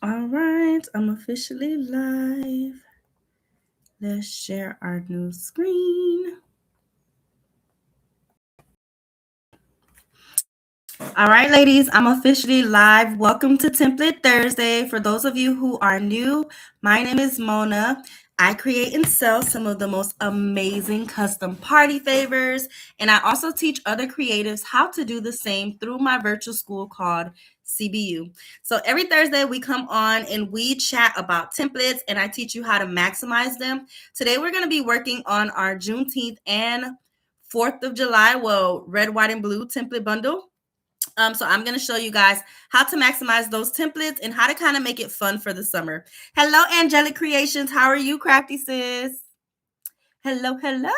All right, I'm officially live. Let's share our new screen. All right, ladies, I'm officially live. Welcome to Template Thursday. For those of you who are new, my name is Mona. I create and sell some of the most amazing custom party favors, and I also teach other creatives how to do the same through my virtual school called CBU. So every Thursday we come on and we chat about templates, and I teach you how to maximize them. Today we're going to be working on our Juneteenth and 4th of July, red, white, and blue template bundle. So I'm going to show you guys how to maximize those templates and how to kind of make it fun for the summer. Hello, Angelic Creations. How are you, Crafty Sis? Hello, hello.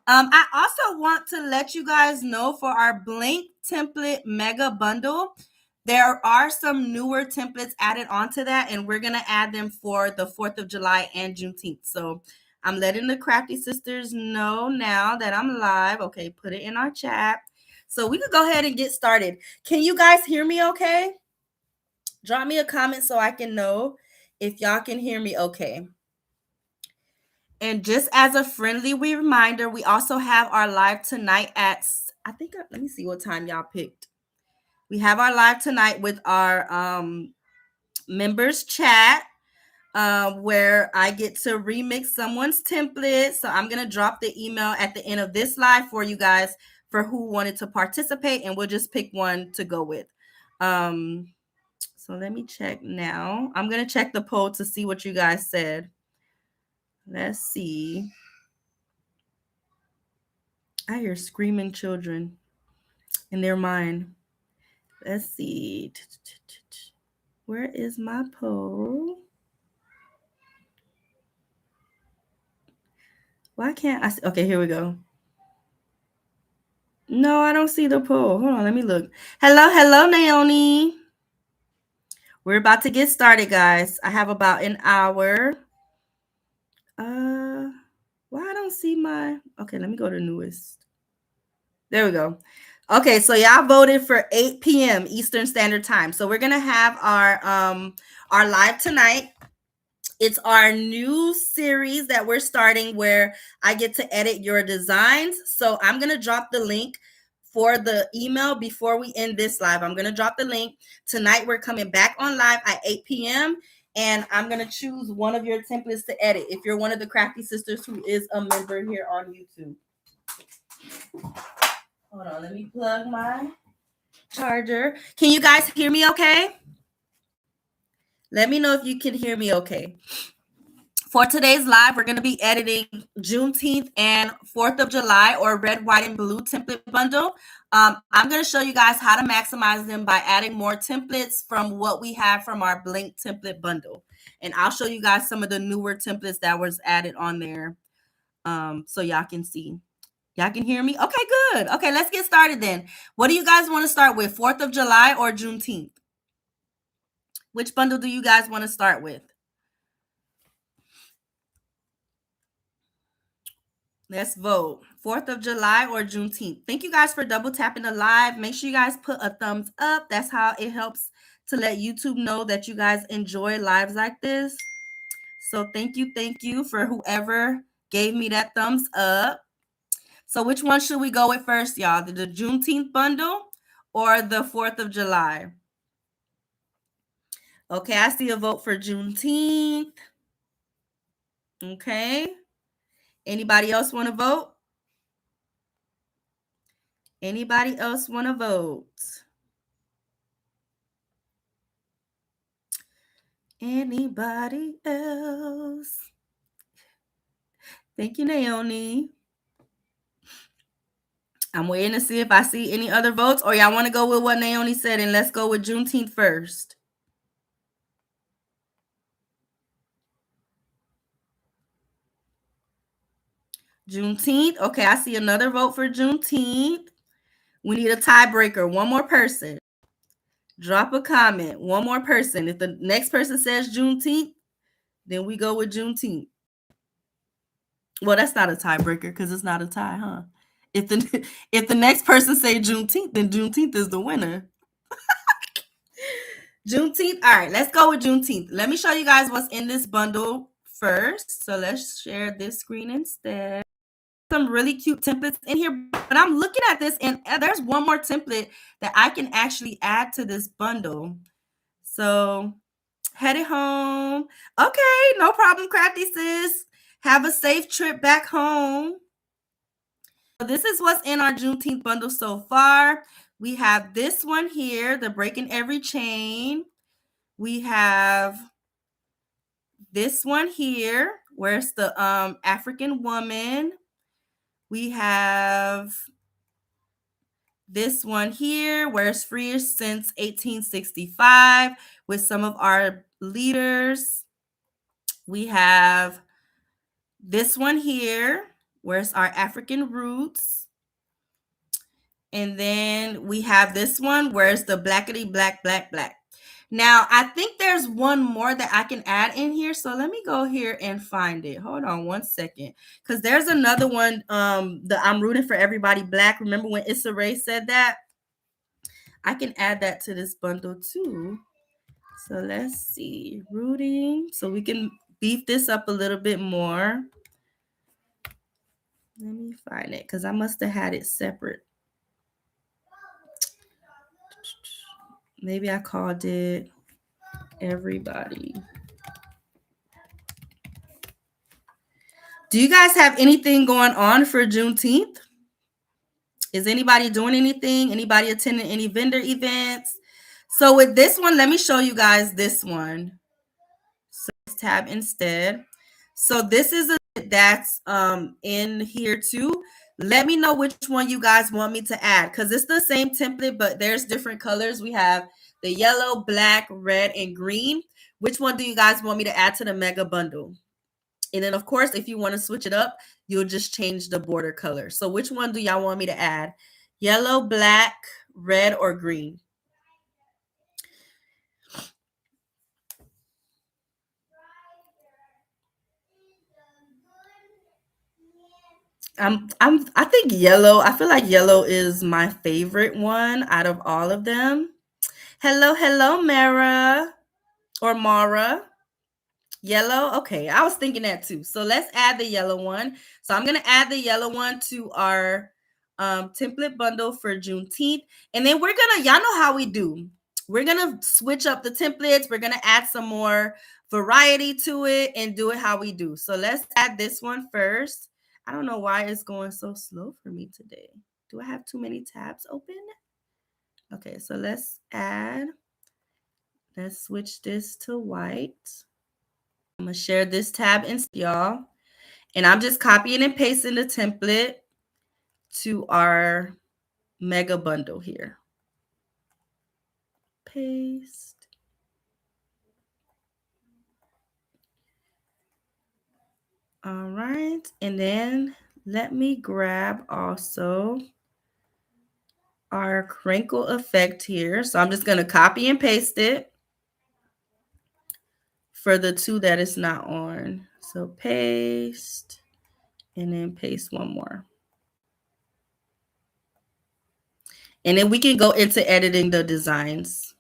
I also want to let you guys know for our blank template mega bundle, there are some newer templates added onto that, and we're going to add them for the 4th of July and Juneteenth. So I'm letting the Crafty Sisters know now that I'm live. Okay, put it in our chat. So we could go ahead and get started. Can you guys hear me okay? Drop me a comment so I can know if y'all can hear me okay. And just as a friendly reminder, we also have our live tonight at, let me see what time y'all picked. We have our live tonight with our members chat where I get to remix someone's template. So I'm going to drop the email at the end of this live for you guys for who wanted to participate, and we'll just pick one to go with. So let me check now. I'm going to check the poll to see what you guys said. Let's see. I hear screaming children in their mind. Let's see. Where is my poll? Why can't I see? Okay, here we go. No, I don't see the poll. Hold on, let me look. Hello, Naomi. We're about to get started, guys. I have about an hour. Why I don't see my... Okay, let me go to newest. There we go. Okay, so y'all voted for 8 p.m. Eastern Standard Time. So we're gonna have our live tonight. It's our new series that we're starting where I get to edit your designs. So I'm gonna drop the link for the email before we end this live. I'm gonna drop the link. Tonight we're coming back on live at 8 p.m. and I'm gonna choose one of your templates to edit if you're one of the Crafty Sisters who is a member here on YouTube. Hold on, let me plug my charger. Can you guys hear me okay? Let me know if you can hear me okay. For today's live, we're going to be editing Juneteenth and 4th of July or red, white, and blue template bundle. I'm going to show you guys how to maximize them by adding more templates from what we have from our blank template bundle. And I'll show you guys some of the newer templates that was added on there so y'all can see. Y'all can hear me? Okay, good. Okay, let's get started then. What do you guys want to start with, 4th of July or Juneteenth? Which bundle do you guys want to start with? Let's vote. 4th of July or Juneteenth. Thank you guys for double tapping the live. Make sure you guys put a thumbs up. That's how it helps to let YouTube know that you guys enjoy lives like this. So thank you for whoever gave me that thumbs up. So which one should we go with first, y'all? The Juneteenth bundle or the 4th of July? Okay, I see a vote for Juneteenth. Okay. Anybody else want to vote? Anybody else want to vote? Anybody else? Thank you, Naomi. I'm waiting to see if I see any other votes, or y'all want to go with what Naomi said and let's go with Juneteenth first. Juneteenth. Okay, I see another vote for Juneteenth. We need a tiebreaker. One more person. Drop a comment. One more person. If the next person says Juneteenth, then we go with Juneteenth. Well, that's not a tiebreaker because it's not a tie, huh? If the next person say Juneteenth, then Juneteenth is the winner. Juneteenth. All right, let's go with Juneteenth. Let me show you guys what's in this bundle first. So let's share this screen instead. Some really cute templates in here, but I'm looking at this and there's one more template that I can actually add to this bundle. So headed home. Okay, no problem, Crafty Sis. Have a safe trip back home. So this is what's in our Juneteenth bundle so far. We have this one here, the Breaking Every Chain. We have this one here, where it's the African woman. We have this one here, where it's free since 1865 with some of our leaders. We have this one here, where it's our African roots. And then we have this one, where it's the blackity black, black, black. Now, I think there's one more that I can add in here. So let me go here and find it. Hold on one second. Because there's another one, the I'm rooting for everybody black. Remember when Issa Rae said that? I can add that to this bundle too. So let's see. Rooting. So we can beef this up a little bit more. Let me find it because I must have had it separate. Maybe I called it everybody. Do you guys have anything going on for Juneteenth? Is anybody doing anything? Anybody attending any vendor events? So with this one, let me show you guys this one. So let's tab instead. So this is a that's in here too. Let me know which one you guys want me to add because it's the same template, but there's different colors. We have the yellow, black, red, and green. Which one do you guys want me to add to the mega bundle? And then, of course, if you want to switch it up, you'll just change the border color. So which one do y'all want me to add? Yellow, black, red, or green? I think yellow. I feel like yellow is my favorite one out of all of them. Hello, Mara or Mara. Yellow. Okay, I was thinking that too. So let's add the yellow one. So I'm gonna add the yellow one to our template bundle for Juneteenth, and then y'all know how we do. We're gonna switch up the templates. We're gonna add some more variety to it and do it how we do. So let's add this one first. I don't know why it's going so slow for me today. Do I have too many tabs open? Okay, so let's switch this to white. I'm going to share this tab instead, y'all. And I'm just copying and pasting the template to our mega bundle here. Paste. All right. And then let me grab also our crinkle effect here. So I'm just going to copy and paste it for the two that it's not on. So paste and then paste one more. And then we can go into editing the designs.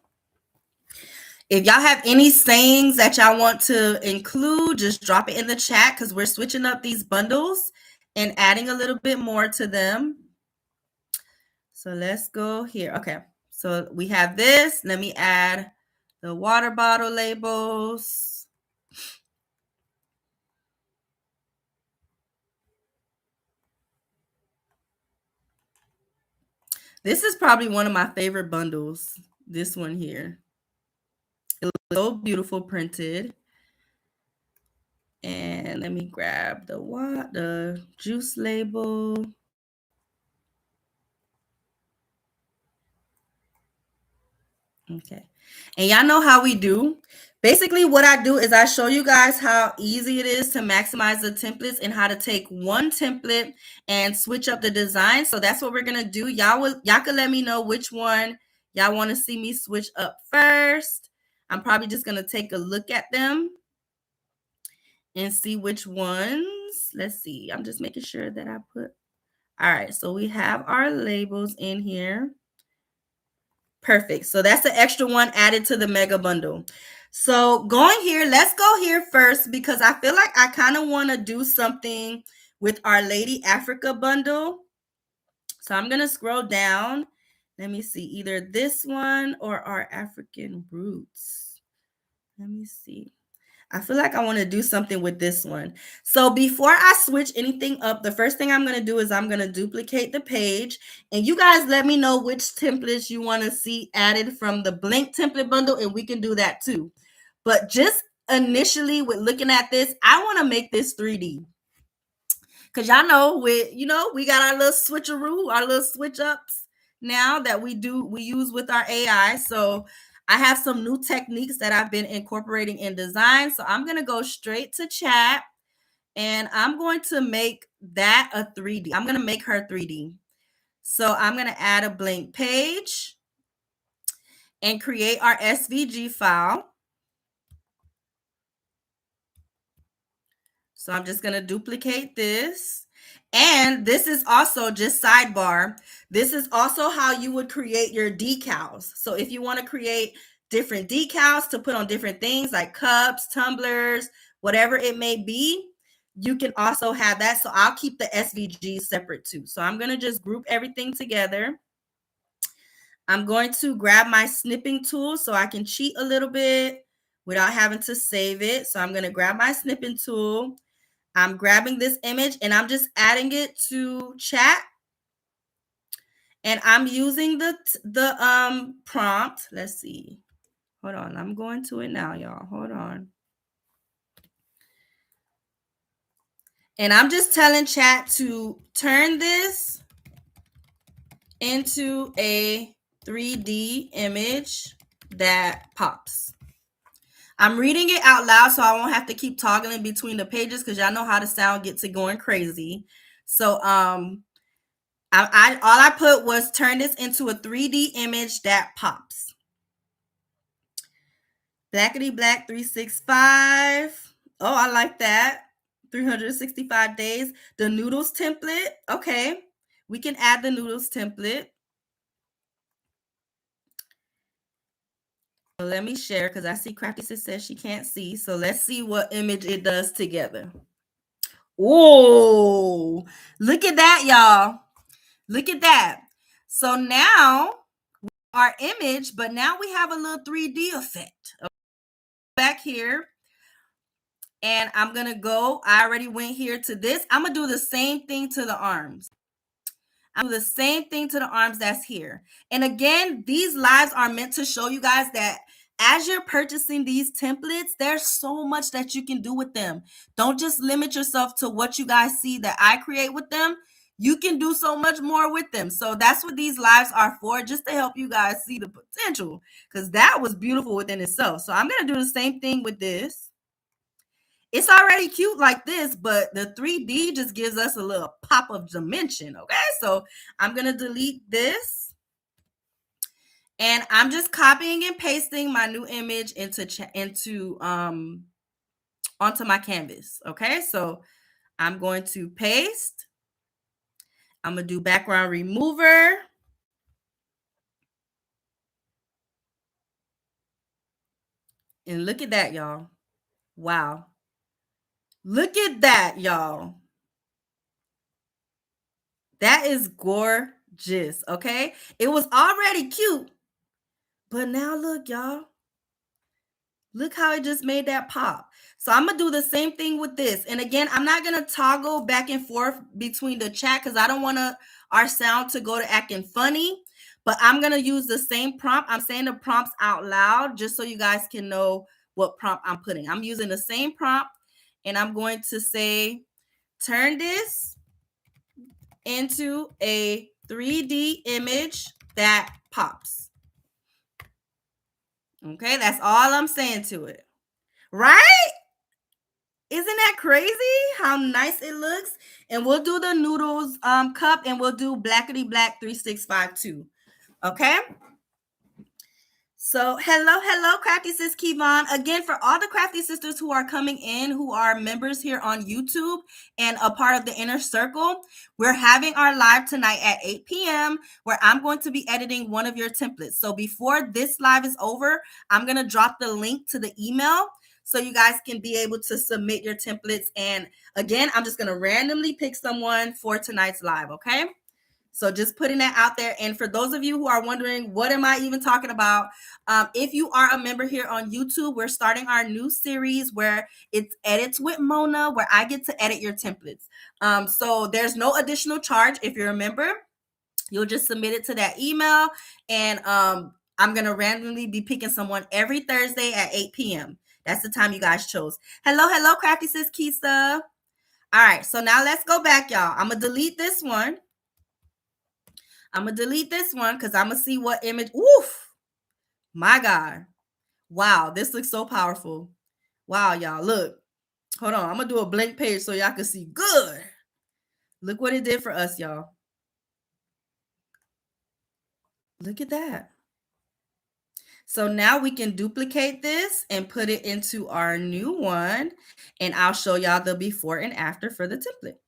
If y'all have any sayings that y'all want to include, just drop it in the chat because we're switching up these bundles and adding a little bit more to them. So let's go here. Okay, so we have this. Let me add the water bottle labels. This is probably one of my favorite bundles, this one here. It looks so beautiful printed. And let me grab the juice label. Okay. And y'all know how we do. Basically, what I do is I show you guys how easy it is to maximize the templates and how to take one template and switch up the design. So that's what we're going to do. Y'all can let me know which one y'all want to see me switch up first. I'm probably just going to take a look at them and see which ones. Let's see. I'm just making sure that I put. All right. So we have our labels in here. Perfect. So that's the extra one added to the mega bundle. So going here, let's go here first because I feel like I kind of want to do something with our Lady Africa bundle. So I'm going to scroll down. Let me see, either this one or our African roots. Let me see. I feel like I want to do something with this one. So before I switch anything up, the first thing I'm going to do is I'm going to duplicate the page. And you guys let me know which templates you want to see added from the blank template bundle, and we can do that too. But just initially with looking at this, I want to make this 3D. Because y'all know, we got our little switcheroo, our little switch ups now that we use with our AI. So I have some new techniques that I've been incorporating in design. So I'm going to go straight to chat and I'm going to make that a 3D. I'm going to make her 3D. So I'm going to add a blank page and create our SVG file. So I'm just going to duplicate this. And this is also, just sidebar, this is also how you would create your decals. So if you want to create different decals to put on different things like cups, tumblers, whatever it may be, you can also have that. So I'll keep the SVGs separate too. So I'm going to just group everything together. I'm going to grab my snipping tool so I can cheat a little bit without having to save it. So I'm going to grab my snipping tool. I'm grabbing this image and I'm just adding it to chat. And I'm using the prompt. Let's see. Hold on. I'm going to it now, y'all. Hold on. And I'm just telling chat to turn this into a 3D image that pops. I'm reading it out loud so I won't have to keep toggling between the pages because y'all know how the sound gets it going crazy. So all I put was turn this into a 3D image that pops. Blackity Black 365. Oh, I like that. 365 days. The noodles template. Okay. We can add the noodles template. So let me share because I see Crafty Sis says she can't see. So let's see what image it does together. Oh, look at that, y'all. Look at that. So now our image, but now we have a little 3D effect. Back here. And I'm going to go, I already went here to this. I'm going to do the same thing to the arms. I'm the same thing to the arms that's here. And again, these lives are meant to show you guys that as you're purchasing these templates, there's so much that you can do with them. Don't just limit yourself to what you guys see that I create with them. You can do so much more with them. So that's what these lives are for, just to help you guys see the potential, because that was beautiful within itself. So I'm going to do the same thing with this. It's already cute like this, but the 3D just gives us a little pop of dimension, okay? So I'm going to delete this. And I'm just copying and pasting my new image onto my canvas, okay? So I'm going to paste. I'm going to do background remover. And look at that, y'all. Wow. Look at that, y'all. That is gorgeous, okay? It was already cute, but now look, y'all. Look how it just made that pop. So I'm going to do the same thing with this. And again, I'm not going to toggle back and forth between the chat because I don't want our sound to go to acting funny. But I'm going to use the same prompt. I'm saying the prompts out loud just so you guys can know what prompt I'm putting. I'm using the same prompt. And I'm going to say, turn this into a 3D image that pops. Okay, that's all I'm saying to it. Right? Isn't that crazy how nice it looks? And we'll do the noodles cup and we'll do Blackity Black 365 too. Okay? So hello, Crafty Sis Kevon. Again, for all the Crafty Sisters who are coming in, who are members here on YouTube and a part of the inner circle, we're having our live tonight at 8 p.m. where I'm going to be editing one of your templates. So before this live is over, I'm going to drop the link to the email so you guys can be able to submit your templates. And again, I'm just going to randomly pick someone for tonight's live, okay? So just putting that out there. And for those of you who are wondering, what am I even talking about? If you are a member here on YouTube, we're starting our new series where it's Edits with Mona, where I get to edit your templates. So there's no additional charge if you're a member. You'll just submit it to that email. And I'm going to randomly be picking someone every Thursday at 8 p.m. That's the time you guys chose. Hello, Crafty Sis Kisa. All right, so now let's go back, y'all. I'm going to delete this one. Because I'm going to see what image. Oof. My God. Wow, this looks so powerful. Wow, y'all. Look. Hold on. I'm going to do a blank page so y'all can see good. Look what it did for us, y'all. Look at that. So now we can duplicate this and put it into our new one. And I'll show y'all the before and after for the template.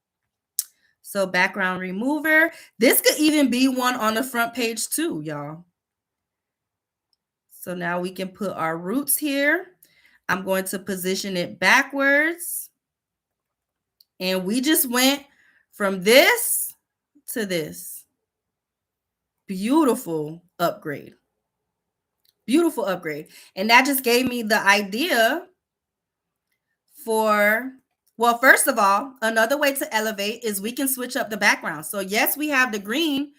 So background remover. This could even be one on the front page too, y'all. So now we can put our roots here. I'm going to position it backwards. And we just went from this to this. Beautiful upgrade. Beautiful upgrade. And that just gave me the idea for, well, first of all, another way to elevate is we can switch up the background. So yes, we have the green,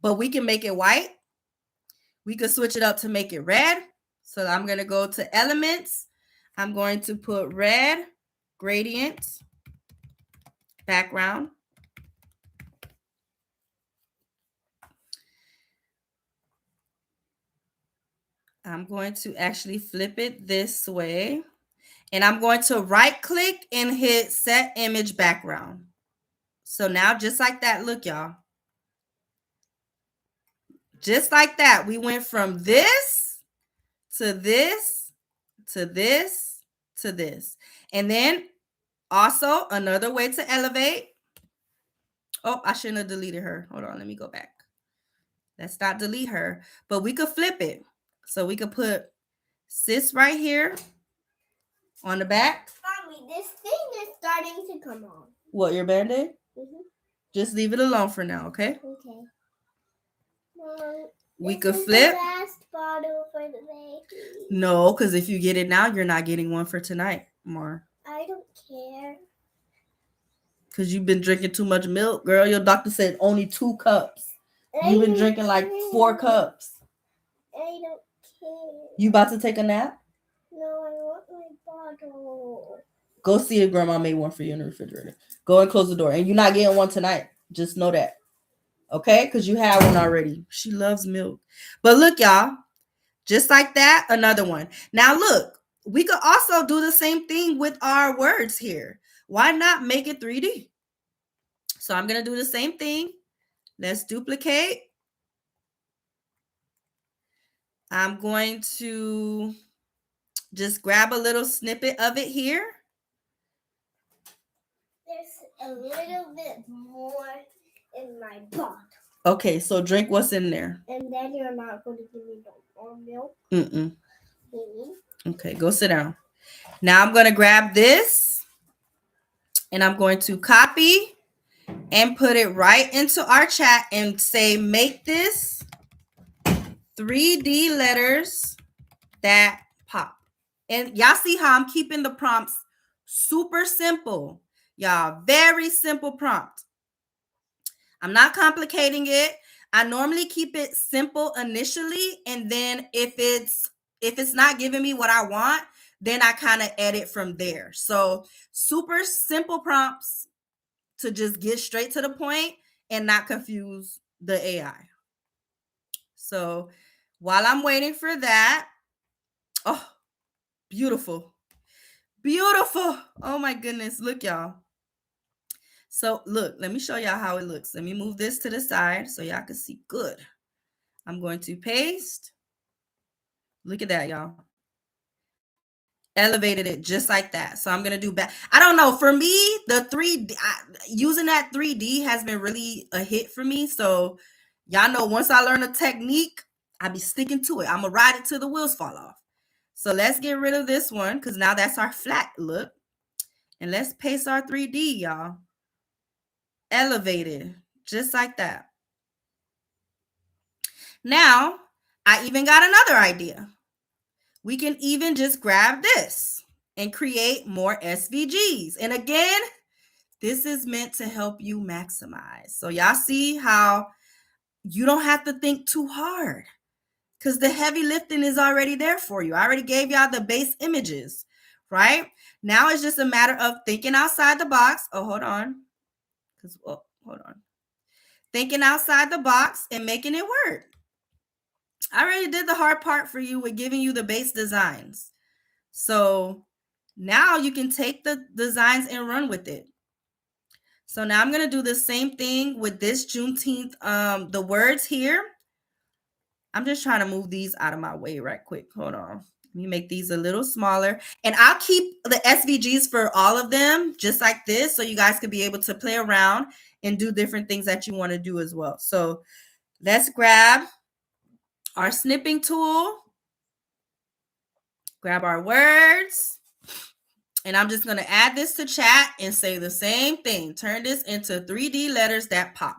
but we can make it white. We could switch it up to make it red. So I'm going to go to elements. I'm going to put red, gradient, background. I'm going to actually flip it this way. And I'm going to right click and hit set image background. So now just like that, look, y'all. Just like that, we went from this to this to this to this. And then also another way to elevate. Oh, I shouldn't have deleted her. Hold on, let me go back. Let's not delete her, but we could flip it. So we could put sis right here on the back. Mommy, this thing is starting to come on. What, your Band-Aid? Mm-hmm. Just leave it alone for now, okay? Okay. Mom, we could flip. The last bottle for the baby. No, because if you get it now, you're not getting one for tonight, Mar. I don't care. Because you've been drinking too much milk, girl. Your doctor said only 2 cups. You've been drinking like 4 cups. I don't care. You about to take a nap? No, I want my bottle. Go see if grandma made one for you in the refrigerator. Go and close the door. And you're not getting one tonight. Just know that. Okay? Because you had one already. She loves milk. But look, y'all. Just like that, another one. Now, look. We could also do the same thing with our words here. Why not make it 3D? So I'm going to do the same thing. Let's duplicate. I'm going to just grab a little snippet of it here. There's a little bit more in my bottle. Okay, so drink what's in there. And then you're not going to give me no more milk? Mm-mm. Mm-hmm. Okay, go sit down. Now I'm going to grab this. And I'm going to copy and put it right into our chat and say, make this 3D letters that pop. And y'all see how I'm keeping the prompts super simple. Y'all, very simple prompt. I'm not complicating it. I normally keep it simple initially. And then if it's not giving me what I want, then I kind of edit from there. So super simple prompts to just get straight to the point and not confuse the AI. So while I'm waiting for that, oh, beautiful. Beautiful. Oh my goodness. Look, y'all. So look, let me show y'all how it looks. Let me move this to the side so y'all can see good. I'm going to paste. Look at that, y'all. Elevated it just like that. So I'm going to do back. I don't know. For me, the 3D, using that 3D has been really a hit for me. So y'all know once I learn a technique, I be sticking to it. I'm going to ride it till the wheels fall off. So let's get rid of this one because now that's our flat look. And let's paste our 3D, y'all. Elevated, just like that. Now, I even got another idea. We can even just grab this and create more SVGs. And again, this is meant to help you maximize. So y'all see how you don't have to think too hard because the heavy lifting is already there for you. I already gave y'all the base images, right? Now it's just a matter of thinking outside the box. Oh, hold on. Hold on. Thinking outside the box and making it work. I already did the hard part for you with giving you the base designs. So now you can take the designs and run with it. So now I'm going to do the same thing with this Juneteenth, the words here. I'm just trying to move these out of my way right quick. Hold on. Let me make these a little smaller. And I'll keep the SVGs for all of them just like this so you guys could be able to play around and do different things that you want to do as well. So let's grab our snipping tool, grab our words, and I'm just going to add this to chat and say the same thing. Turn this into 3D letters that pop.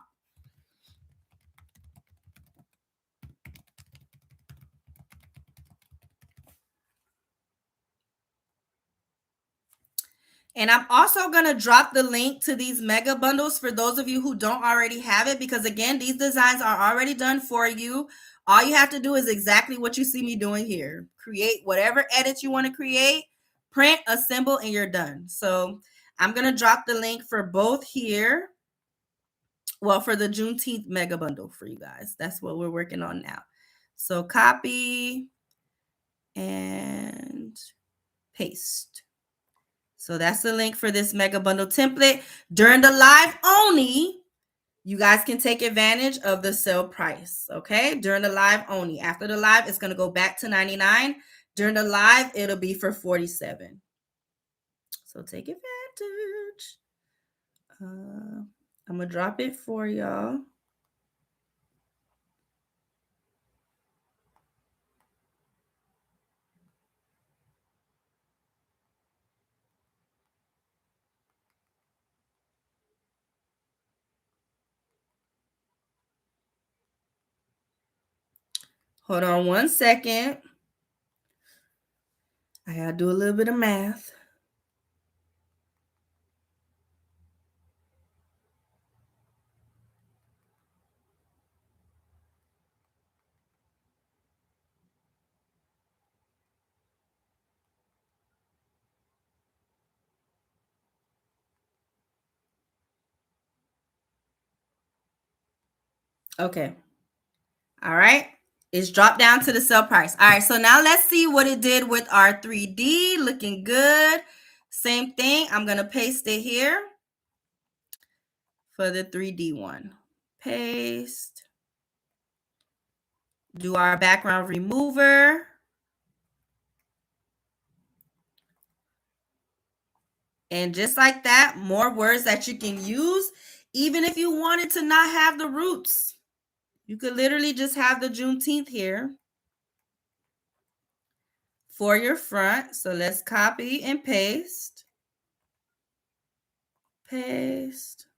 And I'm also going to drop the link to these mega bundles for those of you who don't already have it, because again, these designs are already done for you. All you have to do is exactly what you see me doing here. Create whatever edits you want to create, print, assemble, and you're done. So I'm going to drop the link for both here. Well, for the Juneteenth Mega Bundle for you guys. That's what we're working on now. So copy and paste. So that's the link for this Mega Bundle template. During the live only, you guys can take advantage of the sale price, okay? During the live only. After the live, it's going to go back to $99. During the live, it'll be for $47. So take advantage. I'm going to drop it for y'all. Hold on one second. I gotta do a little bit of math. Okay. All right. It's dropped down to the sale price. All right. So now let's see what it did with our 3D. Looking good. Same thing. I'm going to paste it here for the 3D one. Paste. Do our background remover. And just like that, more words that you can use. Even if you wanted to not have the roots, you could literally just have the Juneteenth here for your front. So let's copy and paste. Paste.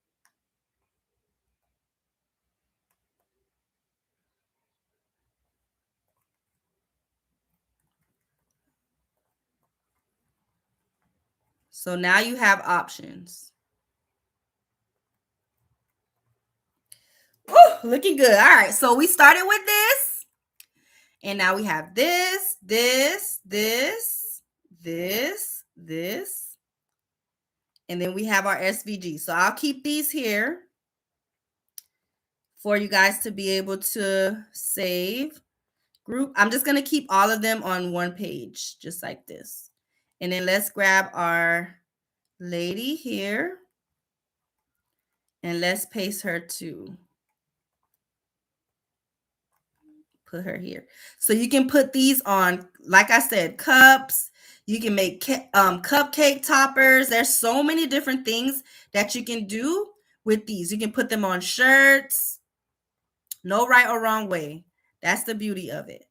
So now you have options. Ooh, looking good. All right. So we started with this. And now we have this, this, this, this, this. And then we have our SVG. So I'll keep these here for you guys to be able to save. Group. I'm just going to keep all of them on one page, just like this. And then let's grab our lady here. And let's paste her too. put her here. So you can put these on, like I said, cups. You can make cupcake toppers. There's so many different things that you can do with these. You can put them on shirts. No right or wrong way. That's the beauty of it.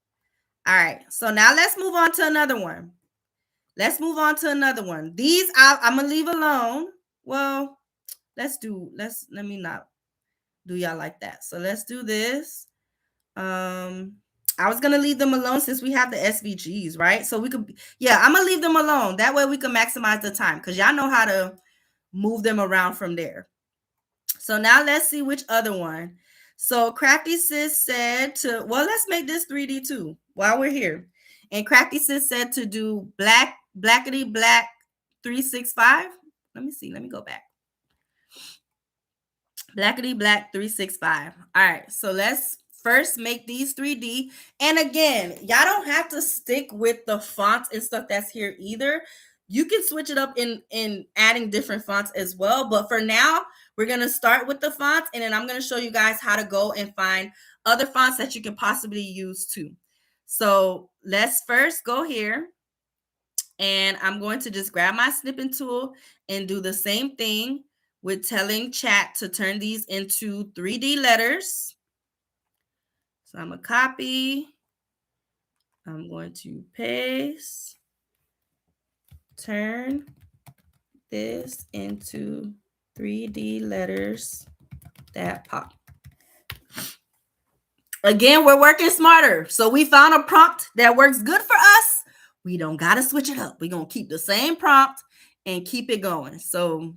All right. So now let's move on to another one. These I'm going to leave alone. Well, let me not do y'all like that. So let's do this. I was gonna leave them alone since we have the SVGs, right? So we could, I'm gonna leave them alone. That way we can maximize the time because y'all know how to move them around from there. So now let's see which other one. So Crafty Sis said let's make this 3D too while we're here. And Crafty Sis said to do blackety black 365. Let me see. Let me go back. Blackety black 365. All right, so let's first make these 3D. And again, y'all don't have to stick with the fonts and stuff that's here either. You can switch it up in adding different fonts as well. But for now, we're going to start with the fonts, and then I'm going to show you guys how to go and find other fonts that you can possibly use too. So let's first go here. And I'm going to just grab my snipping tool and do the same thing with telling chat to turn these into 3D letters. So I'm going to copy. I'm going to paste. Turn this into 3D letters that pop. Again, we're working smarter. So we found a prompt that works good for us. We don't got to switch it up. We're going to keep the same prompt and keep it going. So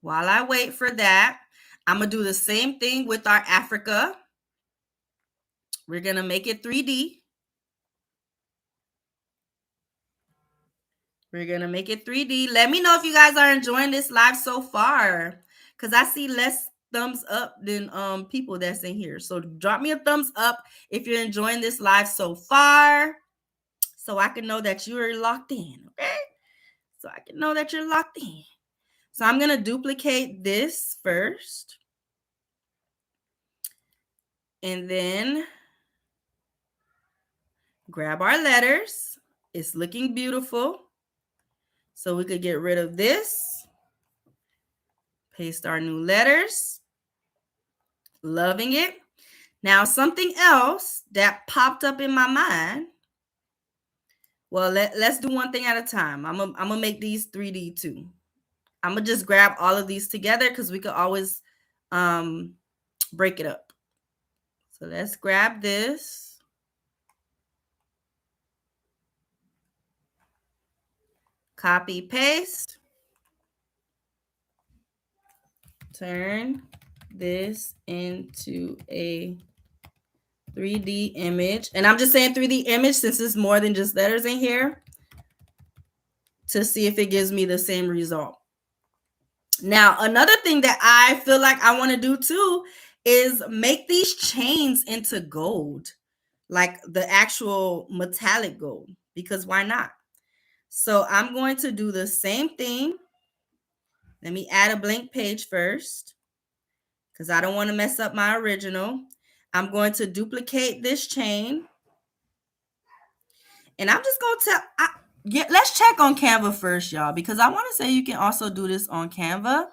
while I wait for that, I'm going to do the same thing with our Africa. We're going to make it 3D. We're going to make it 3D. Let me know if you guys are enjoying this live so far, because I see less thumbs up than people that's in here. So drop me a thumbs up if you're enjoying this live so far, so I can know that you're locked in, okay? So I can know that you're locked in. So I'm going to duplicate this first. And then grab our letters. It's looking beautiful. So we could get rid of this. Paste our new letters. Loving it. Now, something else that popped up in my mind. Well, let's do one thing at a time. I'm gonna make these 3D too. I'm gonna just grab all of these together because we could always break it up. So let's grab this. Copy, paste. Turn this into a 3D image. And I'm just saying 3D image since it's more than just letters in here, to see if it gives me the same result. Now, another thing that I feel like I want to do too is make these chains into gold, like the actual metallic gold, because why not? So I'm going to do the same thing. Let me add a blank page first, because I don't want to mess up my original. I'm going to duplicate this chain. And I'm just going to let's check on Canva first, y'all, because I want to say you can also do this on Canva.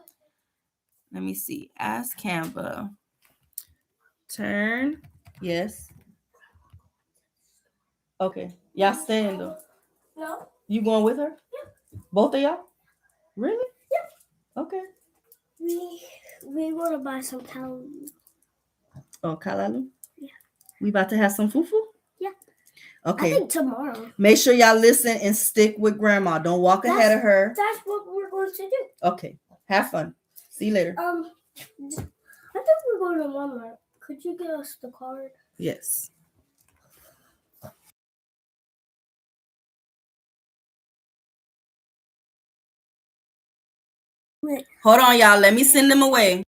Let me see. Ask Canva. Turn. Yes. Okay. Y'all staying though? No. You going with her? Yeah. Both of y'all? Really? Yeah. Okay. We want to buy some kalalu. Oh, kalalu? Yeah. We about to have some fufu? Yeah. Okay. I think tomorrow. Make sure y'all listen and stick with grandma. Don't walk ahead of her. That's what we're going to do. Okay. Have fun. See you later. I think we're going to Walmart. Could you give us the card? Yes. Wait. Hold on, y'all. Let me send them away.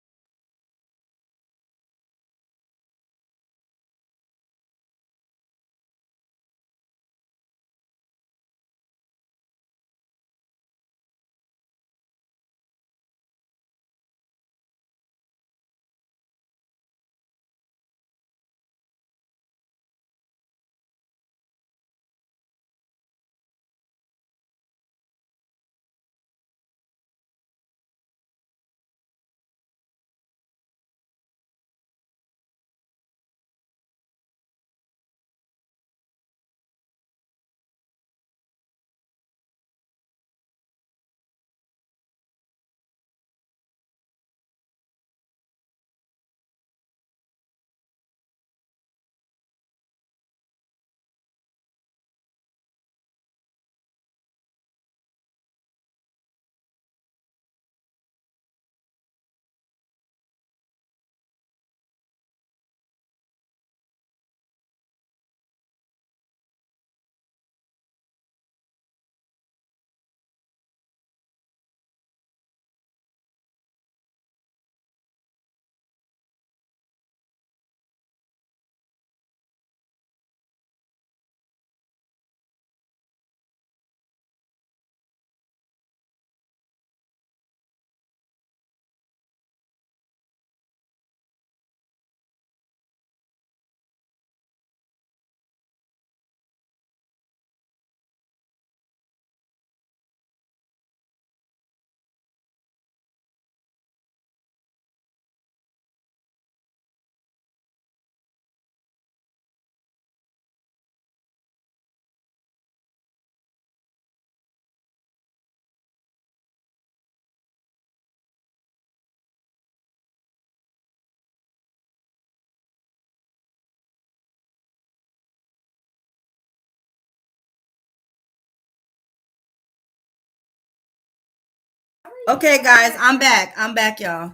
Okay, guys, I'm back. I'm back, y'all.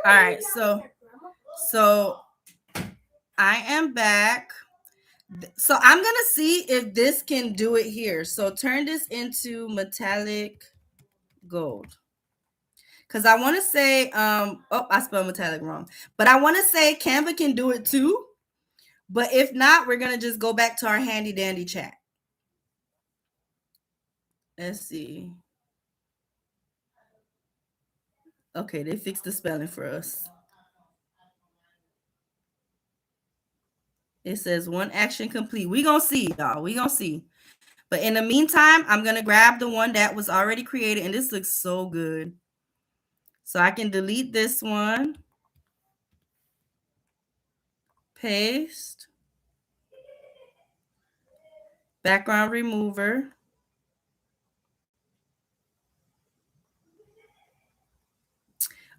All right, so I am back. So I'm gonna see if this can do it here. So turn this into metallic gold. Because I want to say, I spelled metallic wrong. But I want to say Canva can do it too. But if not, we're gonna just go back to our handy dandy chat. Let's see. Okay, they fixed the spelling for us. It says one action complete. We gonna see, y'all. We gonna see. But in the meantime, I'm gonna grab the one that was already created, and this looks so good. So I can delete this one, paste, background remover.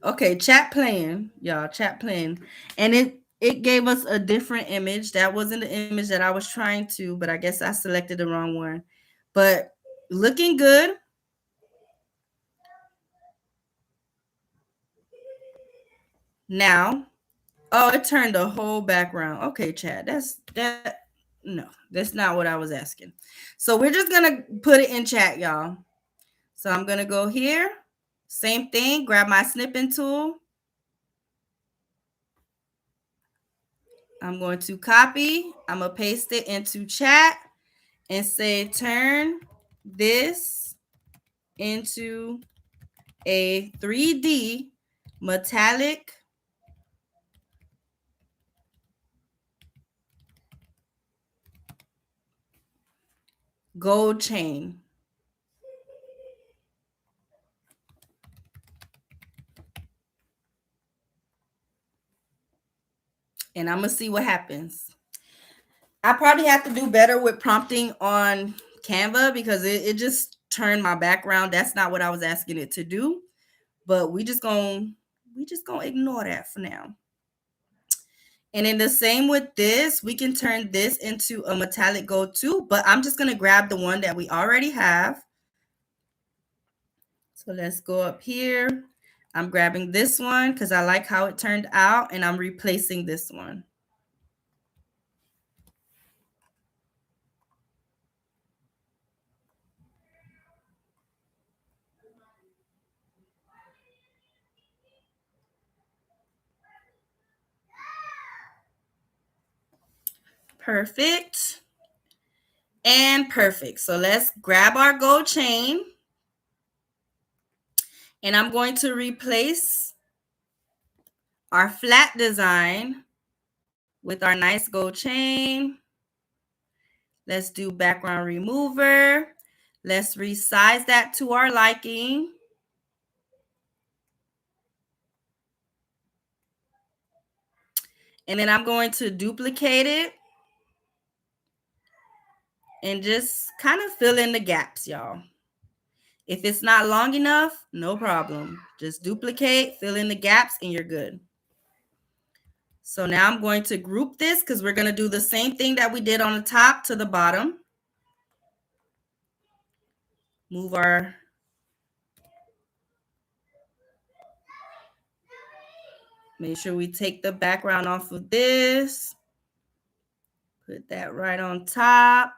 Okay, chat playing, y'all, chat playing. And it gave us a different image. That wasn't the image that I was trying to, but I guess I selected the wrong one. But looking good. Now, oh, it turned the whole background. Okay, chat. No, that's not what I was asking. So we're just gonna put it in chat, y'all. So I'm gonna go here. Same thing, grab my snipping tool. I'm going to copy. I'm gonna paste it into chat and say turn this into a 3D metallic gold chain. And I'm gonna see what happens. I probably have to do better with prompting on Canva because it just turned my background. That's not what I was asking it to do. But we just gonna ignore that for now. And in the same with this, we can turn this into a metallic gold too, but I'm just gonna grab the one that we already have. So let's go up here. I'm grabbing this one because I like how it turned out, and I'm replacing this one. Perfect. And perfect. So let's grab our gold chain. And I'm going to replace our flat design with our nice gold chain. Let's do background remover. Let's resize that to our liking. And then I'm going to duplicate it and just kind of fill in the gaps, y'all. If it's not long enough, no problem. Just duplicate, fill in the gaps, and you're good. So now I'm going to group this because we're going to do the same thing that we did on the top to the bottom. Move our make sure we take the background off of this. Put that right on top.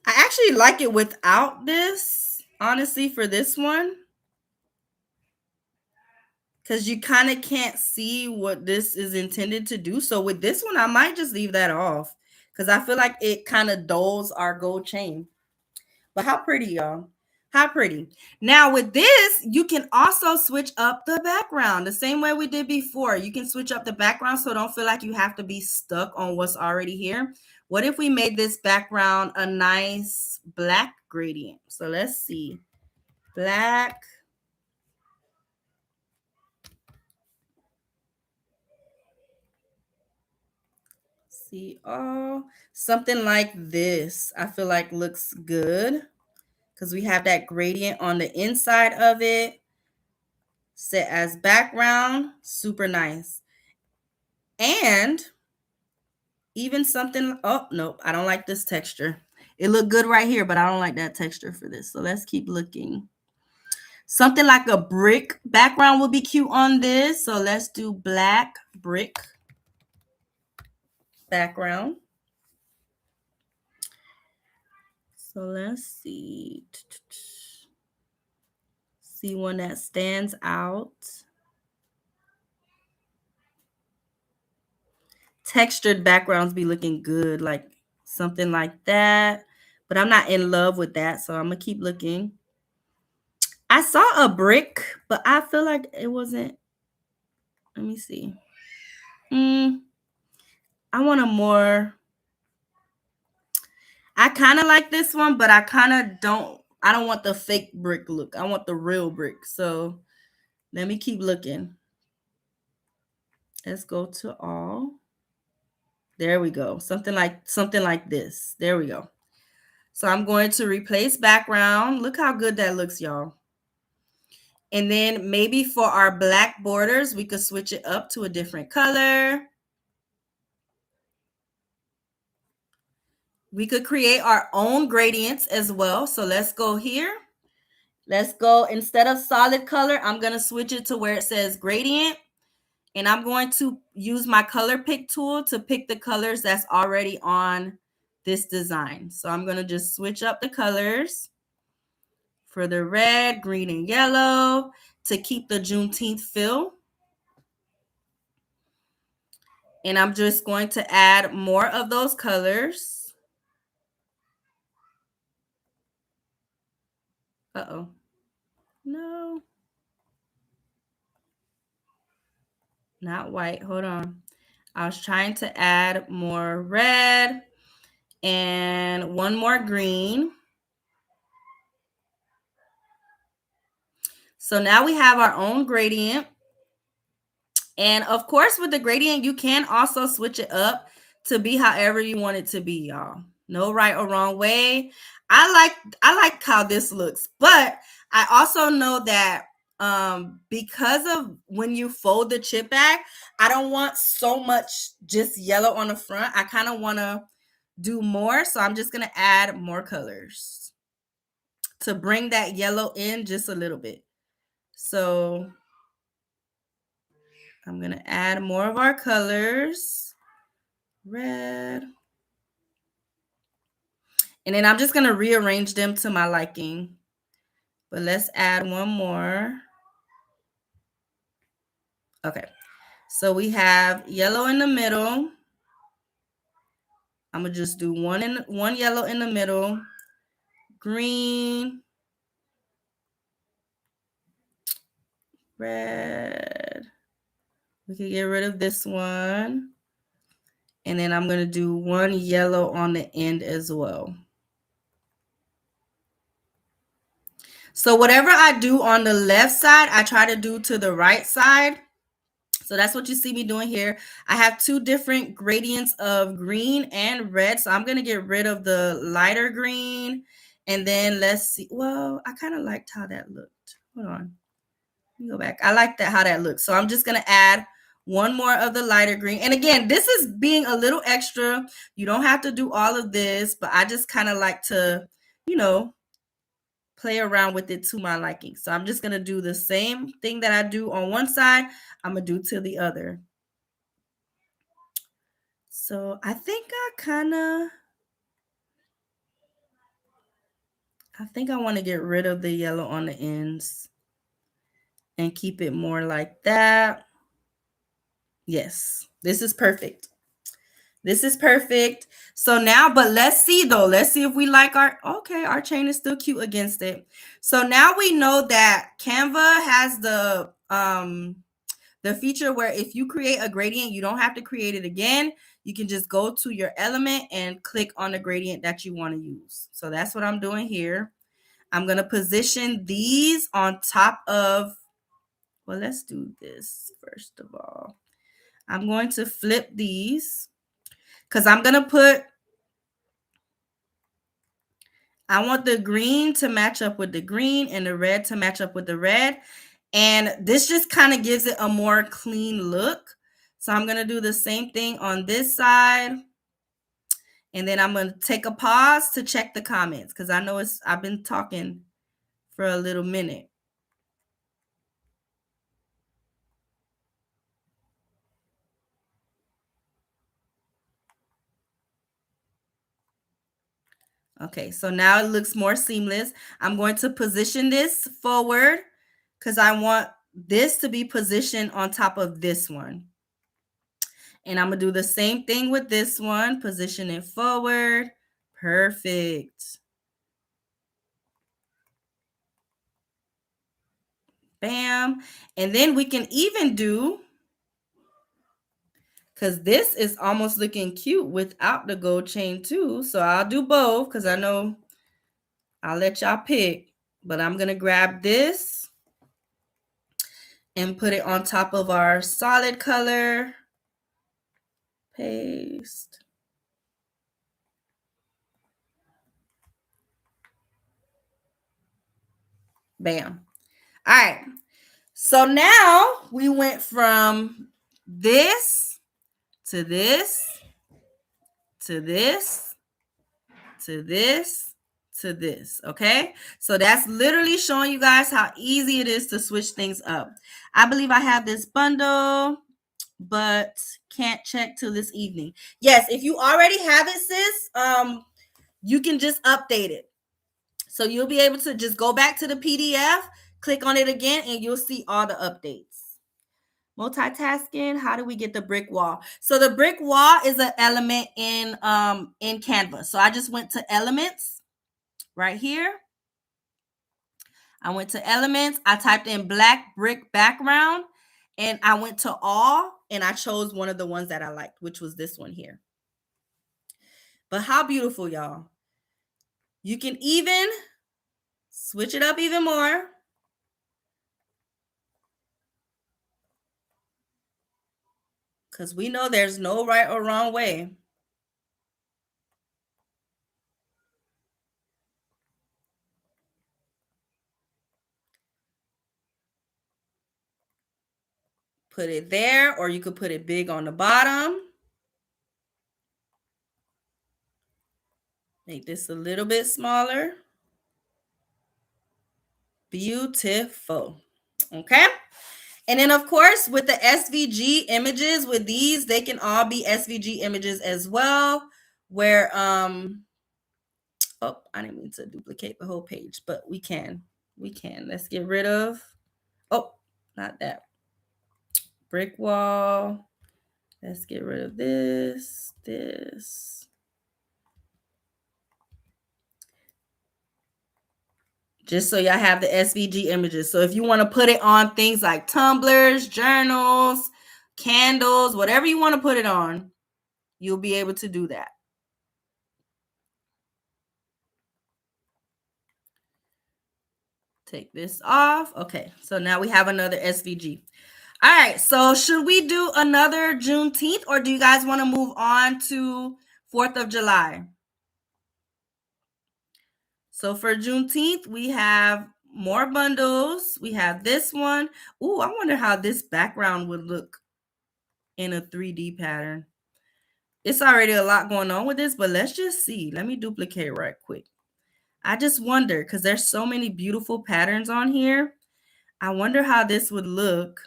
I actually like it without this, honestly, for this one. Because you kind of can't see what this is intended to do. So with this one, I might just leave that off. Because I feel like it kind of dulls our gold chain. But how pretty, y'all. How pretty. Now with this, you can also switch up the background the same way we did before. You can switch up the background so don't feel like you have to be stuck on what's already here. What if we made this background a nice black gradient? So let's see. Black. See, oh, something like this. I feel like looks good because we have that gradient on the inside of it. Set as background, super nice. And even something, oh, nope, I don't like this texture. It looked good right here, but I don't like that texture for this. So let's keep looking. Something like a brick background would be cute on this. So let's do black brick background. So let's see. See one that stands out. Textured backgrounds be looking good, like something like that. But I'm not in love with that, so I'm going to keep looking. I saw a brick, but I feel like it wasn't. Let me see. I want a more. I kind of like this one, but I kind of don't. I don't want the fake brick look. I want the real brick. So let me keep looking. Let's go to all. There we go. Something like this. There we go. So I'm going to replace background. Look how good that looks, y'all. And then maybe for our black borders, we could switch it up to a different color. We could create our own gradients as well. So let's go here. Let's go, instead of solid color, I'm going to switch it to where it says gradient. And I'm going to use my color pick tool to pick the colors that's already on this design. So I'm going to just switch up the colors for the red, green, and yellow to keep the Juneteenth feel. And I'm just going to add more of those colors. Uh-oh. No. Not white. Hold on. I was trying to add more red and one more green. So now we have our own gradient. And of course, with the gradient, you can also switch it up to be however you want it to be, y'all. No right or wrong way. I like how this looks, but I also know that because of when you fold the chip bag, I don't want so much just yellow on the front. I kind of want to do more, so I'm just going to add more colors to bring that yellow in just a little bit. So I'm going to add more of our colors. Red. And then I'm just going to rearrange them to my liking. But let's add one more. Okay. So we have yellow in the middle. I'm going to just do one yellow in the middle. Green. Red. We can get rid of this one. And then I'm going to do one yellow on the end as well. So whatever I do on the left side, I try to do to the right side. So that's what you see me doing here. I have two different gradients of green and red. So I'm going to get rid of the lighter green. And then let's see. Well, I kind of liked how that looked. Hold on. Let me go back. I like that how that looks. So I'm just going to add one more of the lighter green. And again, this is being a little extra. You don't have to do all of this, but I just kind of like to, play around with it to my liking. So I'm just going to do the same thing that I do on one side. I'm going to do to the other. So I think I want to get rid of the yellow on the ends and keep it more like that. Yes, this is perfect. This is perfect. So now, but let's see though. Let's see if we like our chain is still cute against it. So now we know that Canva has the feature where if you create a gradient, you don't have to create it again. You can just go to your element and click on the gradient that you want to use. So that's what I'm doing here. I'm going to position these on top of, well, let's do this first of all. I'm going to flip these because I'm going to put, I want the green to match up with the green and the red to match up with the red. And this just kind of gives it a more clean look. So I'm going to do the same thing on this side. And then I'm going to take a pause to check the comments because I know I've been talking for a little minute. Okay, so now it looks more seamless. I'm going to position this forward because I want this to be positioned on top of this one. And I'm going to do the same thing with this one. Position it forward. Perfect. Bam. And then we can even do, because this is almost looking cute without the gold chain too. So I'll do both because I know I'll let y'all pick. But I'm going to grab this and put it on top of our solid color. Paste. Bam. All right. So now we went from this to this to this to this to this. Okay. So that's literally showing you guys how easy it is to switch things up. I believe I have this bundle, but can't check till this evening. Yes, if you already have it, sis, you can just update it. So you'll be able to just go back to the PDF, click on it again, and you'll see all the updates. Multitasking, how do we get the brick wall? So the brick wall is an element in Canva. So I just went to elements right here. I went to elements. I typed in black brick background, and I went to all, and I chose one of the ones that I liked, which was this one here. But how beautiful, y'all. You can even switch it up even more. Because we know there's no right or wrong way. Put it there, or you could put it big on the bottom. Make this a little bit smaller. Beautiful. Okay. And then, of course, with the SVG images, with these, they can all be SVG images as well. Where, oh, I didn't mean to duplicate the whole page, but we can. We can. Let's get rid of, oh, not that. Brick wall. Let's get rid of this. Just so y'all have the SVG images. So if you want to put it on things like tumblers, journals, candles, whatever you want to put it on, you'll be able to do that. Take this off. Okay, so now we have another SVG. All right, so should we do another Juneteenth, or do you guys want to move on to 4th of July? So for Juneteenth, we have more bundles. We have this one. Ooh, I wonder how this background would look in a 3D pattern. It's already a lot going on with this, but let's just see. Let me duplicate right quick. I just wonder, because there's so many beautiful patterns on here. I wonder how this would look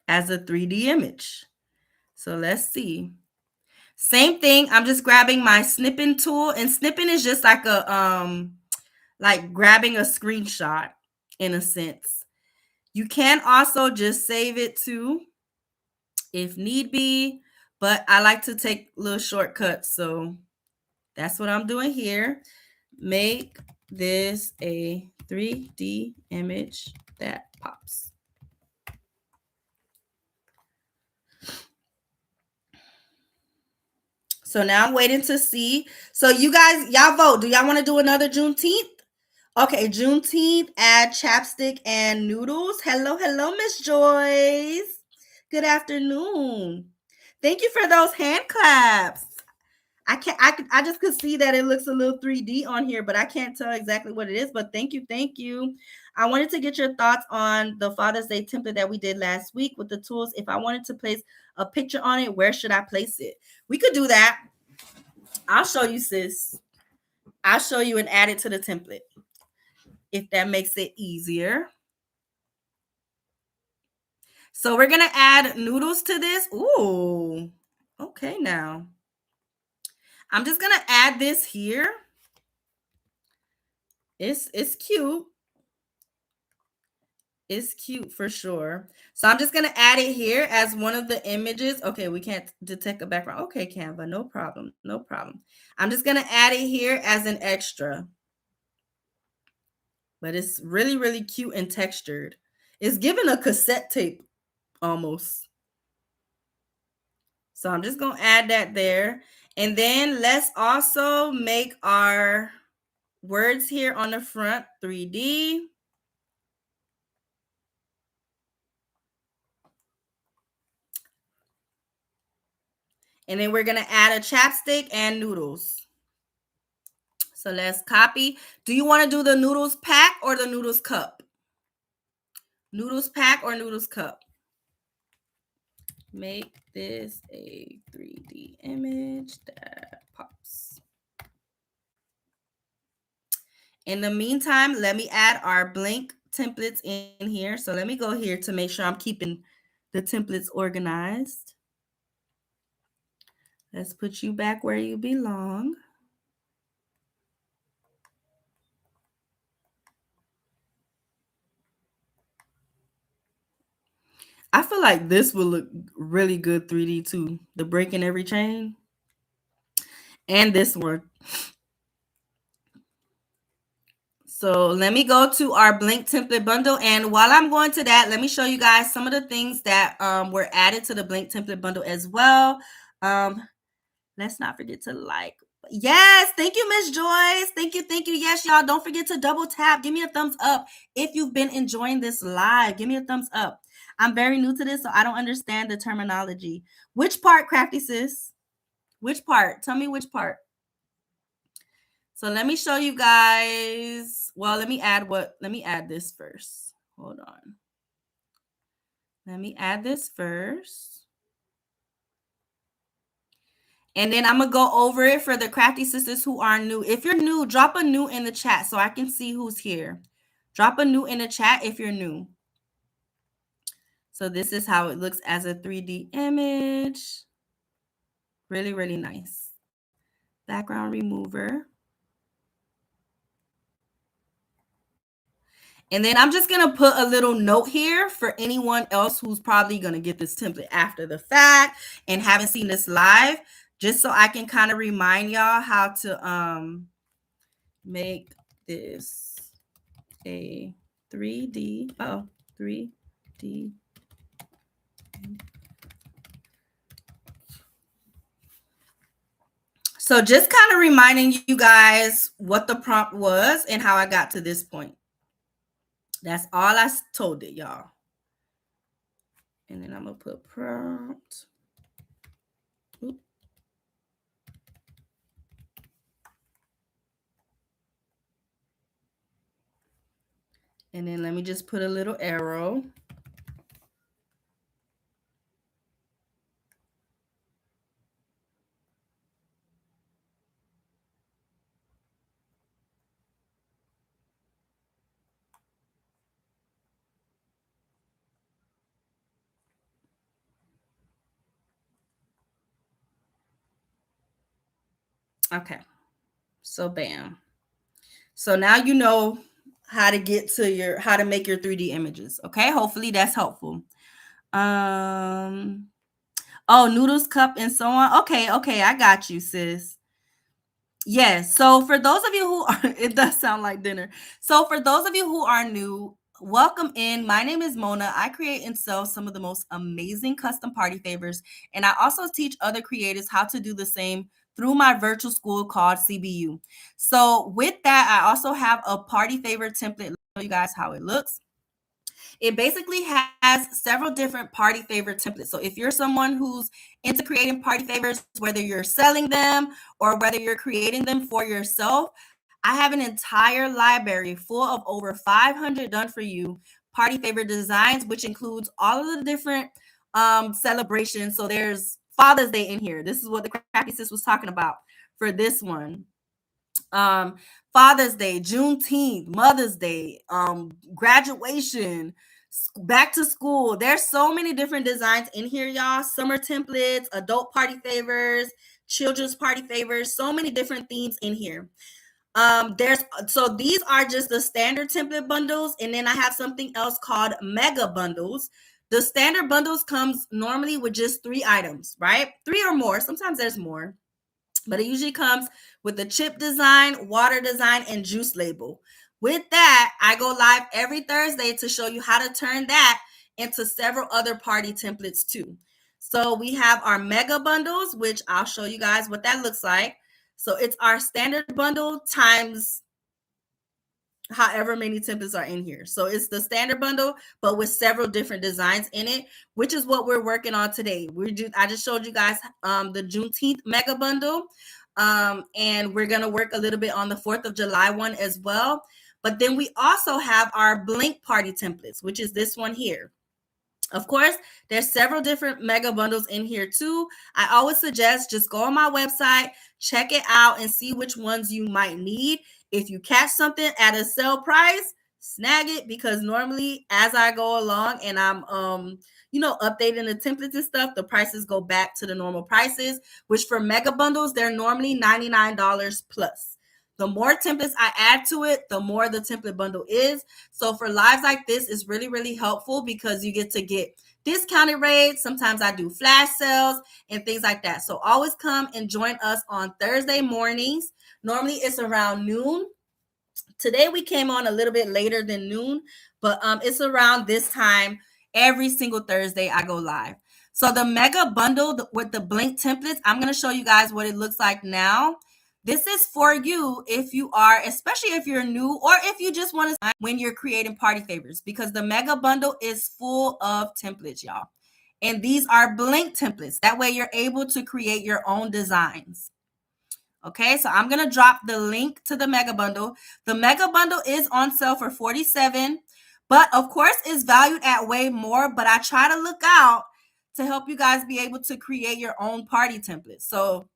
as a 3D image. So let's see. Same thing. I'm just grabbing my snipping tool, and snipping is just like a like grabbing a screenshot in a sense. You can also just save it too if need be, but I like to take little shortcuts, so that's what I'm doing here. Make this a 3D image that pops. So now I'm waiting to see. So you guys, y'all vote. Do y'all want to do another Juneteenth? Okay, Juneteenth, add chapstick and noodles. Hello, Miss Joyce. Good afternoon. Thank you for those hand claps. I just could see that it looks a little 3D on here, but I can't tell exactly what it is. But thank you. I wanted to get your thoughts on the Father's Day template that we did last week with the tools. If I wanted to place a picture on it, where should I place it? We could do that. I'll show you, sis. I'll show you and add it to the template if that makes it easier. So we're gonna add noodles to this. Ooh, okay. Now I'm just gonna add this here. It's cute. It's cute for sure. So I'm just gonna add it here as one of the images. Okay, we can't detect a background. Okay, Canva, no problem. I'm just gonna add it here as an extra. But it's really, really cute and textured. It's giving a cassette tape almost. So I'm just gonna add that there. And then let's also make our words here on the front 3D. And then we're gonna add a chapstick and noodles. So let's copy. Do you want to do the noodles pack or the noodles cup? Noodles pack or noodles cup? Make this a 3D image that pops. In the meantime, let me add our blank templates in here. So let me go here to make sure I'm keeping the templates organized. Let's put you back where you belong. I feel like this will look really good 3D too. The breaking every chain. And this one. So let me go to our blank template bundle. And while I'm going to that, let me show you guys some of the things that were added to the blank template bundle as well. Let's not forget to like. Yes, thank you, Miss Joyce. Thank you. Yes, y'all, don't forget to double tap. Give me a thumbs up if you've been enjoying this live. Give me a thumbs up. I'm very new to this, so I don't understand the terminology. Which part, Crafty Sis? Which part? Tell me which part. So let me show you guys. Well, let me add this first. Hold on. Let me add this first. And then I'm going to go over it for the Crafty Sisters who are new. If you're new, drop a new in the chat so I can see who's here. Drop a new in the chat if you're new. So this is how it looks as a 3D image. Really, really nice. Background remover. And then I'm just going to put a little note here for anyone else who's probably going to get this template after the fact and haven't seen this live, just so I can kind of remind y'all how to make this a 3D. 3D. So just kind of reminding you guys what the prompt was and how I got to this point. That's all I told it, y'all. And then I'm going to put prompt. Oop. And then let me just put a little arrow. Okay. So bam. So now you know how to get to how to make your 3D images. Okay. Hopefully that's helpful. Oh, noodles cup and so on. Okay. I got you, sis. Yes. So for those of you who are, it does sound like dinner. So for those of you who are new, welcome in. My name is Mona. I create and sell some of the most amazing custom party favors. And I also teach other creators how to do the same through my virtual school called CBU. So with that, I also have a party favor template. I'll show you guys how it looks. It basically has several different party favor templates. So if you're someone who's into creating party favors, whether you're selling them or whether you're creating them for yourself, I have an entire library full of over 500 done for you party favor designs, which includes all of the different celebrations. So there's Father's Day in here. This is what the Crafty Sis was talking about for this one. um Father's Day, Juneteenth, Mother's Day, graduation, back to school. There's so many different designs in here, y'all. Summer templates, adult party favors, children's party favors, so many different themes in here. These are just the standard template bundles, and then I have something else called mega bundles. The standard bundles comes normally with just 3 items, right? 3 or more. Sometimes there's more, but it usually comes with the chip design, water design, and juice label. With that, I go live every Thursday to show you how to turn that into several other party templates too. So we have our mega bundles, which I'll show you guys what that looks like. So it's our standard bundle times however many templates are in here. So it's the standard bundle, but with several different designs in it, which is what we're working on today. I just showed you guys the Juneteenth Mega Bundle, and we're gonna work a little bit on the 4th of July one as well. But then we also have our blank party templates, which is this one here. Of course, there's several different mega bundles in here too. I always suggest just go on my website, check it out, and see which ones you might need. If you catch something at a sale price, snag it, because normally as I go along and I'm updating the templates and stuff, the prices go back to the normal prices, which for mega bundles, they're normally $99 plus. The more templates I add to it, the more the template bundle is. So for lives like this, it's really, really helpful because you get to get discounted rates. Sometimes I do flash sales and things like that. So always come and join us on Thursday mornings. Normally it's around noon. Today we came on a little bit later than noon, but it's around this time every single Thursday I go live. So the mega bundle with the blank templates, I'm going to show you guys what it looks like now. This is for you if you are, especially if you're new or if you just want to when you're creating party favors, because the mega bundle is full of templates, y'all. And these are blank templates. That way you're able to create your own designs. Okay, so I'm gonna drop the link to the mega bundle. The mega bundle is on sale for $47, but of course it's valued at way more. But I try to look out to help you guys be able to create your own party templates. So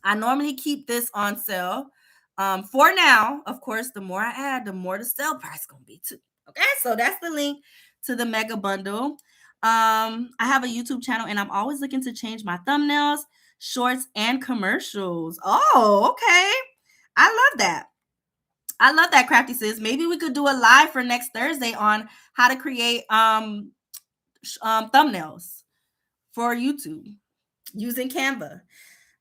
I normally keep this on sale. For now, of course, the more I add, the more the sale price gonna be too. Okay, so that's the link to the mega bundle. I have a YouTube channel and I'm always looking to change my thumbnails, shorts, and commercials. Oh, okay. I love that. I love that, Crafty Sis. Maybe we could do a live for next Thursday on how to create thumbnails for YouTube using Canva.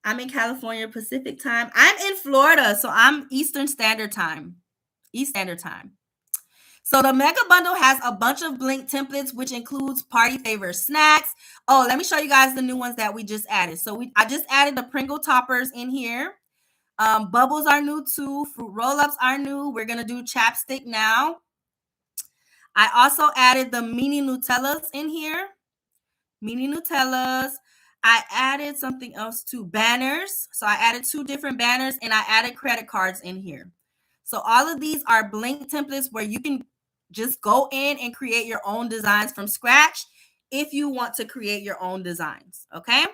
I'm in California Pacific time. I'm in Florida, so I'm Eastern Standard Time. East Standard Time. So the mega bundle has a bunch of blank templates, which includes party favor snacks. Oh, let me show you guys the new ones that we just added. So I just added the Pringle toppers in here. Bubbles are new too. Fruit roll-ups are new. We're gonna do chapstick now. I also added the mini Nutellas in here. Mini Nutellas. I added something else too, banners. So I added 2 different banners and I added credit cards in here. So all of these are blank templates where you can just go in and create your own designs from scratch if you want to create your own designs. Okay.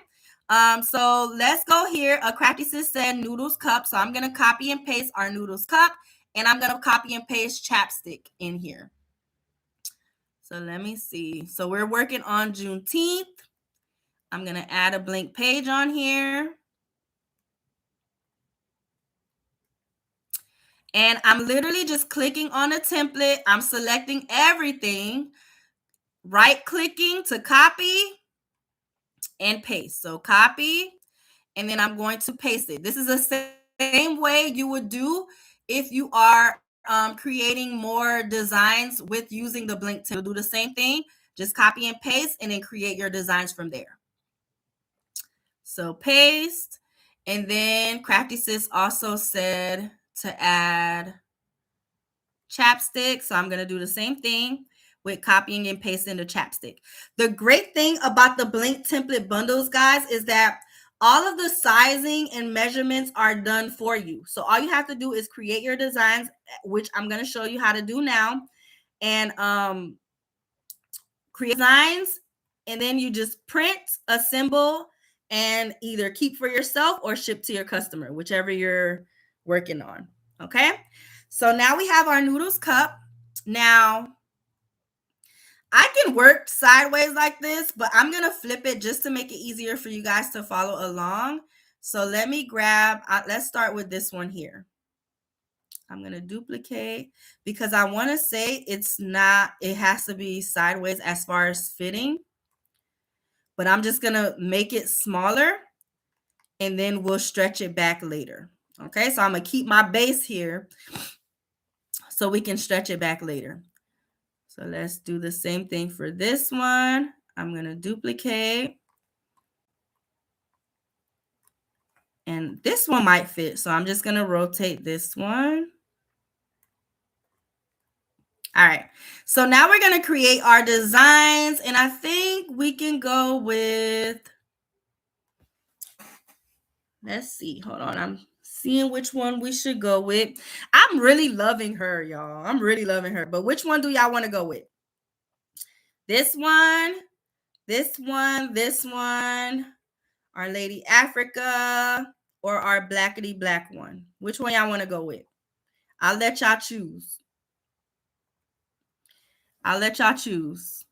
So let's go here. A Crafty Sis said noodles cup. So I'm going to copy and paste our noodles cup, and I'm going to copy and paste chapstick in here. So let me see. So we're working on Juneteenth. I'm going to add a blank page on here. And I'm literally just clicking on a template. I'm selecting everything, right clicking to copy and paste. So copy, and then I'm going to paste it. This is the same way you would do if you are creating more designs with using the blank template. Do the same thing, just copy and paste, and then create your designs from there. So paste, and then Crafty Sis also said to add chapstick. So I'm going to do the same thing. with copying and pasting the chapstick. The great thing about the blank template bundles, guys, is that all of the sizing and measurements are done for you. So all you have to do is create your designs, which I'm going to show you how to do now, and create designs, and then you just print, assemble, and either keep for yourself or ship to your customer, whichever you're working on. Okay, so now we have our noodles cup. Now I can work sideways like this, but I'm gonna flip it just to make it easier for you guys to follow along. So let me grab, let's start with this one here. I'm gonna duplicate because I wanna say it has to be sideways as far as fitting, but I'm just gonna make it smaller and then we'll stretch it back later. Okay, so I'm gonna keep my base here so we can stretch it back later. So let's do the same thing for this one. I'm gonna duplicate. And this one might fit, so I'm just gonna rotate this one. All right, so now we're gonna create our designs, and I think we can go with, let's see, hold on, I'm seeing which one we should go with. I'm really loving her, y'all. I'm really loving her, but which one do y'all wanna go with? This one, this one, this one, Our Lady Africa, or our blackety black one? Which one y'all wanna go with? I'll let y'all choose. I'll let y'all choose.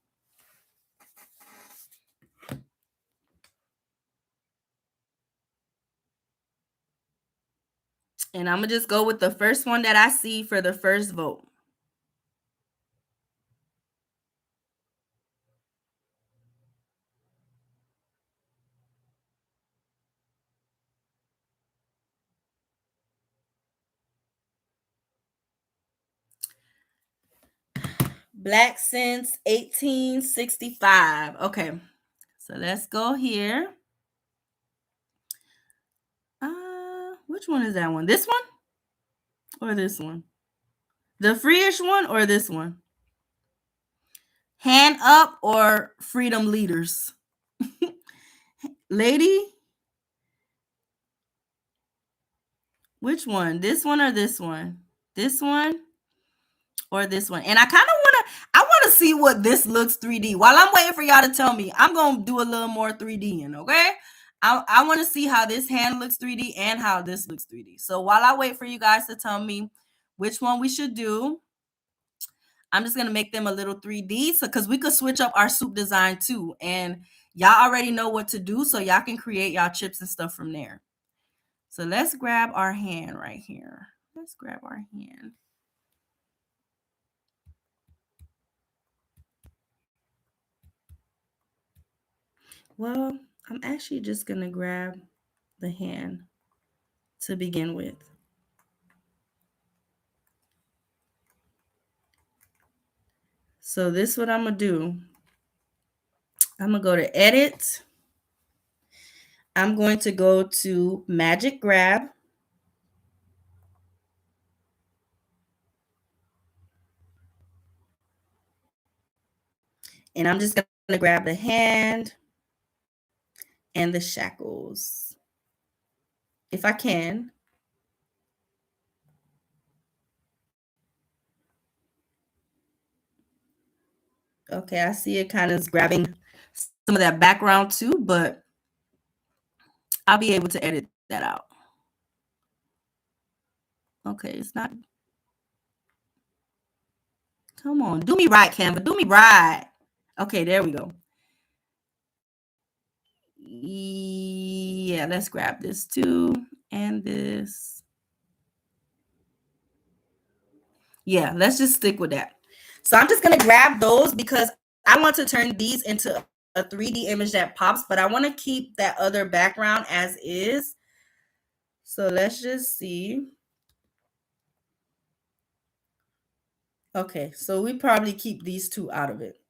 And I'm going to just go with the first one that I see for the first vote. Black since 1865. Okay, so let's go here. Which one is that one? This one or this one? The freeish one or this one? Hand up or freedom leaders? Lady? Which one? This one or this one? This one or this one? And I kind of want to see what this looks 3D. While I'm waiting for y'all to tell me, I'm going to do a little more 3D'ing, okay? I want to see how this hand looks 3D and how this looks 3D. So while I wait for you guys to tell me which one we should do, I'm just going to make them a little 3D because we could switch up our soup design too. And y'all already know what to do, so y'all can create y'all chips and stuff from there. So let's grab our hand right here. Let's grab our hand. Well, I'm actually just going to grab the hand to begin with. So this is what I'm going to do. I'm going to go to edit. I'm going to go to magic grab. And I'm just going to grab the hand and the shackles, if I can. Okay, I see it kind of grabbing some of that background too, but I'll be able to edit that out. Okay, it's not. Come on, do me right, Canva. Do me right. Okay, there we go. Yeah, let's grab this too and this. Yeah, let's just stick with that. So I'm just going to grab those because I want to turn these into a 3D image that pops, but I want to keep that other background as is. So let's just see. Okay, so we probably keep these two out of it,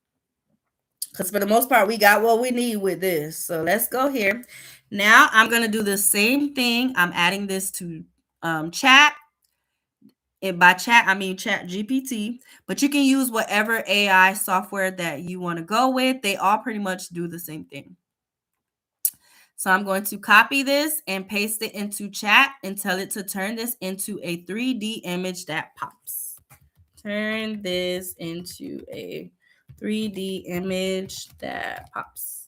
because for the most part, we got what we need with this. So let's go here. Now I'm going to do the same thing. I'm adding this to chat. And by chat, I mean Chat GPT, but you can use whatever AI software that you want to go with. They all pretty much do the same thing. So I'm going to copy this and paste it into chat and tell it to turn this into a 3D image that pops. Turn this into a 3D image that pops.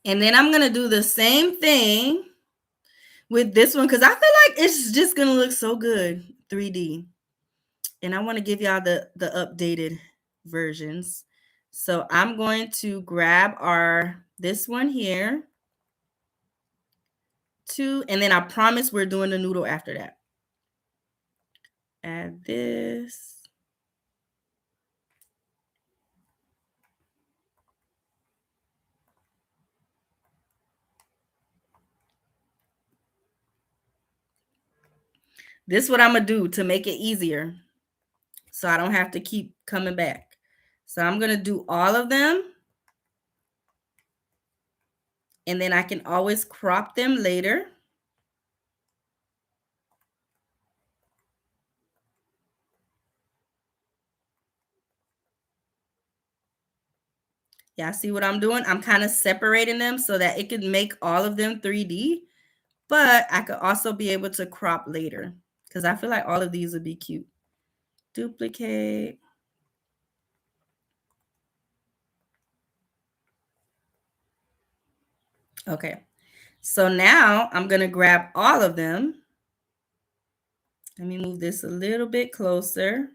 And then I'm going to do the same thing with this one because I feel like it's just going to look so good 3D. And I want to give y'all the updated versions. So I'm going to grab this one here. And then I promise we're doing the noodle after that. Add this. This is what I'm going to do to make it easier so I don't have to keep coming back. So I'm going to do all of them. And then I can always crop them later. Y'all see what I'm doing? I'm kind of separating them so that it could make all of them 3D. But I could also be able to crop later because I feel like all of these would be cute. Duplicate. Okay. So now I'm going to grab all of them. Let me move this a little bit closer.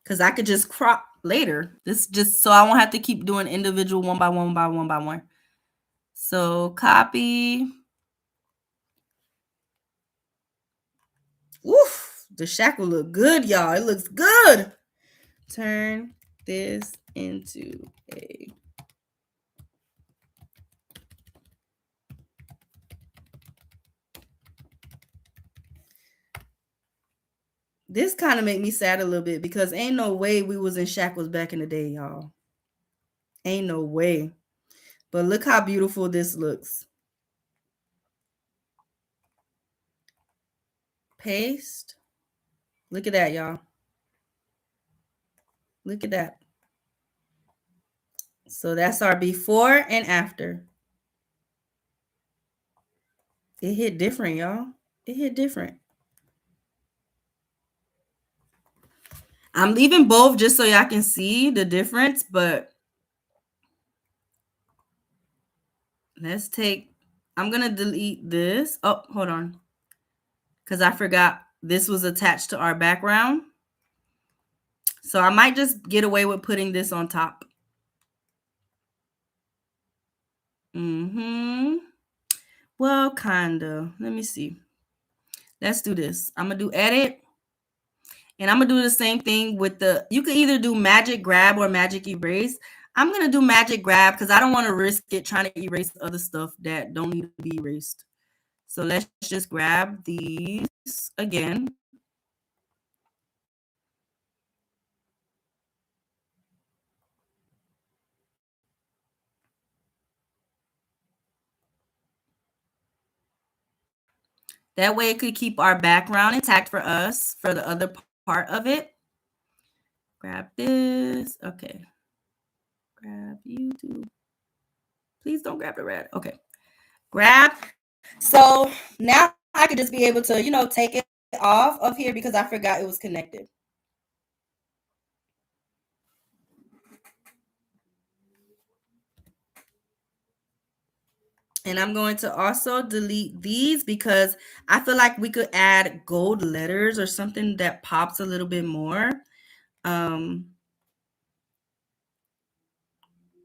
Because I could just crop later. This just so I won't have to keep doing individual one by one by one by one. So copy. Woof, the shack will look good, y'all. It looks good. Turn this into a this kind of make me sad a little bit because ain't no way we was in shackles back in the day, y'all. Ain't no way. But look how beautiful this looks. Paste. Look at that, y'all. Look at that. So that's our before and after. It hit different, y'all. It hit different. I'm leaving both just so y'all can see the difference, but I'm going to delete this. Oh, hold on. Because I forgot this was attached to our background. So I might just get away with putting this on top. Well, kind of. Let me see. Let's do this. I'm going to do edit. And I'm going to do the same thing with you can either do magic grab or magic erase. I'm going to do magic grab because I don't want to risk it trying to erase other stuff that don't need to be erased. So let's just grab these again. That way it could keep our background intact for us for the other part of it. Grab this. Okay. Grab you too. Please don't grab the red. Okay. Grab. So now I could just be able to, take it off of here because I forgot it was connected. And I'm going to also delete these because I feel like we could add gold letters or something that pops a little bit more. That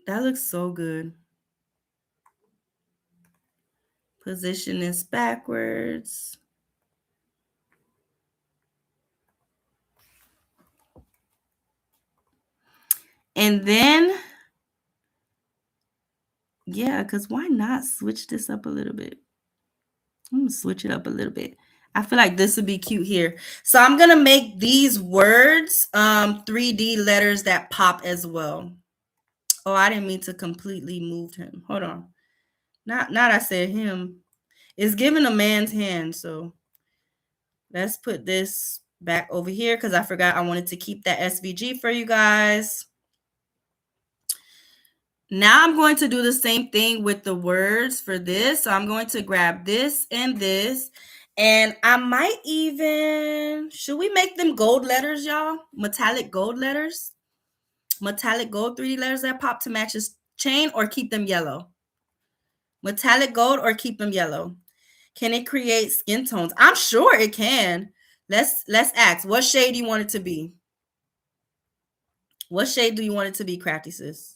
looks so good. Position this backwards. And then Yeah, because why not switch this up a little bit? I'm gonna switch it up a little bit. I feel like this would be cute here. So I'm gonna make these words 3D letters that pop as well. Oh, I didn't mean to completely move him. Hold on. Not I said him. It's given a man's hand, so let's put this back over here because I forgot I wanted to keep that SVG for you guys. Now I'm going to do the same thing with the words for this. So I'm going to grab this and this. And I might even, should we make them gold letters, y'all? Metallic gold letters? Metallic gold 3D letters that pop to match his chain, or keep them yellow? Metallic gold or keep them yellow? Can it create skin tones? I'm sure it can. Let's ask. What shade do you want it to be? What shade do you want it to be, Crafty Sis?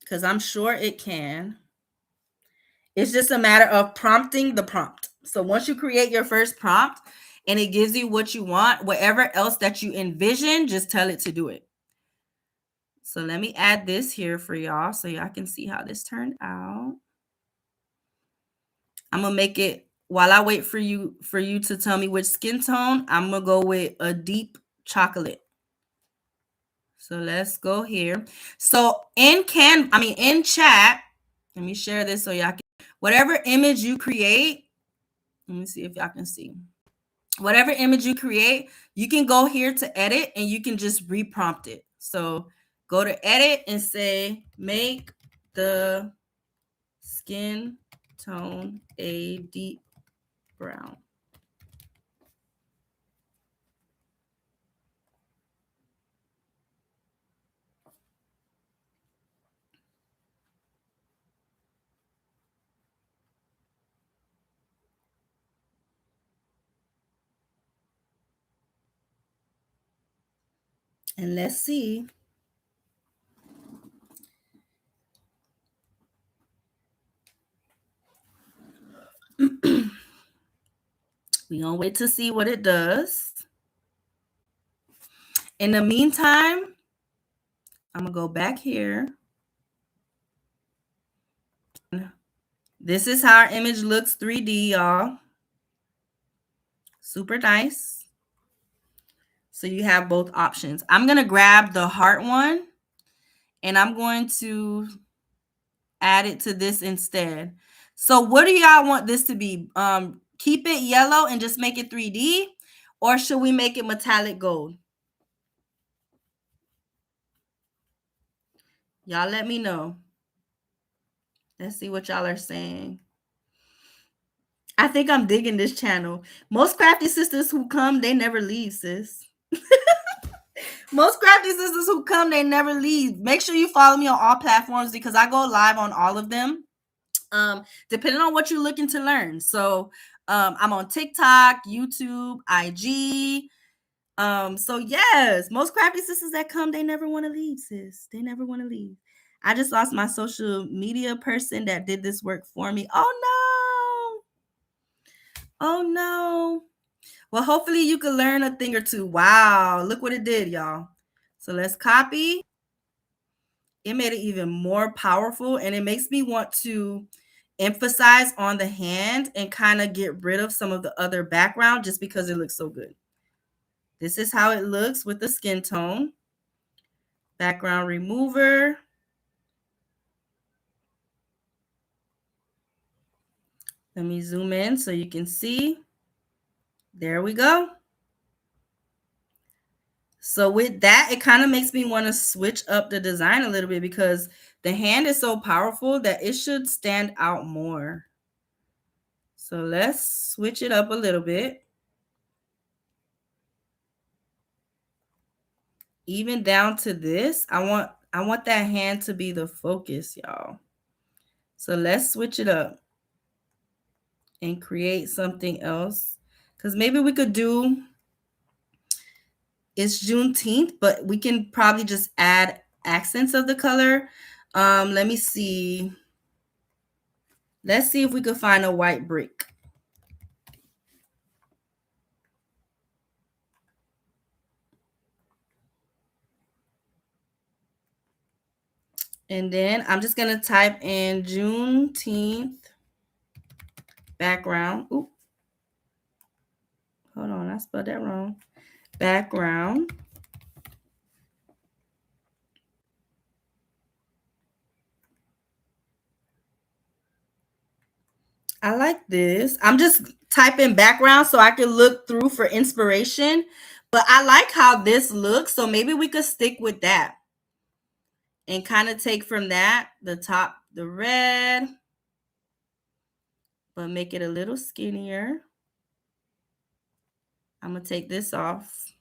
Because I'm sure it can. It's just a matter of prompting the prompt. So once you create your first prompt and it gives you what you want, whatever else that you envision, just tell it to do it. So let me add this here for y'all so y'all can see how this turned out. I'm gonna make it, while I wait for you to tell me which skin tone, I'm gonna go with a deep chocolate. So let's go here. So in chat, let me share this so y'all can, whatever image you create, let me see if y'all can see. Whatever image you create, you can go here to edit and you can just reprompt it. So go to edit and say, make the skin tone a deep brown. And let's see. We're gonna wait to see what it does. In the meantime, I'm gonna go back here. This is how our image looks 3D, y'all. Super nice. So you have both options. I'm gonna grab the heart one and I'm going to add it to this instead. So what do y'all want this to be? Keep it yellow and just make it 3D, or should we make it metallic gold? Y'all let me know. Let's see what y'all are saying. I think I'm digging this channel. Most crafty sisters who come, they never leave, sis. Most crafty sisters who come, they never leave. Make sure you follow me on all platforms because I go live on all of them. Depending on what you're looking to learn. So I'm on TikTok, YouTube, IG. So yes, most crafty sisters that come, they never want to leave, sis. They never want to leave. I just lost my social media person that did this work for me. Oh no. Oh no. Well, hopefully you can learn a thing or two. Wow, look what it did, y'all. So let's copy. It made it even more powerful, and it makes me want to emphasize on the hand and kind of get rid of some of the other background just because it looks so good. This is how it looks with the skin tone. Background remover. Let me zoom in so you can see. There we go. So with that, it kind of makes me want to switch up the design a little bit because the hand is so powerful that it should stand out more. So let's switch it up a little bit. Even down to this, I want that hand to be the focus, y'all. So let's switch it up and create something else. Because maybe we could do, it's Juneteenth, but we can probably just add accents of the color. Let me see. Let's see if we could find a white brick. And then I'm just going to type in Juneteenth background. Oop. Hold on, I spelled that wrong. Background. I like this. I'm just typing background so I can look through for inspiration. But I like how this looks, so maybe we could stick with that and kind of take from that the top, the red, but make it a little skinnier. I'm going to take this off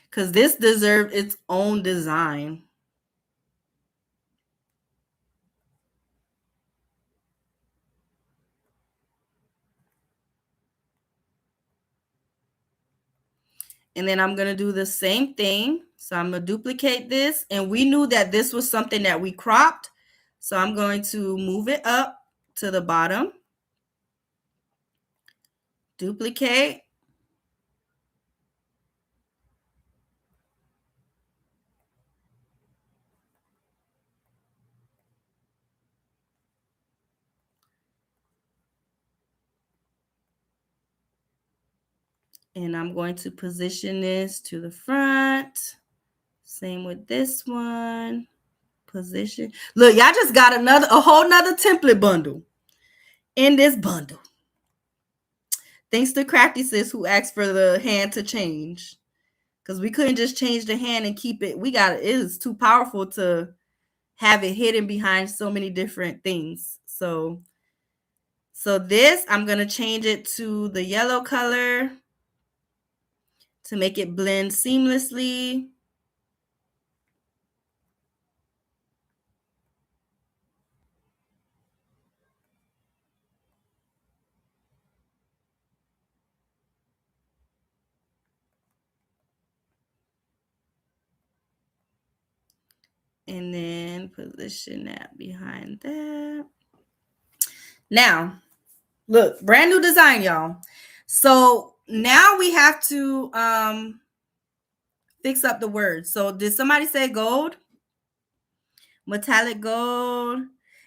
because this deserves its own design. And then I'm going to do the same thing. So I'm going to duplicate this. And we knew that this was something that we cropped. So I'm going to move it up to the bottom. Duplicate. And I'm going to position this to the front. Same with this one. Position. Look, y'all just got a whole nother template bundle in this bundle. Thanks to Crafty Sis who asked for the hand to change. Because we couldn't just change the hand and keep it. It is too powerful to have it hidden behind so many different things. So this, I'm going to change it to the yellow color to make it blend seamlessly. And then position that behind that. Now, look, brand new design, y'all. So now we have to fix up the words. So did somebody say gold? Metallic gold.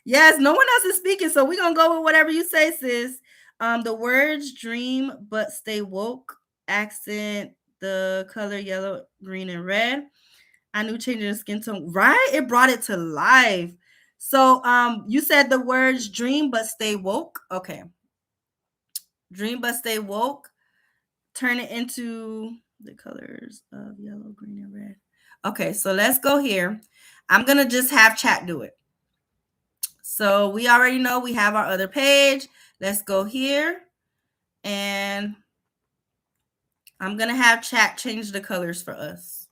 Yes, no one else is speaking, so we're gonna go with whatever you say, sis. The words dream but stay woke. Accent the color yellow, green, and red. I knew changing the skin tone, right? It brought it to life. So you said the words dream but stay woke. Okay. Dream but stay woke. Turn it into the colors of yellow, green, and red. Okay, so let's go here. I'm gonna just have chat do it. So we already know we have our other page. Let's go here. And I'm gonna have chat change the colors for us.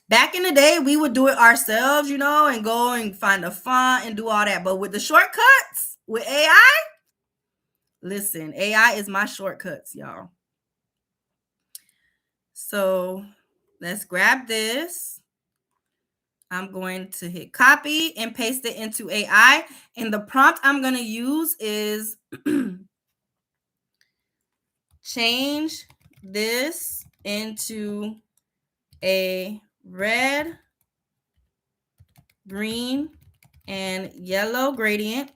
Back in the day, we would do it ourselves, and go and find a font and do all that. But with the shortcuts, with AI, listen, AI is my shortcuts, y'all. So let's grab this. I'm going to hit copy and paste it into AI. And the prompt I'm going to use is change this into a red, green, and yellow gradient.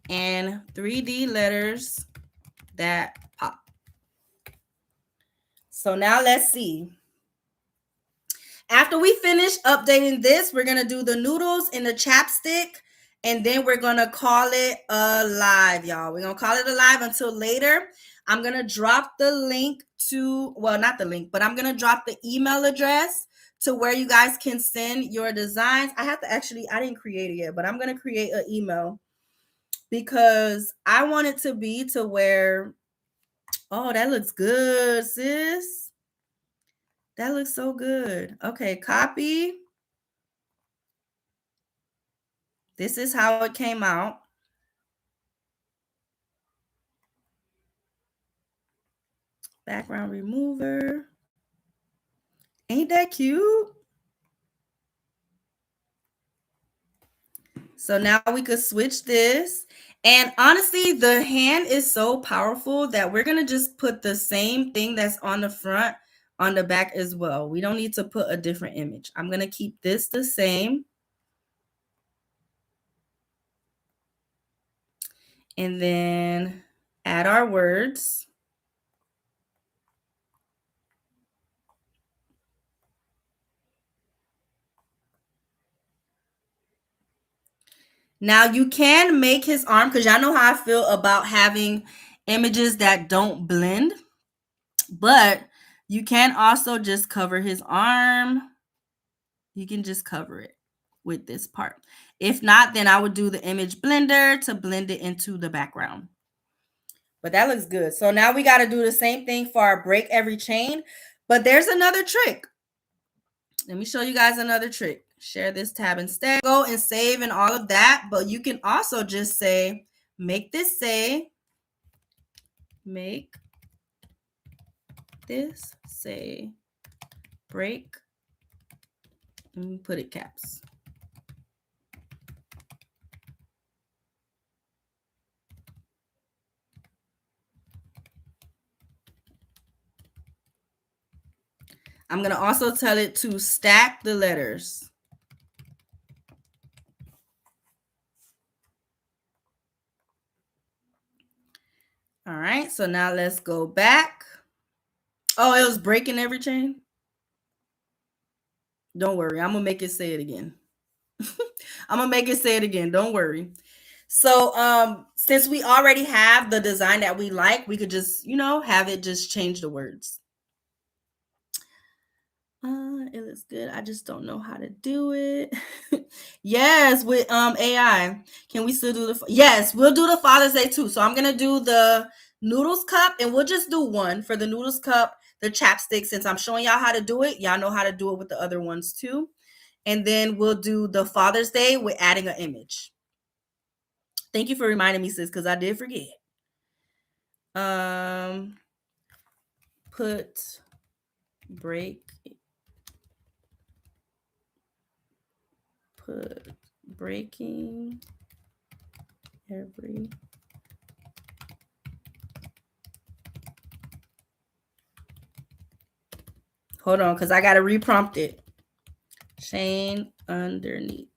And 3D letters that pop. So now let's see. After we finish updating this, we're going to do the noodles in the chapstick. And then we're going to call it a live, y'all. We're going to call it a live until later. I'm going to drop the link to, well, not the link, but I'm going to drop the email address to where you guys can send your designs. I didn't create it yet, but I'm going to create an email because I want it to be to where, oh, that looks good, sis. That looks so good. Okay, copy. This is how it came out. Background remover. Ain't that cute? So now we could switch this. And honestly, the hand is so powerful that we're going to just put the same thing that's on the front on the back as well. We don't need to put a different image. I'm going to keep this the same. And then add our words. Now you can make his arm, because y'all know how I feel about having images that don't blend, but you can also just cover his arm. You can just cover it with this part. If not, then I would do the image blender to blend it into the background. But that looks good. So now we got to do the same thing for our break every chain, but there's another trick. Let me show you guys another trick. Share this tab instead. Go and save and all of that, but you can also just say, make this say break. Let me put it caps. I'm going to also tell it to stack the letters. All right, so now let's go back. Oh, it was breaking every chain? Don't worry, I'm going to make it say it again. I'm going to make it say it again. Don't worry. So since we already have the design that we like, we could just, have it just change the words. It looks good. I just don't know how to do it. Yes, with AI. Can we still do yes, we'll do the Father's Day too. So I'm gonna do the noodles cup, and we'll just do one for the noodles cup, the chapstick. Since I'm showing y'all how to do it, y'all know how to do it with the other ones too. And then we'll do the Father's Day with adding an image. Thank you for reminding me, sis, because I did forget. Put breaking every hold on, because I got to reprompt it. Chain underneath.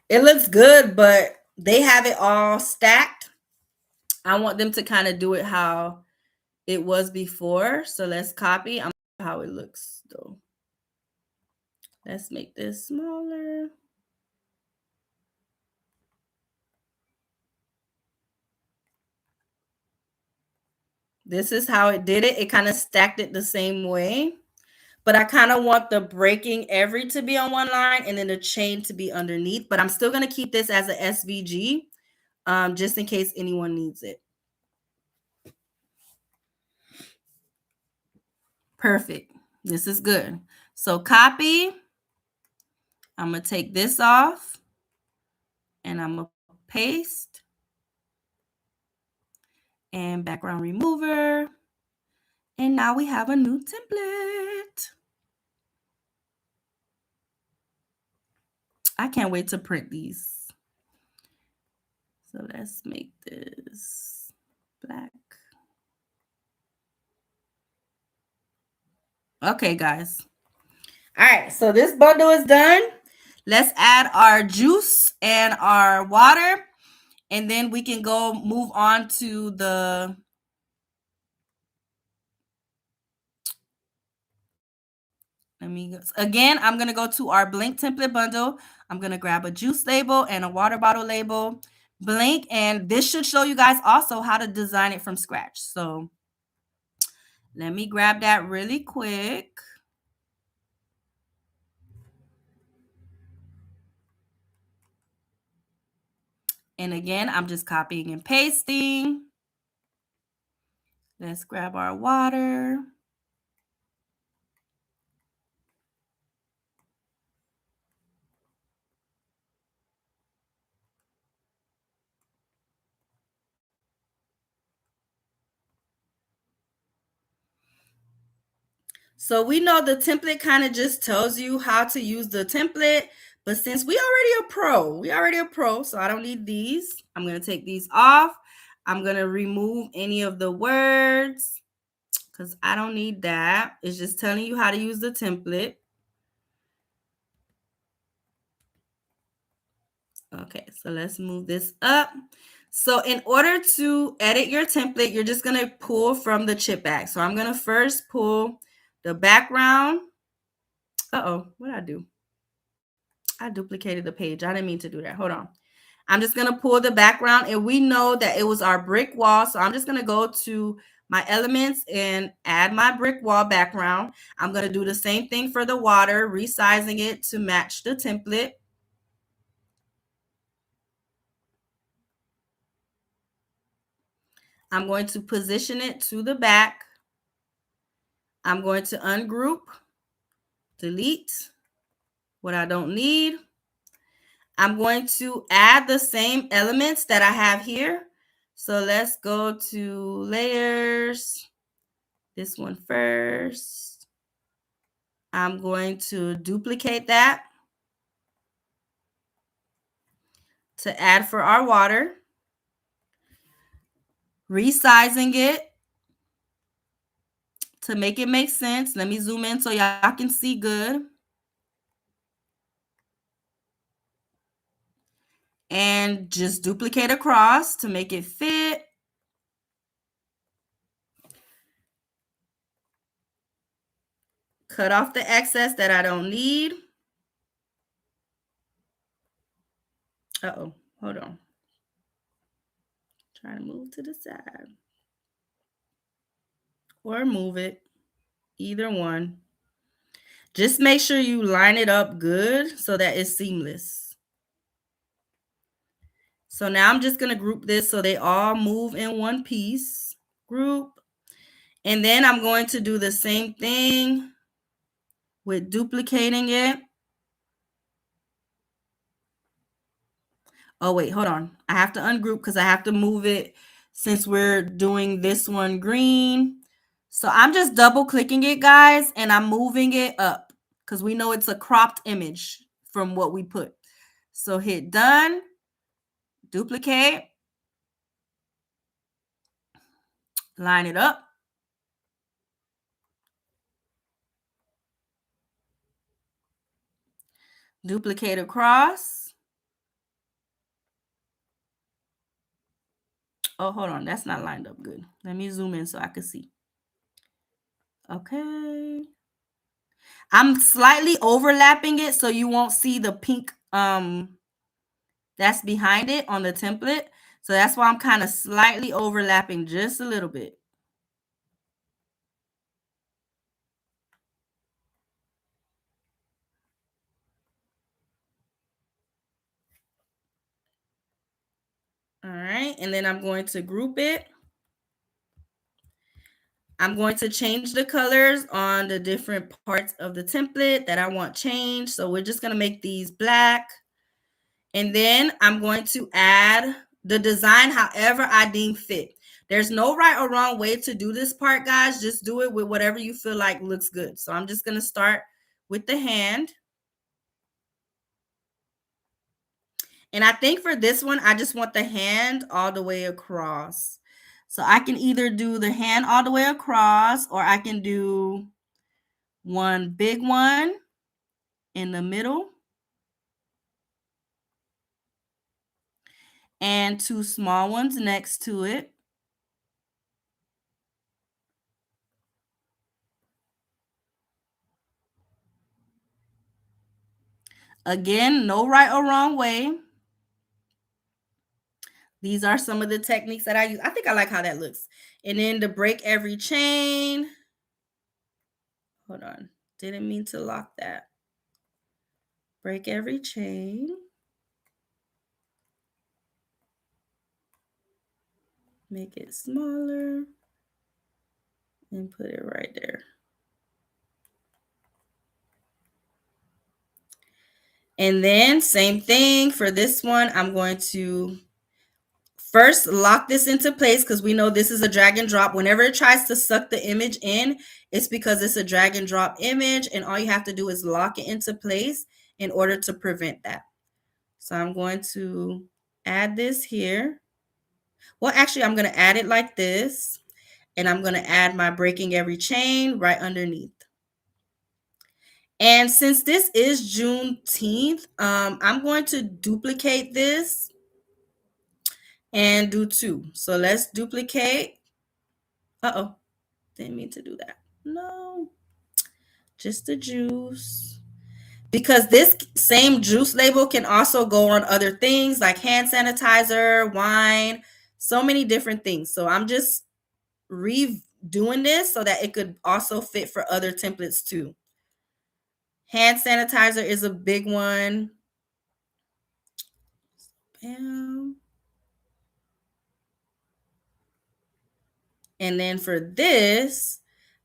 It looks good, but they have it all stacked. I want them to kind of do it how it was before. So let's copy. I'm how it looks though. Let's make this smaller. This is how it did it. It kind of stacked it the same way. But I kind of want the breaking every to be on one line and then the chain to be underneath. But I'm still going to keep this as a SVG just in case anyone needs it. Perfect. This is good. So copy. I'm going to take this off and I'm going to paste and background remover. And now we have a new template. I can't wait to print these. So let's make this black. Okay, guys. All right, so this bundle is done. Let's add our juice and our water, and then we can go move on to the again, I'm going to go to our blank template bundle. I'm going to grab a juice label and a water bottle label, blank, and this should show you guys also how to design it from scratch. So let me grab that really quick. And again, I'm just copying and pasting. Let's grab our water. So we know the template kind of just tells you how to use the template, but since we already a pro, so I don't need these. I'm going to take these off. I'm going to remove any of the words because I don't need that. It's just telling you how to use the template. Okay, so let's move this up. So in order to edit your template, you're just going to pull from the chip bag. So I'm going to first pull the background. Uh-oh, what did I do? I duplicated the page. I didn't mean to do that. Hold on. I'm just going to pull the background, and we know that it was our brick wall. So I'm just going to go to my elements and add my brick wall background. I'm going to do the same thing for the water, resizing it to match the template. I'm going to position it to the back. I'm going to ungroup, delete what I don't need. I'm going to add the same elements that I have here. So let's go to layers. This one first. I'm going to duplicate that to add for our water. Resizing it to make it make sense. Let me zoom in so y'all can see good. And just duplicate across to make it fit. Cut off the excess that I don't need. Uh-oh, hold on. Try to move to the side. Or move it, either one. Just make sure you line it up good so that it's seamless. So now I'm just going to group this so they all move in one piece. Group. And then I'm going to do the same thing with duplicating it. Oh, wait, hold on. I have to ungroup because I have to move it since we're doing this one green. So I'm just double clicking it, guys, and I'm moving it up because we know it's a cropped image from what we put. So hit done, duplicate, line it up. Duplicate across. Oh, hold on. That's not lined up good. Let me zoom in so I can see. Okay. I'm slightly overlapping it so you won't see the pink that's behind it on the template. So that's why I'm kind of slightly overlapping just a little bit. All right. And then I'm going to group it. I'm going to change the colors on the different parts of the template that I want changed. So we're just going to make these black. And then I'm going to add the design however I deem fit. There's no right or wrong way to do this part, guys. Just do it with whatever you feel like looks good. So I'm just going to start with the hand. And I think for this one, I just want the hand all the way across. So I can either do the hand all the way across, or I can do one big one in the middle and two small ones next to it. Again, no right or wrong way. These are some of the techniques that I use. I think I like how that looks. And then to break every chain. Hold on. Didn't mean to lock that. Break every chain. Make it smaller. And put it right there. And then same thing for this one. I'm going to First, lock this into place because we know this is a drag and drop. Whenever it tries to suck the image in, it's because it's a drag and drop image, and all you have to do is lock it into place in order to prevent that. So I'm going to add this here. Well, actually, I'm going to add it like this, and I'm going to add my breaking every chain right underneath. And since this is Juneteenth, I'm going to duplicate this and do 2. So let's duplicate. Uh-oh, didn't mean to do that. No, just the juice. Because this same juice label can also go on other things like hand sanitizer, wine, so many different things. So I'm just redoing this so that it could also fit for other templates too. Hand sanitizer is a big one. Bam. And then for this,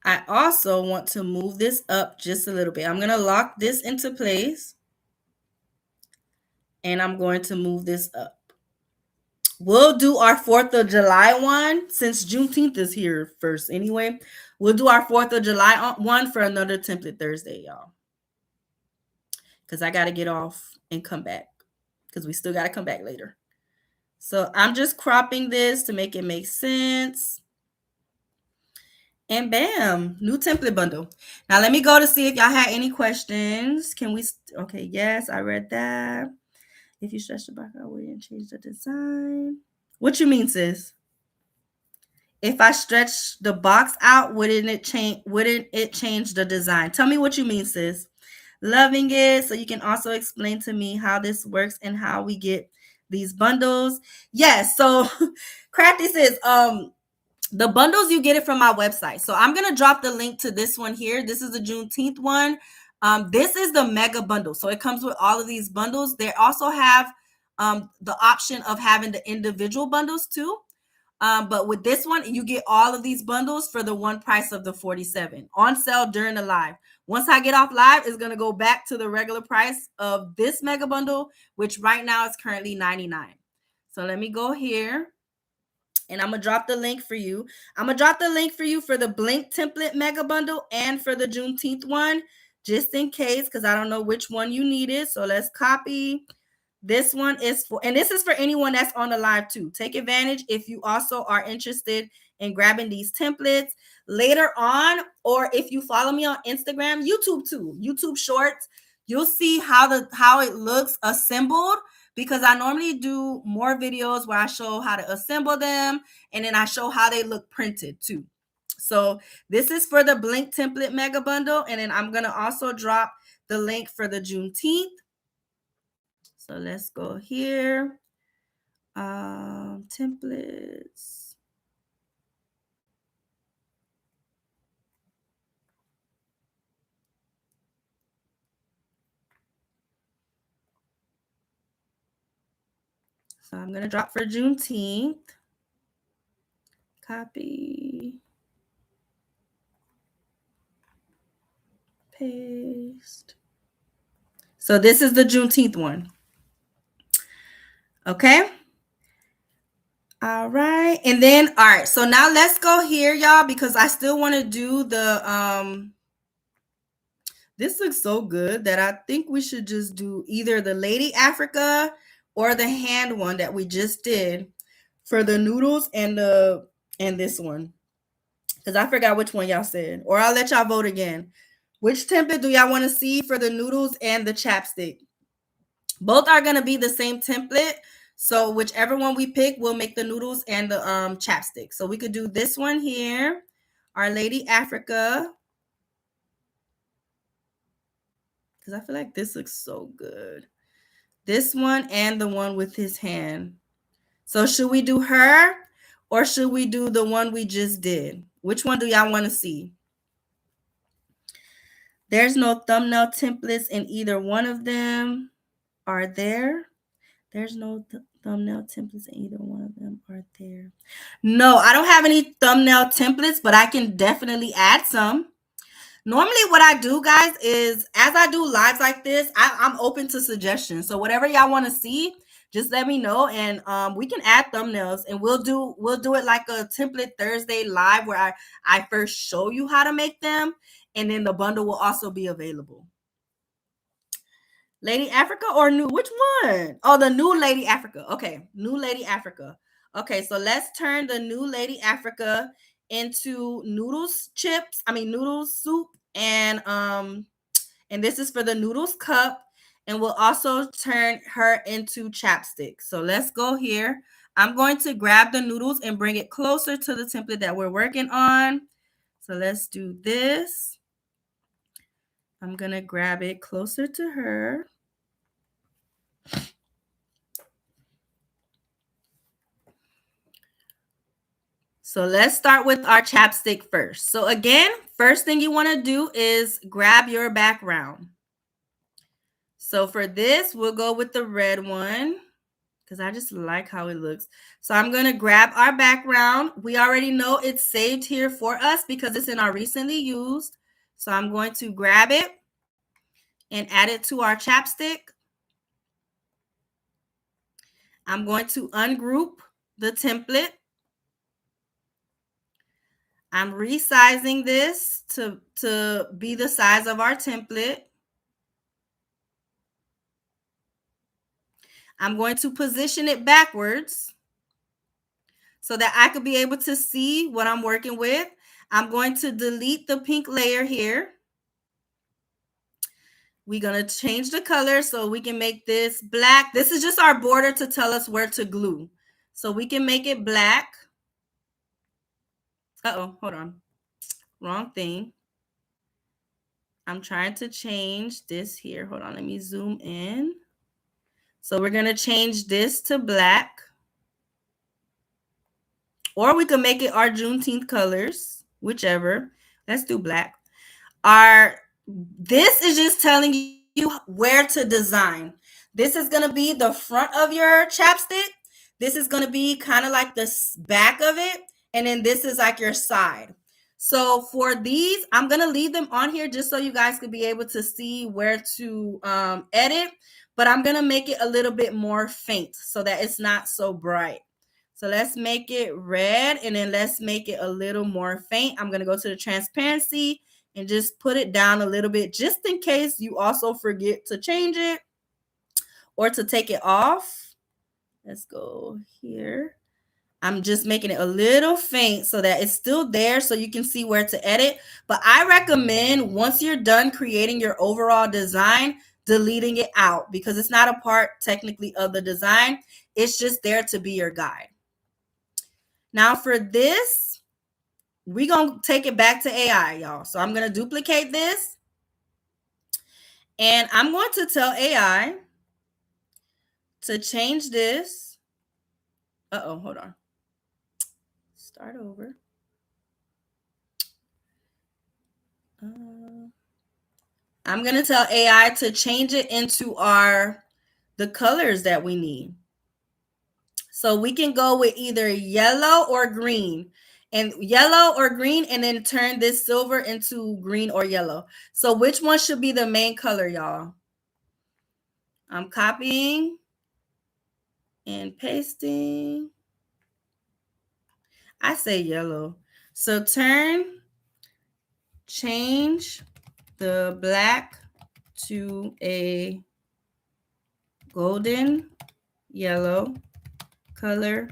I also want to move this up just a little bit. I'm going to lock this into place. And I'm going to move this up. We'll do our 4th of July one since Juneteenth is here first anyway. We'll do our 4th of July one for another template Thursday, y'all. Because I got to get off and come back. Because we still got to come back later. So I'm just cropping this to make it make sense. And bam, new template bundle. Now let me go to see if y'all had any questions. Can we, okay, yes, I read that. If you stretch the box out, wouldn't change the design. What you mean, sis? If I stretch the box out, wouldn't it change the design? Tell me what you mean, sis. Loving it. So you can also explain to me how this works and how we get these bundles. Yes, so Crafty Sis, the bundles, you get it from my website. So I'm going to drop the link to this one here. This is the Juneteenth one. This is the mega bundle. So it comes with all of these bundles. They also have the option of having the individual bundles too. But with this one, you get all of these bundles for the one price of the $47 on sale during the live. Once I get off live, it's going to go back to the regular price of this mega bundle, which right now is currently $99. So let me go here. And I'm going to drop the link for you. I'm going to drop the link for you for the Blink Template Mega Bundle and for the Juneteenth one, just in case, because I don't know which one you needed. So let's copy. This one is for, and this is for anyone that's on the live too. Take advantage if you also are interested in grabbing these templates later on, or if you follow me on Instagram, YouTube too, YouTube Shorts, you'll see how it looks assembled, because I normally do more videos where I show how to assemble them, and then I show how they look printed too. So this is for the Blink Template Mega Bundle, and then I'm going to also drop the link for the Juneteenth. So let's go here. Templates. So I'm going to drop for Juneteenth. Copy. Paste. So this is the Juneteenth one. Okay. All right. And then, all right. So now let's go here, y'all, because I still want to do the, this looks so good that I think we should just do either the Lady Africa or the hand one that we just did for the noodles and this one. Because I forgot which one y'all said. Or I'll let y'all vote again. Which template do y'all want to see for the noodles and the chapstick? Both are going to be the same template. So whichever one we pick, we'll make the noodles and the chapstick. So we could do this one here, Our Lady Africa. Because I feel like this looks so good. This one and the one with his hand. So should we do her or should we do the one we just did? Which one do y'all want to see? There's no thumbnail templates in either one of them. Are there? There's no thumbnail templates in either one of them. Are there? No, I don't have any thumbnail templates, but I can definitely add some. Normally what I do, guys, is as I do lives like this, I'm open to suggestions. So whatever y'all want to see, just let me know, and we can add thumbnails, and we'll do it like a template Thursday live where I first show you how to make them, and then the bundle will also be available. Lady Africa or new? Which one? Oh, the new Lady Africa. Okay, new Lady Africa. Okay, so let's turn the new Lady Africa into noodles chips. I mean noodles soup, and this is for the noodles cup, and we'll also turn her into chapstick. So let's go here. I'm going to grab the noodles and bring it closer to the template that we're working on. So let's do this. I'm going to grab it closer to her. So let's start with our chapstick first. So again, first thing you want to do is grab your background. So for this, we'll go with the red one because I just like how it looks. So I'm going to grab our background. We already know it's saved here for us because it's in our recently used. So I'm going to grab it and add it to our chapstick. I'm going to ungroup the template. I'm resizing this to be the size of our template. I'm going to position it backwards so that I could be able to see what I'm working with. I'm going to delete the pink layer here. We're going to change the color so we can make this black. This is just our border to tell us where to glue. So we can make it black. Uh-oh, hold on. Wrong thing. I'm trying to change this here. Hold on, let me zoom in. So we're going to change this to black. Or we can make it our Juneteenth colors, whichever. Let's do black. This is just telling you where to design. This is going to be the front of your chapstick. This is going to be kind of like the back of it. And then this is like your side. So for these, I'm going to leave them on here just so you guys could be able to see where to edit. But I'm going to make it a little bit more faint so that it's not so bright. So let's make it red, and then let's make it a little more faint. I'm going to go to the transparency and just put it down a little bit just in case you also forget to change it or to take it off. Let's go here. I'm just making it a little faint so that it's still there so you can see where to edit. But I recommend once you're done creating your overall design, deleting it out because it's not a part technically of the design. It's just there to be your guide. Now for this, we're going to take it back to AI, y'all. So I'm going to duplicate this. And I'm going to tell AI to change this. Uh-oh, hold on. Start over. I'm going to tell AI to change it into the colors that we need. So we can go with either yellow or green. And yellow or green, and then turn this silver into green or yellow. So which one should be the main color, y'all? I'm copying and pasting. I say yellow. So change the black to a golden yellow color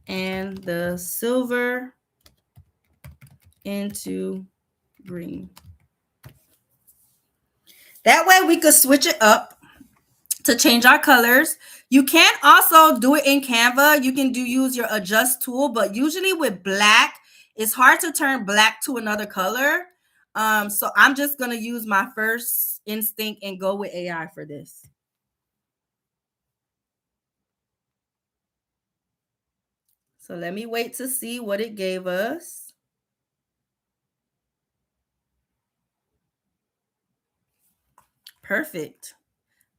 and the silver into green. That way we could switch it up to change our colors. You can also do it in Canva. You can use your adjust tool, but usually with black, it's hard to turn black to another color. So I'm just going to use my first instinct and go with AI for this. So let me wait to see what it gave us. Perfect.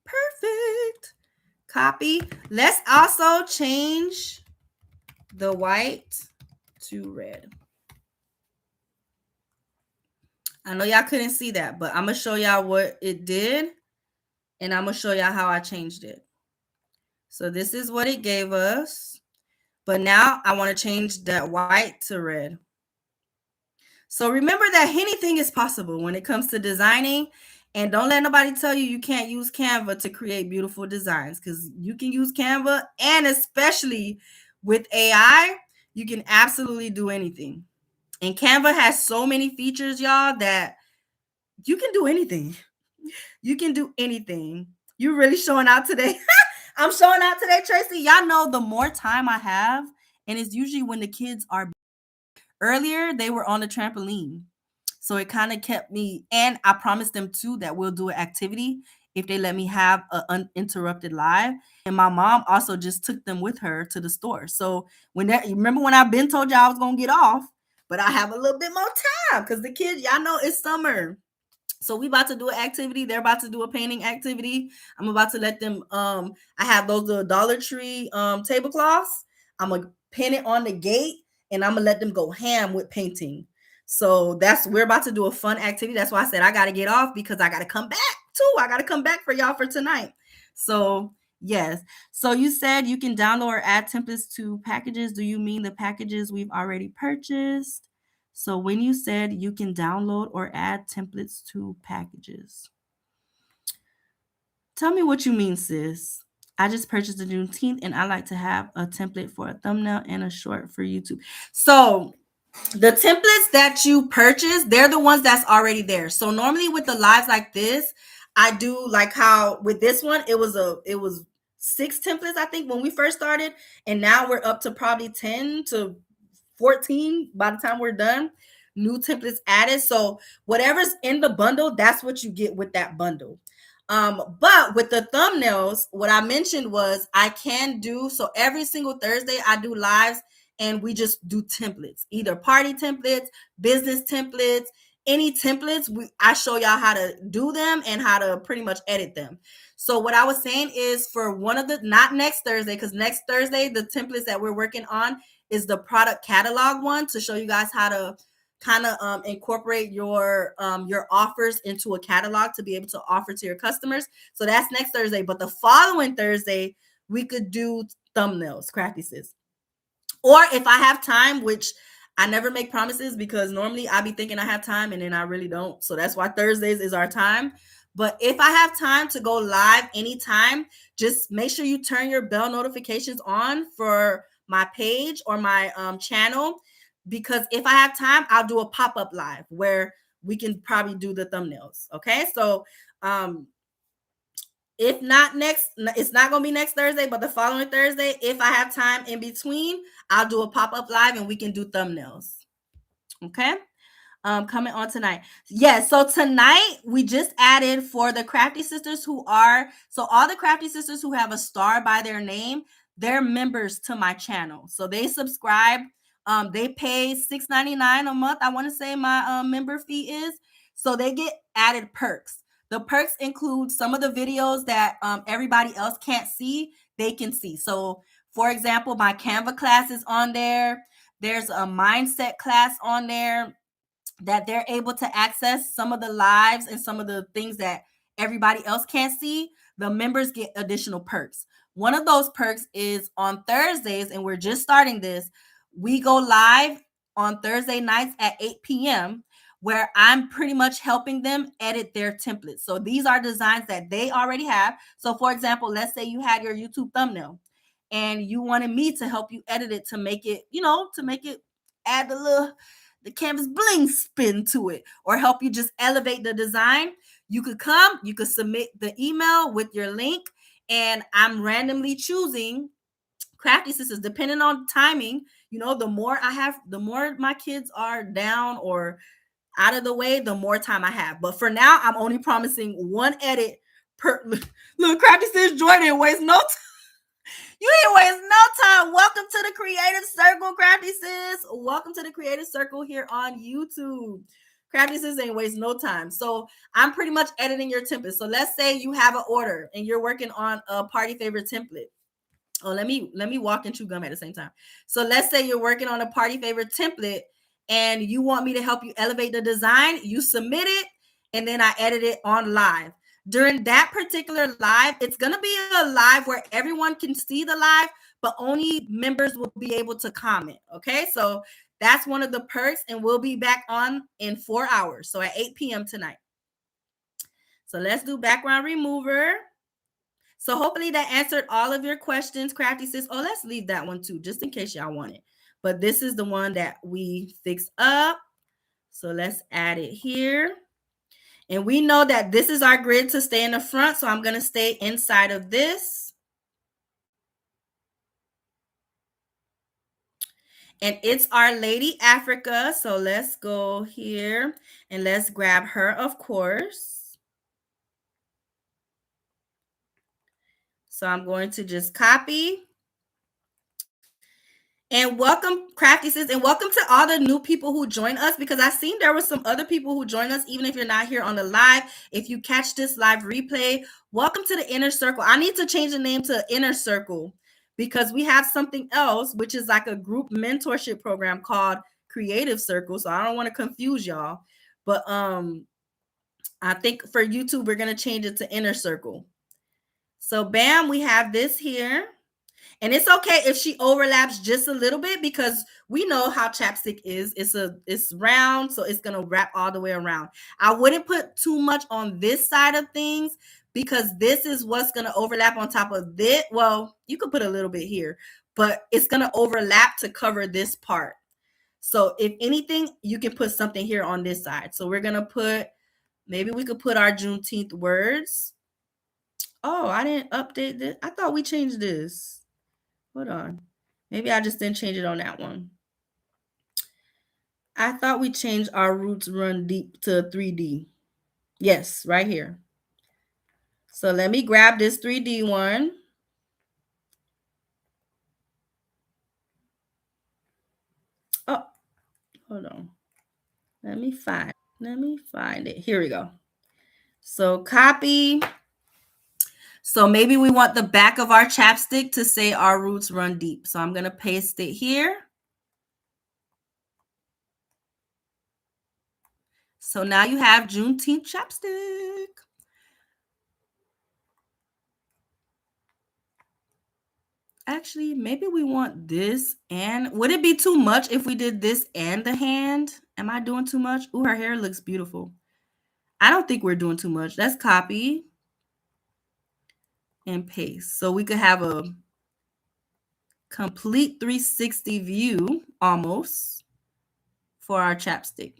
Perfect. Copy. Let's also change the white to red. I know y'all couldn't see that, but I'm going to show y'all what it did, and I'm going to show y'all how I changed it. So this is what it gave us. But now I want to change that white to red. So remember that anything is possible when it comes to designing. And don't let nobody tell you can't use Canva to create beautiful designs, because you can use Canva, and especially with AI, you can absolutely do anything. And Canva has so many features, y'all, that you can do anything. You can do anything. You're really showing out today. I'm showing out today, Tracy. Y'all know the more time I have, and it's usually when the kids are earlier, they were on the trampoline. So it kind of kept me, and I promised them too that we'll do an activity if they let me have an uninterrupted live. And my mom also just took them with her to the store. So when that, remember when I've been told y'all I was gonna get off, but I have a little bit more time because the kids, y'all know it's summer. So we about to do an activity. They're about to do a painting activity. I'm about to let them. I have those little Dollar Tree tablecloths. I'm gonna pin it on the gate, and I'm gonna let them go ham with painting. So we're about to do a fun activity. That's why I said I gotta get off, because I gotta come back too. I gotta come back for y'all for tonight. So yes. So you said you can download or add templates to packages. Do you mean the packages we've already purchased? So when you said you can download or add templates to packages, tell me what you mean, sis. I just purchased the Juneteenth, and I like to have a template for a thumbnail and a short for YouTube. So the templates that you purchase, they're the ones that's already there. So normally with the lives like this, I do like how with this one, it was 6 templates, I think, when we first started, and now we're up to probably 10 to 14 by the time we're done. New templates added. So whatever's in the bundle, that's what you get with that bundle. But with the thumbnails, what I mentioned was I can do, so every single Thursday I do lives, and we just do templates, either party templates, business templates, any templates. I show y'all how to do them and how to pretty much edit them. So what I was saying is, for one of the, not next Thursday, because next Thursday, the templates that we're working on is the product catalog one, to show you guys how to kind of incorporate your offers into a catalog to be able to offer to your customers. So that's next Thursday. But the following Thursday, we could do thumbnails, Crafty Sis. Or if I have time, which I never make promises, because normally I be thinking I have time and then I really don't. So that's why Thursdays is our time. But if I have time to go live anytime, just make sure you turn your bell notifications on for my page or my channel, because if I have time, I'll do a pop-up live where we can probably do the thumbnails. Okay, so if not next, it's not going to be next Thursday, but the following Thursday, if I have time in between, I'll do a pop-up live and we can do thumbnails. Okay, coming on tonight. Yes, so tonight we just added for the Crafty Sisters who are, so all the Crafty Sisters who have a star by their name, they're members to my channel. So they subscribe. They pay $6.99 a month. I want to say my member fee is. So they get added perks. The perks include some of the videos that everybody else can't see, they can see. So for example, my Canva class is on there. There's a mindset class on there that they're able to access some of the lives and some of the things that everybody else can't see. The members get additional perks. One of those perks is on Thursdays, and we're just starting this. We go live on Thursday nights at 8 p.m. where I'm pretty much helping them edit their templates. So these are designs that they already have. So for example, let's say you had your YouTube thumbnail and you wanted me to help you edit it to make it, to make it add the canvas bling spin to it, or help you just elevate the design. You could submit the email with your link, and I'm randomly choosing Crafty Sisters depending on timing. The more I have, the more my kids are down or out of the way, the more time I have. But for now, I'm only promising one edit per. Look, Crafty Sis Jordan wastes no time. You ain't waste no time. Welcome to the Creative Circle, Crafty Sis. Welcome to the Creative Circle here on YouTube. Crafty Sis ain't waste no time. So I'm pretty much editing your template. So let's say you have an order and you're working on a party favorite template. Oh, let me walk and chew gum at the same time. So let's say you're working on a party favorite template and you want me to help you elevate the design. You submit it, and then I edit it on live. During that particular live, it's going to be a live where everyone can see the live, but only members will be able to comment. Okay, so that's one of the perks, and we'll be back on in 4 hours, so at 8 p.m. tonight. So let's do background remover. So hopefully that answered all of your questions, Crafty Sis. Oh, let's leave that one too, just in case y'all want it. But this is the one that we fixed up. So let's add it here. And we know that this is our grid to stay in the front, so I'm going to stay inside of this. And it's Our Lady Africa, so let's go here and let's grab her, of course. So I'm going to just copy. And welcome, Crafty Sis, and welcome to all the new people who join us, because I seen there were some other people who join us, even if you're not here on the live. If you catch this live replay, welcome to the Inner Circle. I need to change the name to Inner Circle because we have something else, which is like a group mentorship program called Creative Circle. So I don't want to confuse y'all. But I think for YouTube, we're going to change it to Inner Circle. So bam, we have this here. And it's okay if she overlaps just a little bit because we know how chapstick is. It's round, so it's going to wrap all the way around. I wouldn't put too much on this side of things because this is what's going to overlap on top of this. Well, you could put a little bit here, but it's going to overlap to cover this part. So if anything, you can put something here on this side. So we're going to put, maybe we could put our Juneteenth words. Oh, I didn't update this. I thought we changed this. Hold on. Maybe I just didn't change it on that one. I thought we changed Our Roots Run Deep to 3D. Yes, right here. So let me grab this 3D one. Oh, hold on. Let me find it. Here we go. So copy. So maybe we want the back of our chapstick to say Our Roots Run Deep. So I'm going to paste it here. So now you have Juneteenth chapstick. Actually, maybe we want this, and would it be too much if we did this and the hand? Am I doing too much? Ooh, her hair looks beautiful. I don't think we're doing too much. Let's copy and paste. So we could have a complete 360 view almost for our chapstick.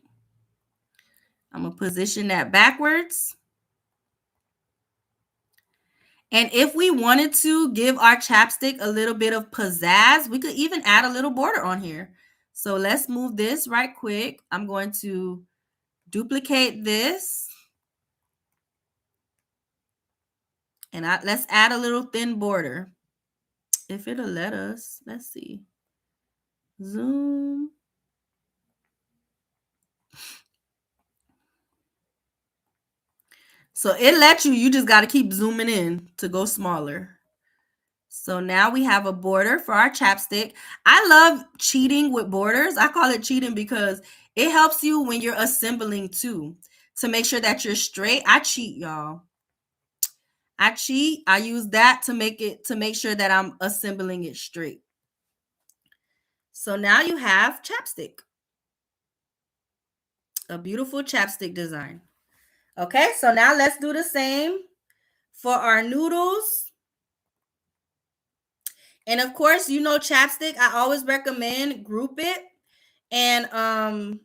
I'm going to position that backwards. And if we wanted to give our chapstick a little bit of pizzazz, we could even add a little border on here. So let's move this right quick. I'm going to duplicate this. And let's add a little thin border. If it'll let us. Let's see. Zoom. So it lets you just got to keep zooming in to go smaller. So now we have a border for our chapstick. I love cheating with borders. I call it cheating because it helps you when you're assembling too, to make sure that you're straight. I cheat, y'all. I cheat. I use that to make sure that I'm assembling it straight. So now you have chapstick. A beautiful chapstick design. Okay, so now let's do the same for our noodles. And of course, you know, chapstick, I always recommend group it. And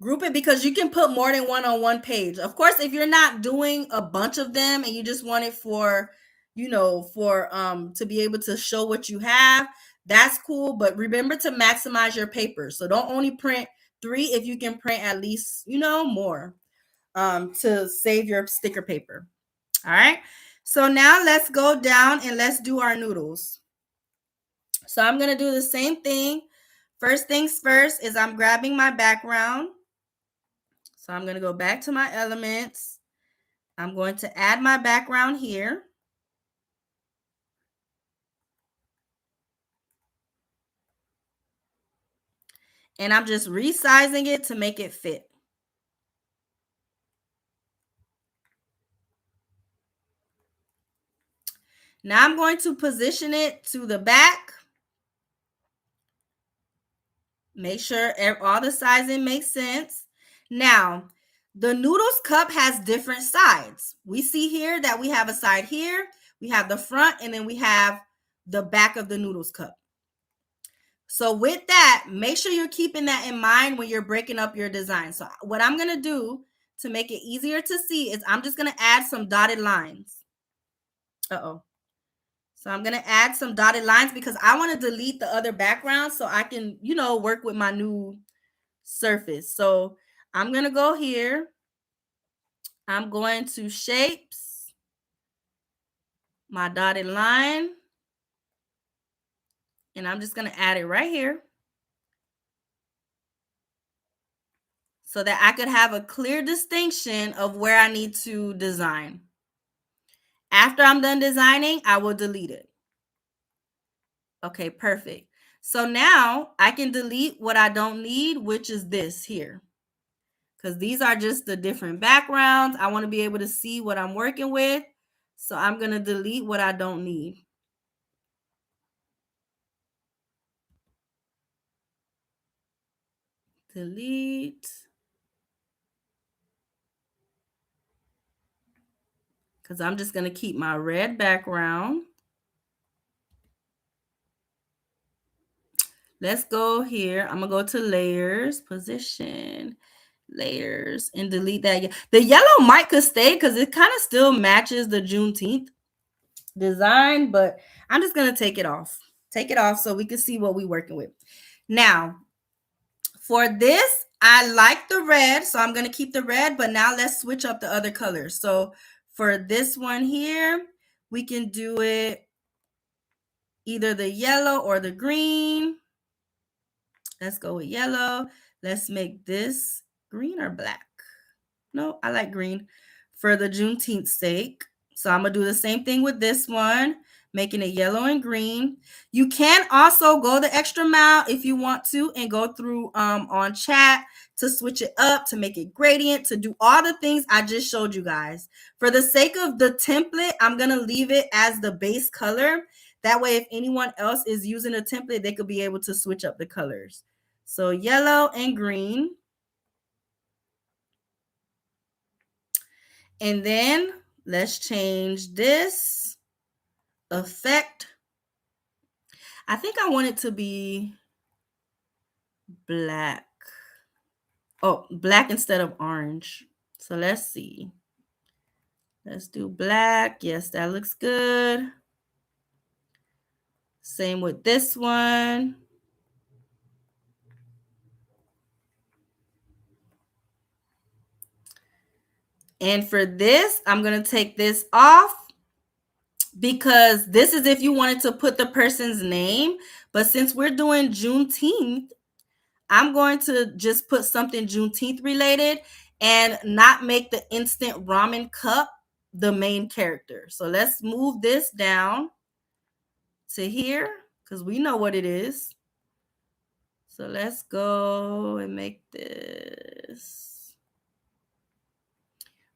group it because you can put more than one on one page. Of course, if you're not doing a bunch of them and you just want it for, to be able to show what you have, that's cool. But remember to maximize your paper. So don't only print 3 if you can print at least, more to save your sticker paper. All right. So now let's go down and let's do our noodles. So I'm going to do the same thing. First things first is I'm grabbing my background. So I'm going to go back to my elements. I'm going to add my background here. And I'm just resizing it to make it fit. Now I'm going to position it to the back. Make sure all the sizing makes sense. Now, the noodles cup has different sides. We see here that we have a side here, we have the front, and then we have the back of the noodles cup. So with that, make sure you're keeping that in mind when you're breaking up your design. So what I'm going to do to make it easier to see is I'm just going to add some dotted lines. Uh-oh. So I'm going to add some dotted lines because I want to delete the other background so I can, work with my new surface. So I'm going to go here. I'm going to shapes, my dotted line, and I'm just going to add it right here so that I could have a clear distinction of where I need to design. After I'm done designing, I will delete it. Okay, perfect. So now I can delete what I don't need, which is this here. Because these are just the different backgrounds. I want to be able to see what I'm working with. So I'm going to delete what I don't need. Delete. Because I'm just going to keep my red background. Let's go here. I'm going to go to layers, position, layers, and delete that. The yellow might could stay because it kind of still matches the Juneteenth design, but I'm just going to take it off. Take it off so we can see what we're working with. Now, for this, I like the red, so I'm going to keep the red, but now let's switch up the other colors. So for this one here, we can do it either the yellow or the green. Let's go with yellow. Let's make this green or black. No, I like green for the Juneteenth sake. So I'm going to do the same thing with this one, making it yellow and green. You can also go the extra mile if you want to and go through on chat to switch it up, to make it gradient, to do all the things I just showed you guys. For the sake of the template, I'm going to leave it as the base color. That way, if anyone else is using a template, they could be able to switch up the colors. So yellow and green. And then let's change this effect. I think I want it to be black. Oh, black instead of orange. So let's see. Let's do black. Yes, that looks good. Same with this one. And for this, I'm going to take this off because this is if you wanted to put the person's name. But since we're doing Juneteenth, I'm going to just put something Juneteenth related and not make the instant ramen cup the main character. So let's move this down to here because we know what it is. So let's go and make this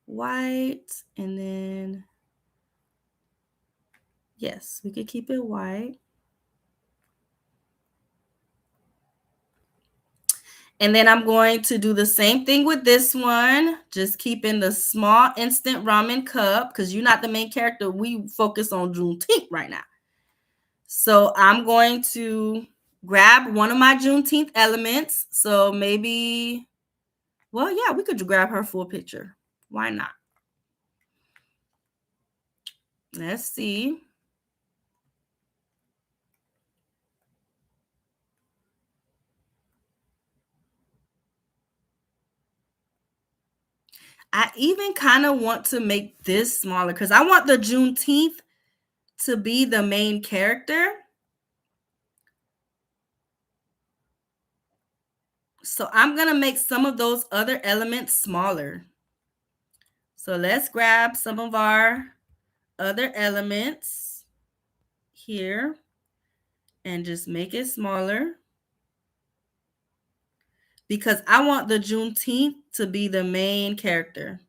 white, and then yes, we could keep it white. And then I'm going to do the same thing with this one, just keeping the small instant ramen cup because you're not the main character. We focus on Juneteenth right now. So I'm going to grab one of my Juneteenth elements. So maybe, well, yeah, we could grab her full picture. Why not? Let's see. I even kind of want to make this smaller because I want the Juneteenth to be the main character. So I'm going to make some of those other elements smaller. So let's grab some of our other elements here and just make it smaller because I want the Juneteenth to be the main character.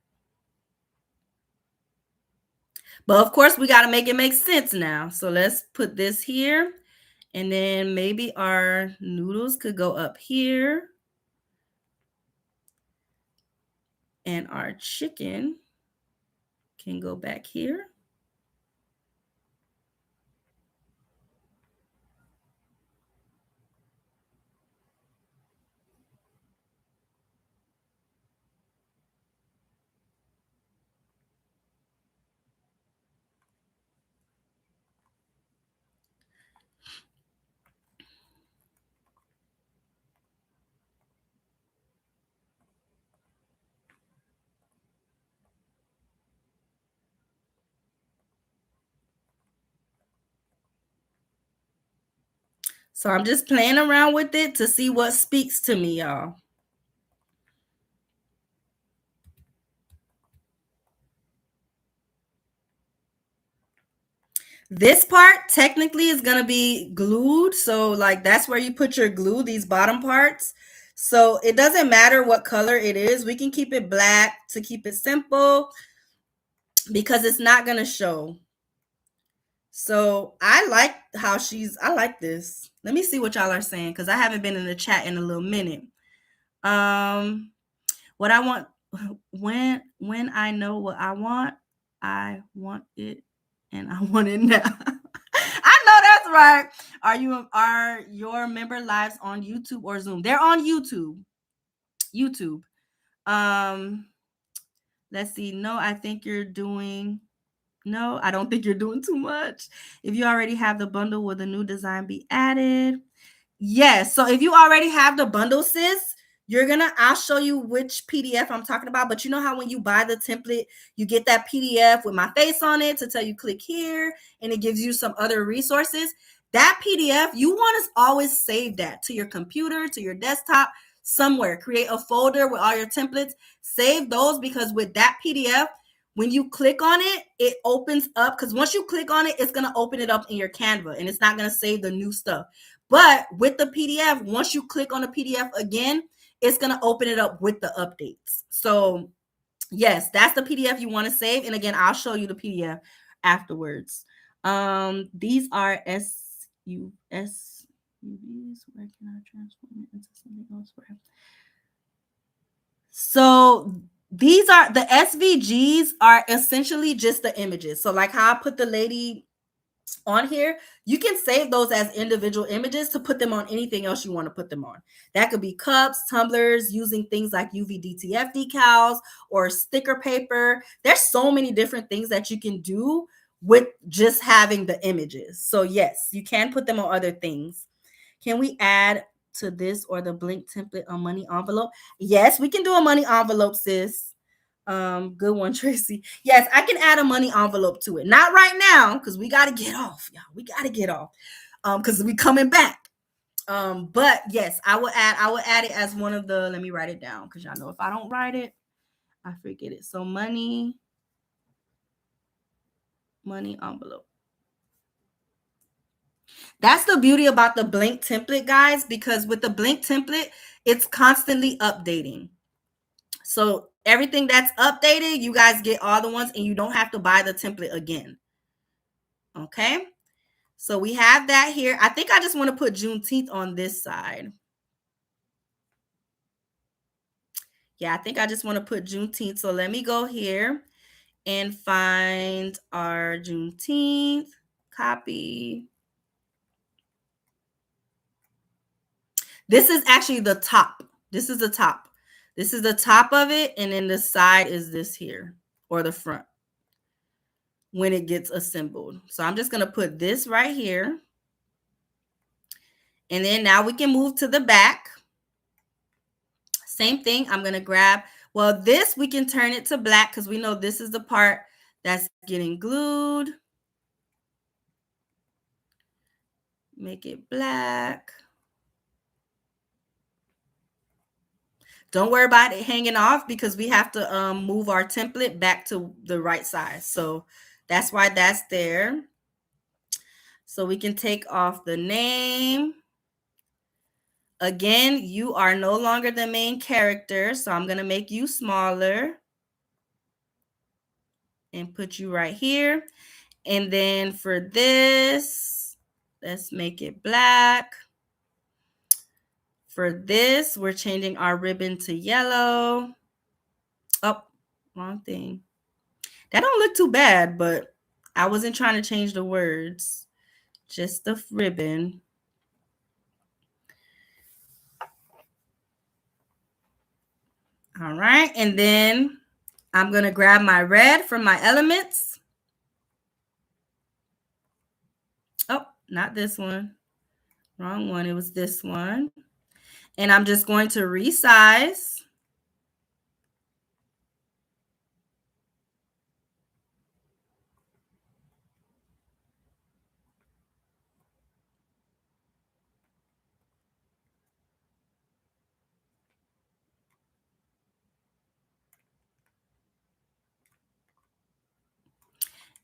But of course, we got to make it make sense now. So let's put this here. And then maybe our noodles could go up here. And our chicken can go back here. So I'm just playing around with it to see what speaks to me, y'all. This part technically is going to be glued. So like that's where you put your glue, these bottom parts. So it doesn't matter what color it is. We can keep it black to keep it simple because it's not going to show. So I like how I like this. Let me see what y'all are saying because I haven't been in the chat in a little minute. What I want when I know what I want it and I want it now. I know that's right. Are your member lives on YouTube or Zoom? They're on YouTube. YouTube. Let's see. No, I think you're doing no, I don't think you're doing too much. If you already have the bundle, will the new design be added? Yes. So if you already have the bundle, sis, I'll show you which PDF I'm talking about. But you know how when you buy the template, you get that PDF with my face on it to tell you click here and it gives you some other resources. That PDF, you want to always save that to your computer, to your desktop, somewhere. Create a folder with all your templates. Save those because with that PDF, when you click on it, it opens up because once you click on it, it's going to open it up in your Canva and it's not going to save the new stuff. But with the PDF, once you click on the PDF again, it's going to open it up with the updates. So yes, that's the PDF you want to save. And again, I'll show you the PDF afterwards. These are SUVs. Where can I transform it into something else? So these are the SVGs are essentially just the images. So like how I put the lady on here, you can save those as individual images to put them on anything else you want to put them on. That could be cups, tumblers, using things like UVDTF decals or sticker paper. There's so many different things that you can do with just having the images. So yes, you can put them on other things. Can we add to this or the blank template a money envelope? Yes, we can do a money envelope, sis. Good one, Tracy. Yes, I can add a money envelope to it. Not right now, because we got to get off, y'all. We got to get off. Because we coming back. But yes, I will add it as one of the, let me write it down because y'all know if I don't write it, I forget it. So money envelope. That's the beauty about the blank template, guys, because with the blank template, it's constantly updating. So everything that's updated, you guys get all the ones and you don't have to buy the template again. Okay. So we have that here. I think I just want to put Juneteenth on this side. Yeah, I think I just want to put Juneteenth. So let me go here and find our Juneteenth, copy. This is actually the top. This is the top. This is the top of it. And then the side is this here, or the front when it gets assembled. So I'm just going to put this right here. And then now we can move to the back. Same thing. I'm going to grab, well, this we can turn it to black because we know this is the part that's getting glued. Make it black. Don't worry about it hanging off because we have to move our template back to the right size. So that's why that's there. So we can take off the name. Again, you are no longer the main character. So I'm going to make you smaller. and put you right here. And then for this, let's make it black. For this, we're changing our ribbon to yellow. Oh, wrong thing. That don't look too bad, but I wasn't trying to change the words, just the ribbon. All right, and then I'm gonna grab my red from my elements. Oh, not this one. Wrong one, it was this one. And I'm just going to resize.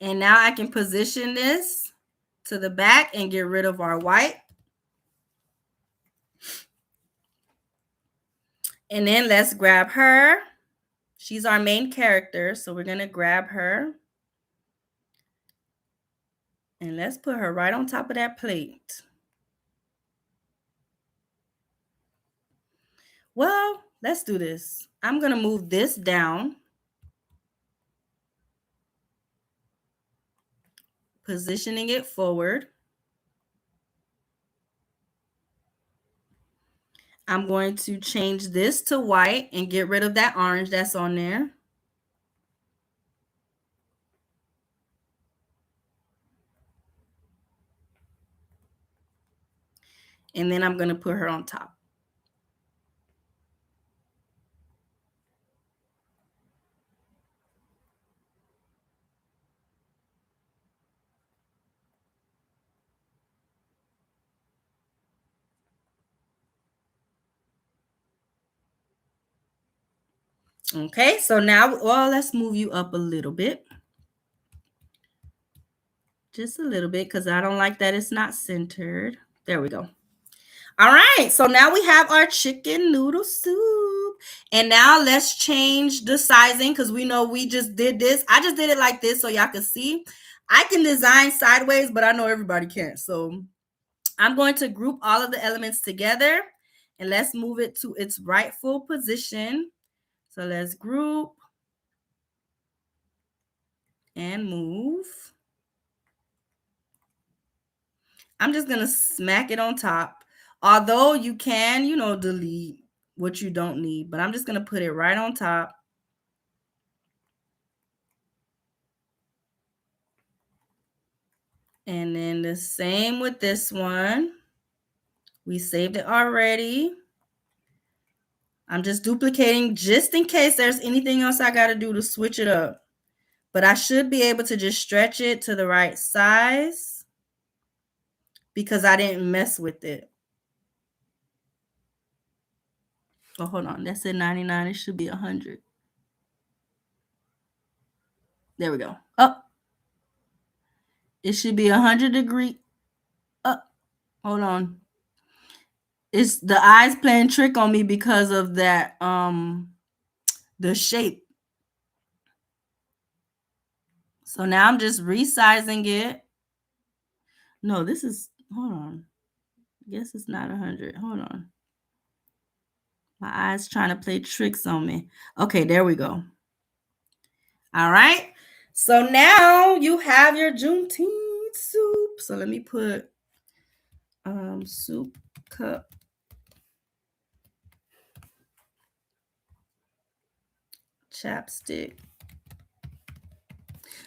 And now I can position this to the back and get rid of our white. And then let's grab her. She's our main character, so we're gonna grab her. And let's put her right on top of that plate. Well, let's do this. I'm gonna move this down. Positioning it forward. I'm going to change this to white and get rid of that orange that's on there. And then I'm going to put her on top. Okay, so now, well, let's move you up a little bit. Just a little bit, because I don't like that it's not centered. There we go. All right, so now we have our chicken noodle soup. And now let's change the sizing, because we know we just did this. I just did it like this so y'all can see. I can design sideways, but I know everybody can't. So I'm going to group all of the elements together, and let's move it to its rightful position. So let's group and move. I'm just going to smack it on top. Although you can, delete what you don't need, but I'm just going to put it right on top. And then the same with this one. We saved it already. I'm just duplicating just in case there's anything else I got to do to switch it up. But I should be able to just stretch it to the right size because I didn't mess with it. Oh, hold on. That said 99. It should be 100. There we go. Up. It should be 100 degree. Up. Hold on. It's the eyes playing trick on me because of that, the shape. So now I'm just resizing it. No, this is, hold on. I guess it's not 100. Hold on. My eyes trying to play tricks on me. Okay, there we go. All right. So now you have your Juneteenth soup. So let me put soup cup. Chapstick.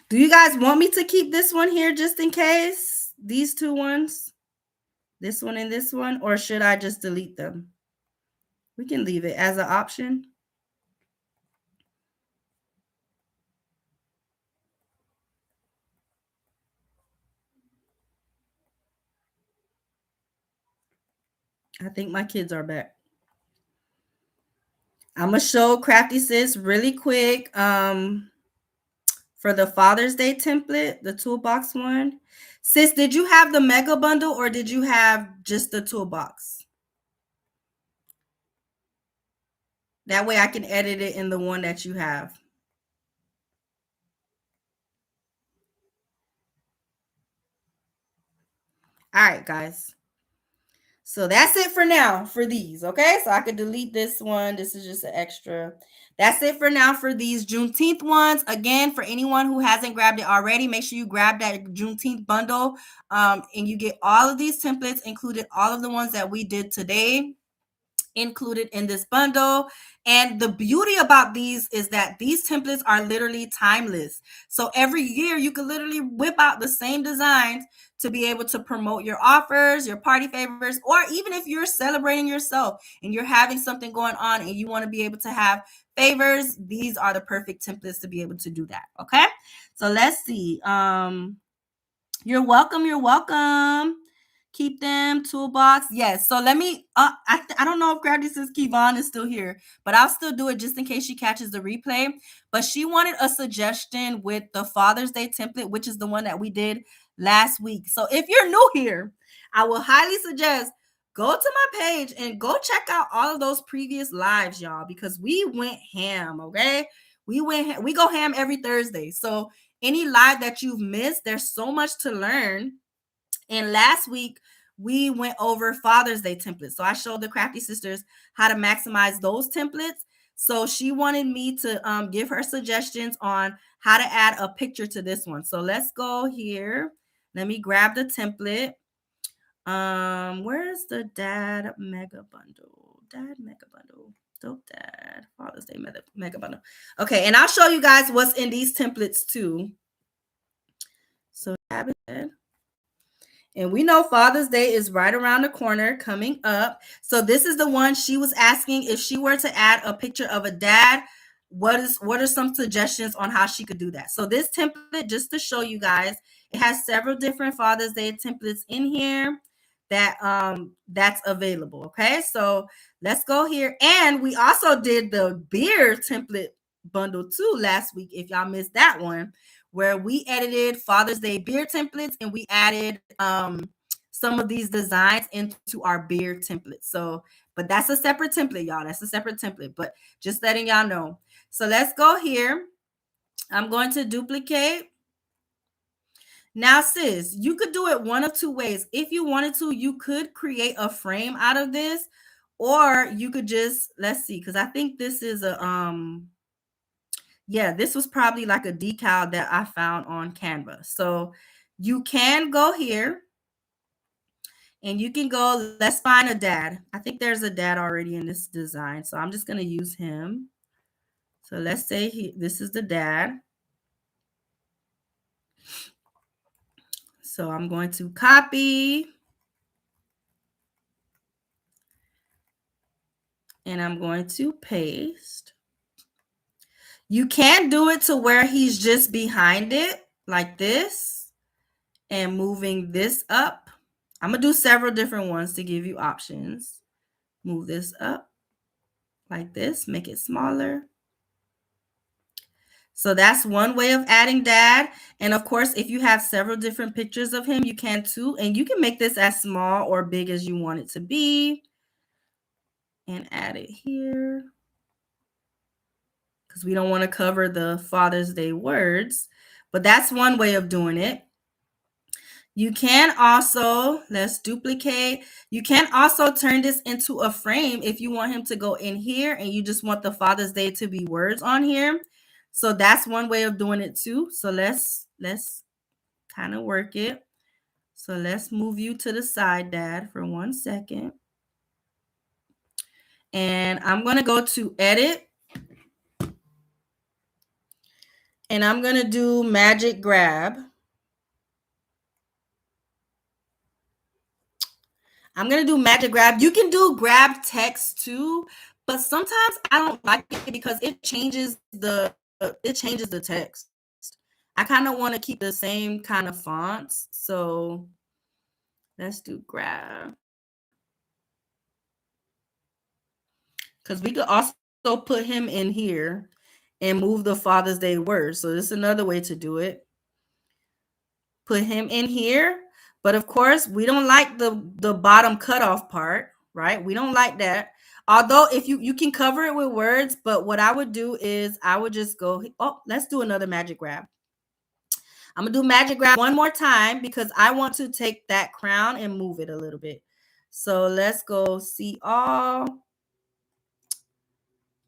Do you guys want me to keep this one here just in case? These two ones? This one and this one? Or should I just delete them? We can leave it as an option. I think my kids are back. I'm going to show Crafty Sis really quick for the Father's Day template, the toolbox one. Sis, did you have the mega bundle or did you have just the toolbox? That way I can edit it in the one that you have. All right, guys. So that's it for now for these, okay? So I could delete this one. This is just an extra. That's it for now for these Juneteenth ones. Again, for anyone who hasn't grabbed it already, make sure you grab that Juneteenth bundle, and you get all of these templates, included all of the ones that we did today, included in this bundle. And the beauty about these is that these templates are literally timeless. So every year you can literally whip out the same designs to be able to promote your offers, your party favors, or even if you're celebrating yourself and you're having something going on and you want to be able to have favors, these are the perfect templates to be able to do that. Okay, so let's see. You're welcome. You're welcome. Keep them toolbox. Yes. So let me. I don't know if Crafty Sis Kevon is still here, but I'll still do it just in case she catches the replay. But she wanted a suggestion with the Father's Day template, which is the one that we did last week. So if you're new here, I will highly suggest go to my page and go check out all of those previous lives, y'all, because we went ham. Okay, we go ham every Thursday. So any live that you've missed, there's so much to learn. And last week, we went over Father's Day templates. So I showed the Crafty Sisters how to maximize those templates. So she wanted me to give her suggestions on how to add a picture to this one. So let's go here. Let me grab the template. Where's the Dad Mega Bundle? Dad Mega Bundle. Dope Dad. Father's Day Mega Bundle. Okay, and I'll show you guys what's in these templates too. So tab it. And we know Father's Day is right around the corner coming up. So this is the one she was asking if she were to add a picture of a dad, what are some suggestions on how she could do that? So this template, just to show you guys, it has several different Father's Day templates in here that's available. Okay, so let's go here. And we also did the beer template bundle too last week, if y'all missed that one, where we edited Father's Day beer templates and we added some of these designs into our beer template. So, but that's a separate template, y'all. That's a separate template, but just letting y'all know. So let's go here. I'm going to duplicate. Now, sis, you could do it one of two ways. If you wanted to, you could create a frame out of this, or you could just, let's see, because I think this is a yeah, this was probably like a decal that I found on Canva. So you can go here and you can go, let's find a dad. I think there's a dad already in this design. So I'm just going to use him. So let's say this is the dad. So I'm going to copy. And I'm going to paste. You can do it to where he's just behind it like this and moving this up. I'm going to do several different ones to give you options. Move this up like this, make it smaller. So that's one way of adding dad. And of course, if you have several different pictures of him, you can too. And you can make this as small or big as you want it to be. And add it here. Because we don't want to cover the Father's Day words. But that's one way of doing it. You can also, let's duplicate. You can also turn this into a frame if you want him to go in here and you just want the Father's Day to be words on here. So that's one way of doing it too. So let's kind of work it. So let's move you to the side, Dad, for 1 second. And I'm going to go to edit. And I'm going to do magic grab. I'm going to do magic grab. You can do grab text too, but sometimes I don't like it because it changes the text. I kind of want to keep the same kind of fonts. So let's do grab. Because we could also put him in here and move the Father's Day words. So this is another way to do it. Put him in here. But of course, we don't like the bottom cutoff part, right? We don't like that. Although if you can cover it with words, but what I would do is I would just go, oh, let's do another magic grab. I'm going to do magic grab one more time because I want to take that crown and move it a little bit. So let's go see all.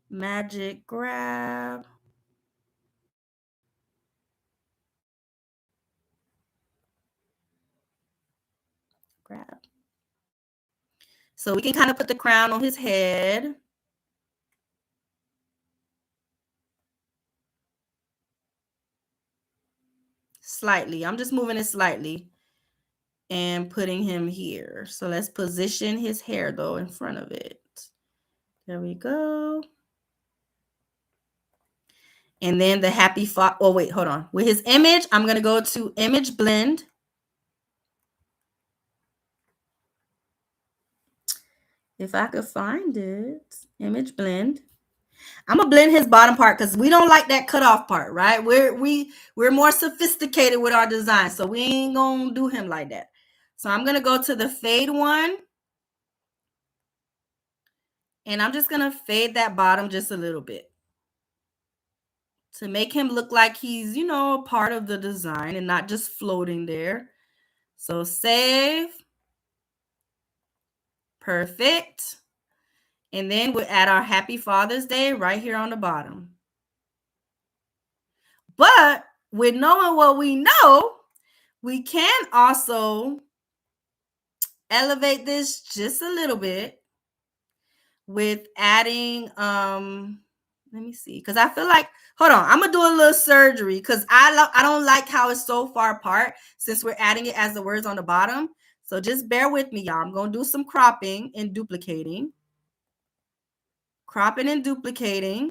Magic grab. Grab. So we can kind of put the crown on his head. Slightly. I'm just moving it slightly and putting him here. So let's position his hair though in front of it. There we go. And then the happy oh wait, hold on. With his image, I'm going to go to image blend. If I could find it, image blend. I'm gonna blend his bottom part because we don't like that cutoff part, right? We're more sophisticated with our design, so we ain't gonna do him like that. So I'm gonna go to the fade one, and I'm just gonna fade that bottom just a little bit to make him look like he's, a part of the design and not just floating there. So save, perfect. And then we'll add our Happy Father's Day right here on the bottom. But with knowing what we know, we can also elevate this just a little bit with adding, let me see, because I feel like, hold on, I'm going to do a little surgery because I don't like how it's so far apart since we're adding it as the words on the bottom. So just bear with me, y'all. I'm going to do some cropping and duplicating. Cropping and duplicating.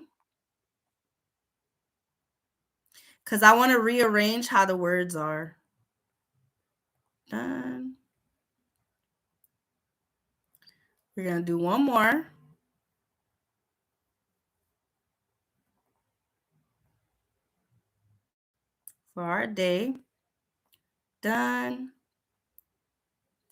Because I want to rearrange how the words are. Done. We're going to do one more. For our day. Done.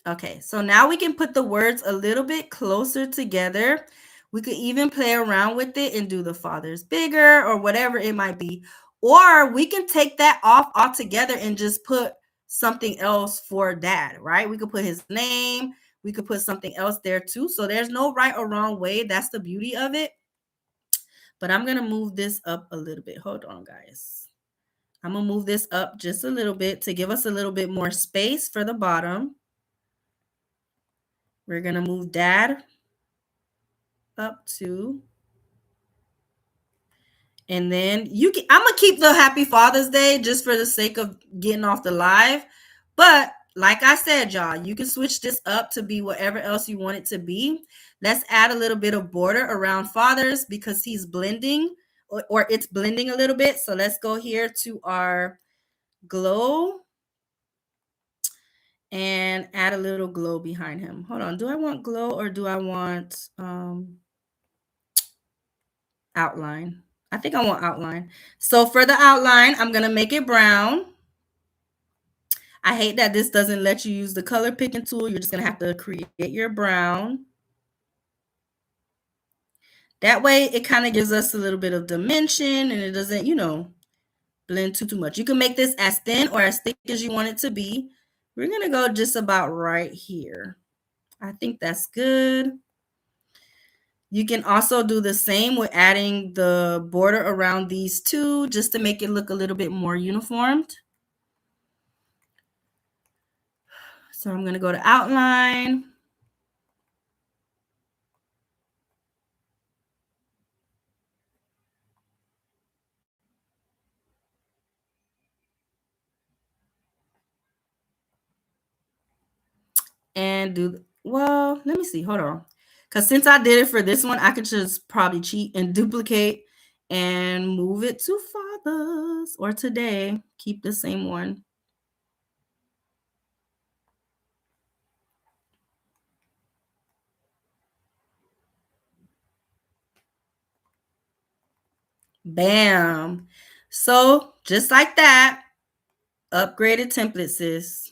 Okay, so now we can put the words a little bit closer together. We could even play around with it and do the father's bigger or whatever it might be. Or we can take that off altogether and just put something else for dad, right? We could put his name. We could put something else there too. So there's no right or wrong way. That's the beauty of it. But I'm going to move this up a little bit. Hold on, guys. I'm going to move this up just a little bit to give us a little bit more space for the bottom. We're going to move dad up to. And then I'm going to keep the Happy Father's Day just for the sake of getting off the live. But like I said, y'all, you can switch this up to be whatever else you want it to be. Let's add a little bit of border around fathers because he's blending or it's blending a little bit. So let's go here to our glow and add a little glow behind him. Hold on. Do I want glow or do I want outline? I think I want outline. So for the outline, I'm going to make it brown. I hate that this doesn't let you use the color picking tool. You're just going to have to create your brown. That way, it kind of gives us a little bit of dimension and it doesn't, blend too much. You can make this as thin or as thick as you want it to be. We're going to go just about right here. I think that's good. You can also do the same with adding the border around these two just to make it look a little bit more uniformed. So I'm going to go to outline. And let me see. Hold on. Because since I did it for this one, I could just probably cheat and duplicate and move it to fathers or today. Keep the same one. Bam. So just like that, upgraded template, sis.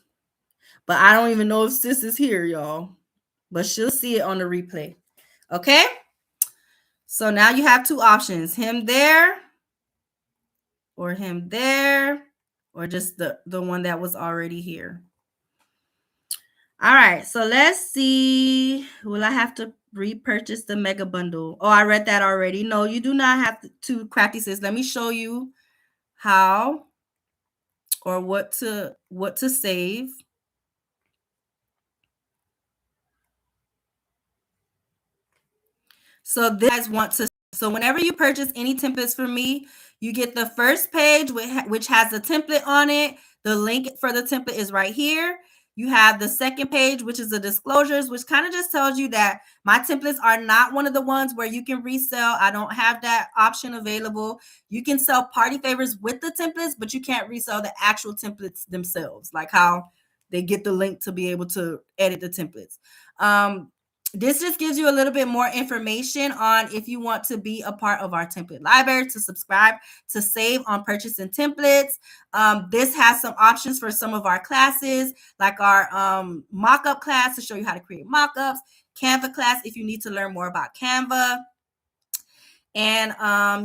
But I don't even know if sis is here, y'all. But she'll see it on the replay. Okay? So now you have two options. Him there or him there. or just the one that was already here. All right, so let's see. Will I have to repurchase the mega bundle? Oh, I read that already. No, you do not have to, Crafty Sis. Let me show you how or what to save. So this guys want to, so whenever you purchase any templates from me, you get the first page which has the template on it. The link for the template is right here. You have the second page, which is the disclosures, which kind of just tells you that my templates are not one of the ones where you can resell. I don't have that option available. You can sell party favors with the templates, but you can't resell the actual templates themselves, like how they get the link to be able to edit the templates. This just gives you a little bit more information on if you want to be a part of our template library, to subscribe, to save on purchasing templates. This has some options for some of our classes, like our mock-up class to show you how to create mock-ups, Canva class if you need to learn more about Canva. And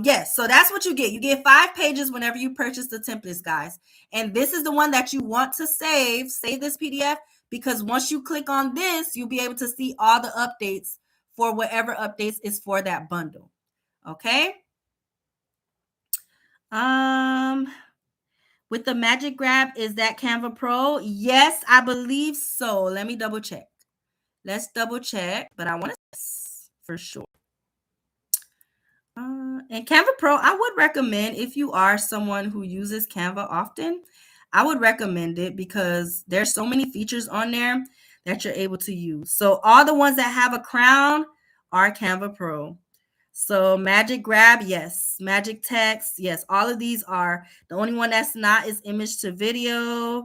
yes, so that's what you get. You get 5 pages whenever you purchase the templates, guys. And this is the one that you want to save. Save this PDF, because once you click on this, you'll be able to see all the updates for whatever updates is for that bundle. Okay. With the Magic Grab, is that Canva Pro? Yes, I believe so. Let me double check. Let's double check, but I want to for sure. And Canva Pro, I would recommend, if you are someone who uses Canva often, I would recommend it because there's so many features on there that you're able to use. So all the ones that have a crown are Canva Pro. So Magic Grab, yes. Magic Text, yes. All of these are. The only one that's not is image to video.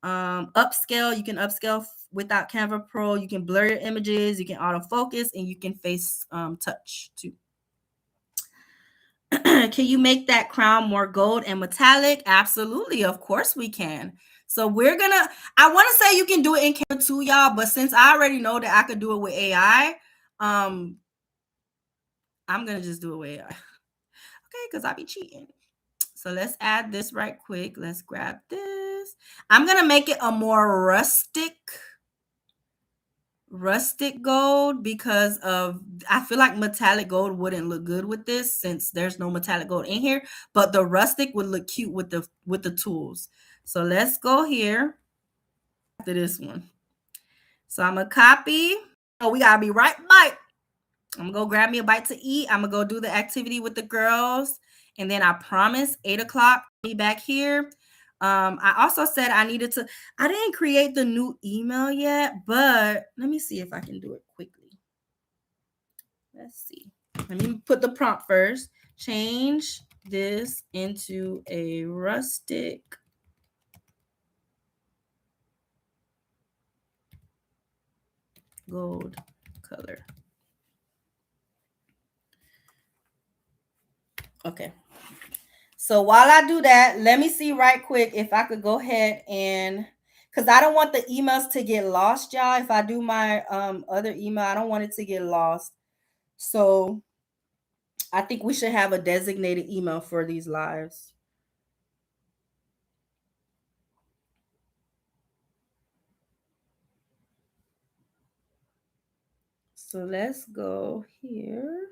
Upscale, you can upscale without Canva Pro. You can blur your images, you can autofocus, and you can face touch too. Can you make that crown more gold and metallic? Absolutely. Of course we can. So I want to say you can do it in Canva too, y'all, but since I already know that I could do it with AI, I'm going to just do it with AI. Okay, because I be cheating. So let's add this right quick. Let's grab this. I'm going to make it a more rustic gold because I feel like metallic gold wouldn't look good with this since there's no metallic gold in here, but the rustic would look cute with the tools. So let's go here after this one. So I'm gonna copy. Oh, we gotta be right back. I'm gonna go grab me a bite to eat. I'm gonna go do the activity with the girls, and then I promise 8 o'clock be back here. I also said I didn't create the new email yet, but let me see if I can do it quickly. Let's see. Let me put the prompt first. Change this into a rustic gold color. Okay. So while I do that, let me see right quick if I could go ahead and, because I don't want the emails to get lost, y'all. If I do my other email, I don't want it to get lost. So I think we should have a designated email for these lives. So let's go here.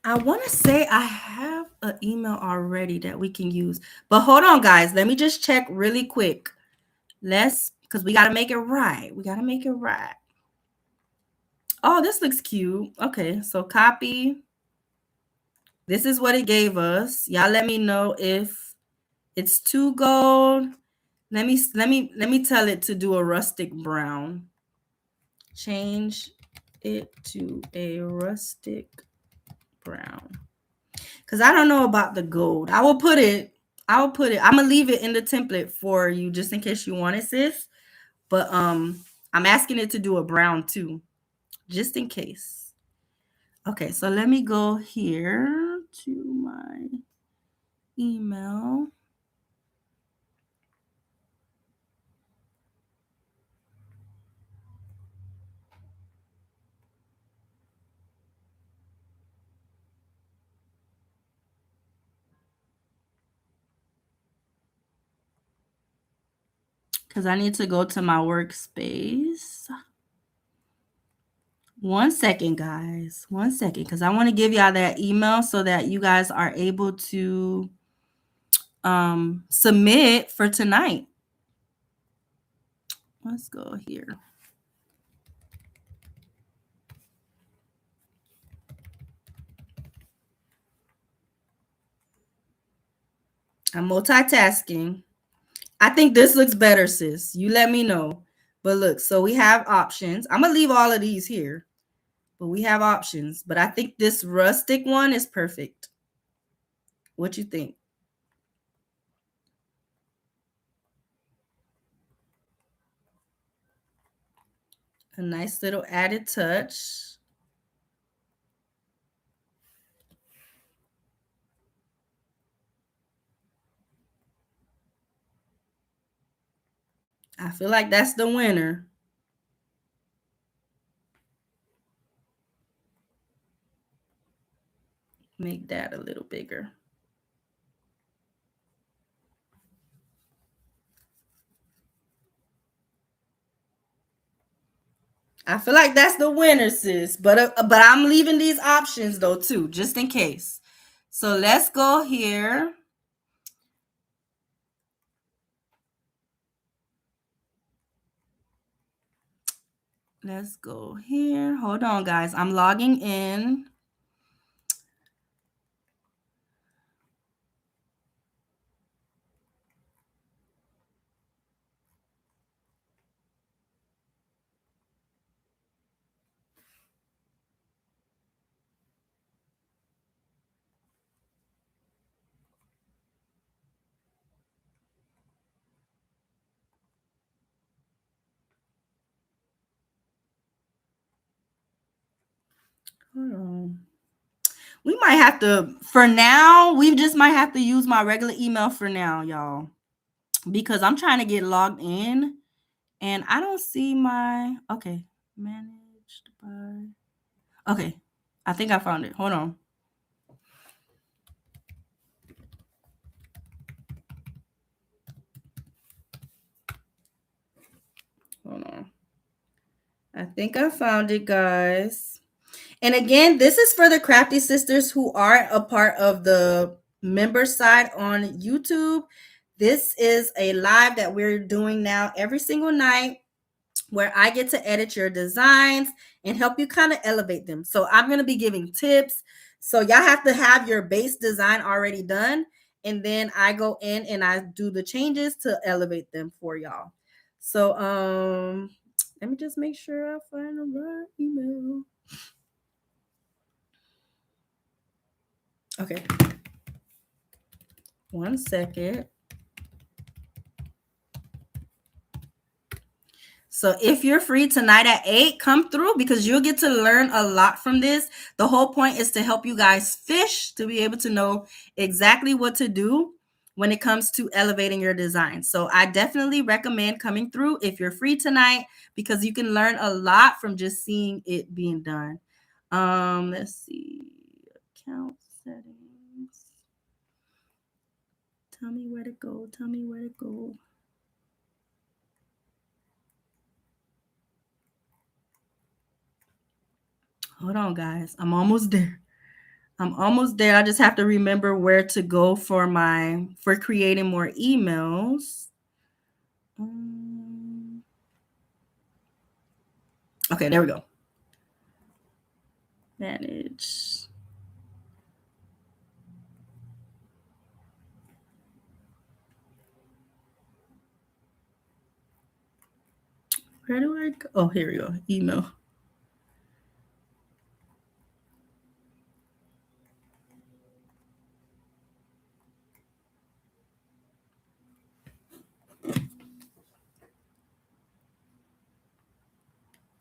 I want to say I have an email already that we can use. But hold on, guys. Let me just check really quick. Because we got to make it right. We got to make it right. Oh, this looks cute. Okay, so copy. This is what it gave us. Y'all let me know if it's too gold. Let me tell it to do a rustic brown. Change it to a rustic brown. Because I don't know about the gold. I will put it. I'm gonna leave it in the template for you just in case you want it, sis. But I'm asking it to do a brown too, just in case. Okay, so let me go here to my email. because I need to go to my workspace. 1 second, guys. 1 second, because I want to give y'all that email so that you guys are able to submit for tonight. Let's go here. I'm multitasking. I think this looks better, sis. You let me know. But look, so we have options. I'm going to leave all of these here. But we have options. But I think this rustic one is perfect. What you think? A nice little added touch. I feel like that's the winner. Make that a little bigger. I feel like that's the winner, sis. But I'm leaving these options though too, just in case. So let's go here. Let's go here. Hold on, guys. I'm logging in. Hold on. We might have to, for now, we just might have to use my regular email for now, y'all. Because I'm trying to get logged in and I don't see my, okay, managed by, okay. I think I found it. Hold on. Hold on. I think I found it, guys. And again, this is for the Crafty Sisters who are a part of the member side on YouTube. This is a live that we're doing now every single night where I get to edit your designs and help you kind of elevate them. So I'm going to be giving tips. So y'all have to have your base design already done. And then I go in and I do the changes to elevate them for y'all. So let me just make sure I find the right email. Okay. 1 second. So if you're free tonight at 8, come through because you'll get to learn a lot from this. The whole point is to help you guys fish, to be able to know exactly what to do when it comes to elevating your design. So I definitely recommend coming through if you're free tonight because you can learn a lot from just seeing it being done. Let's see. Account settings. Tell me where to go. Tell me where to go. Hold on, guys. I'm almost there. I just have to remember where to go for creating more emails. Okay, there we go. Manage. Where do I go? Oh, here we go. Email.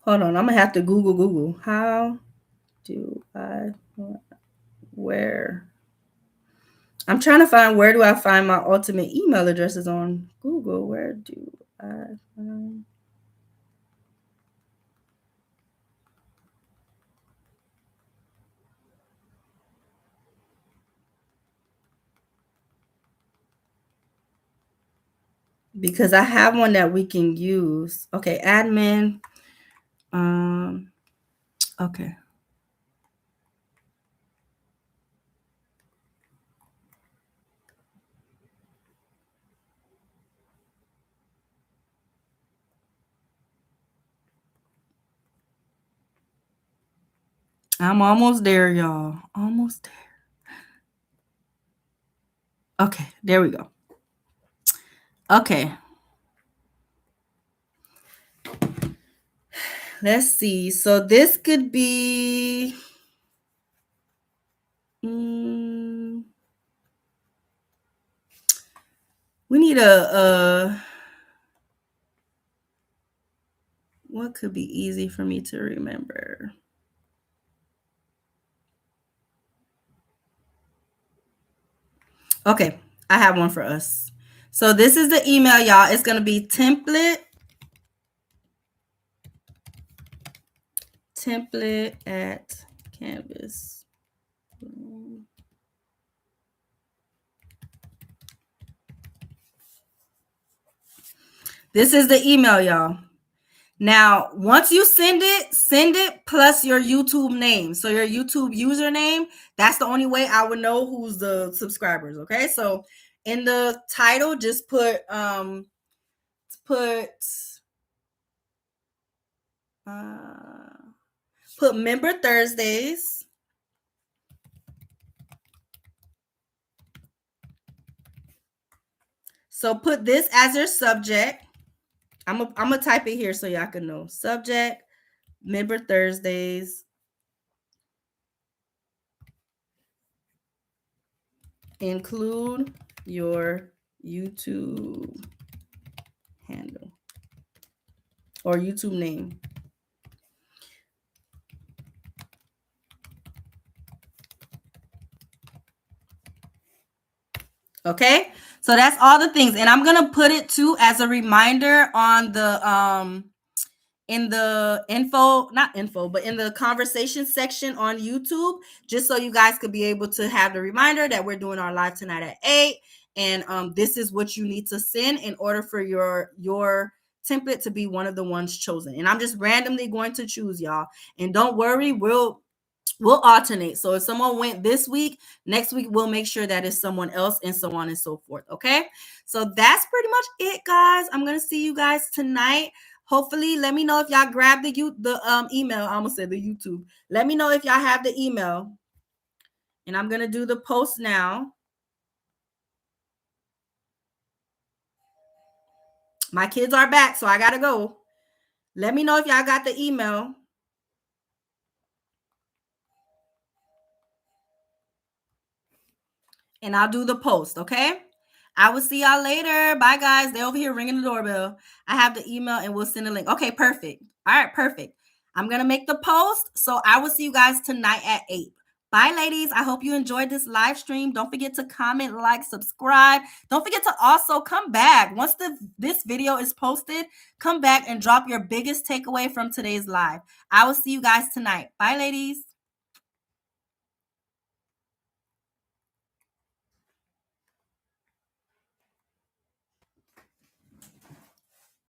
Hold on, I'm gonna have to Google. How do I where? I'm trying to find where do I find my ultimate email addresses on Google. Where do I find? because I have one that we can use. Okay, admin. Okay. I'm almost there, y'all. Almost there. Okay, there we go. Okay. Let's see. So this could be we need a what could be easy for me to remember? Okay, I have one for us. So this is the email, y'all. It's going to be template at Canvas. This is the email, y'all. Now, once you send it plus your YouTube name. So your YouTube username, that's the only way I would know who's the subscribers, okay? So in the title, just put Member Thursdays. So put this as your subject. I'm gonna type it here so y'all can know. Subject, Member Thursdays. Include your YouTube handle or YouTube name. Okay, so that's all the things, and I'm gonna put it too as a reminder on the in the in the conversation section on YouTube, just so you guys could be able to have the reminder that we're doing our live tonight at 8, and this is what you need to send in order for your template to be one of the ones chosen. And I'm just randomly going to choose, y'all, and don't worry, we'll alternate. So if someone went this week, next week we'll make sure that it's someone else, and so on and so forth. Okay, so that's pretty much it, guys. I'm gonna see you guys tonight. Hopefully, let me know if y'all grab the email. I almost said the YouTube. Let me know if y'all have the email, and I'm gonna do the post now. My kids are back, so I gotta go. Let me know if y'all got the email. And I'll do the post, okay? I will see y'all later. Bye, guys. They're over here ringing the doorbell. I have the email, and we'll send a link. Okay, perfect. All right, perfect. I'm going to make the post, so I will see you guys tonight at 8. Bye, ladies. I hope you enjoyed this live stream. Don't forget to comment, like, subscribe. Don't forget to also come back. Once this video is posted, come back and drop your biggest takeaway from today's live. I will see you guys tonight. Bye, ladies.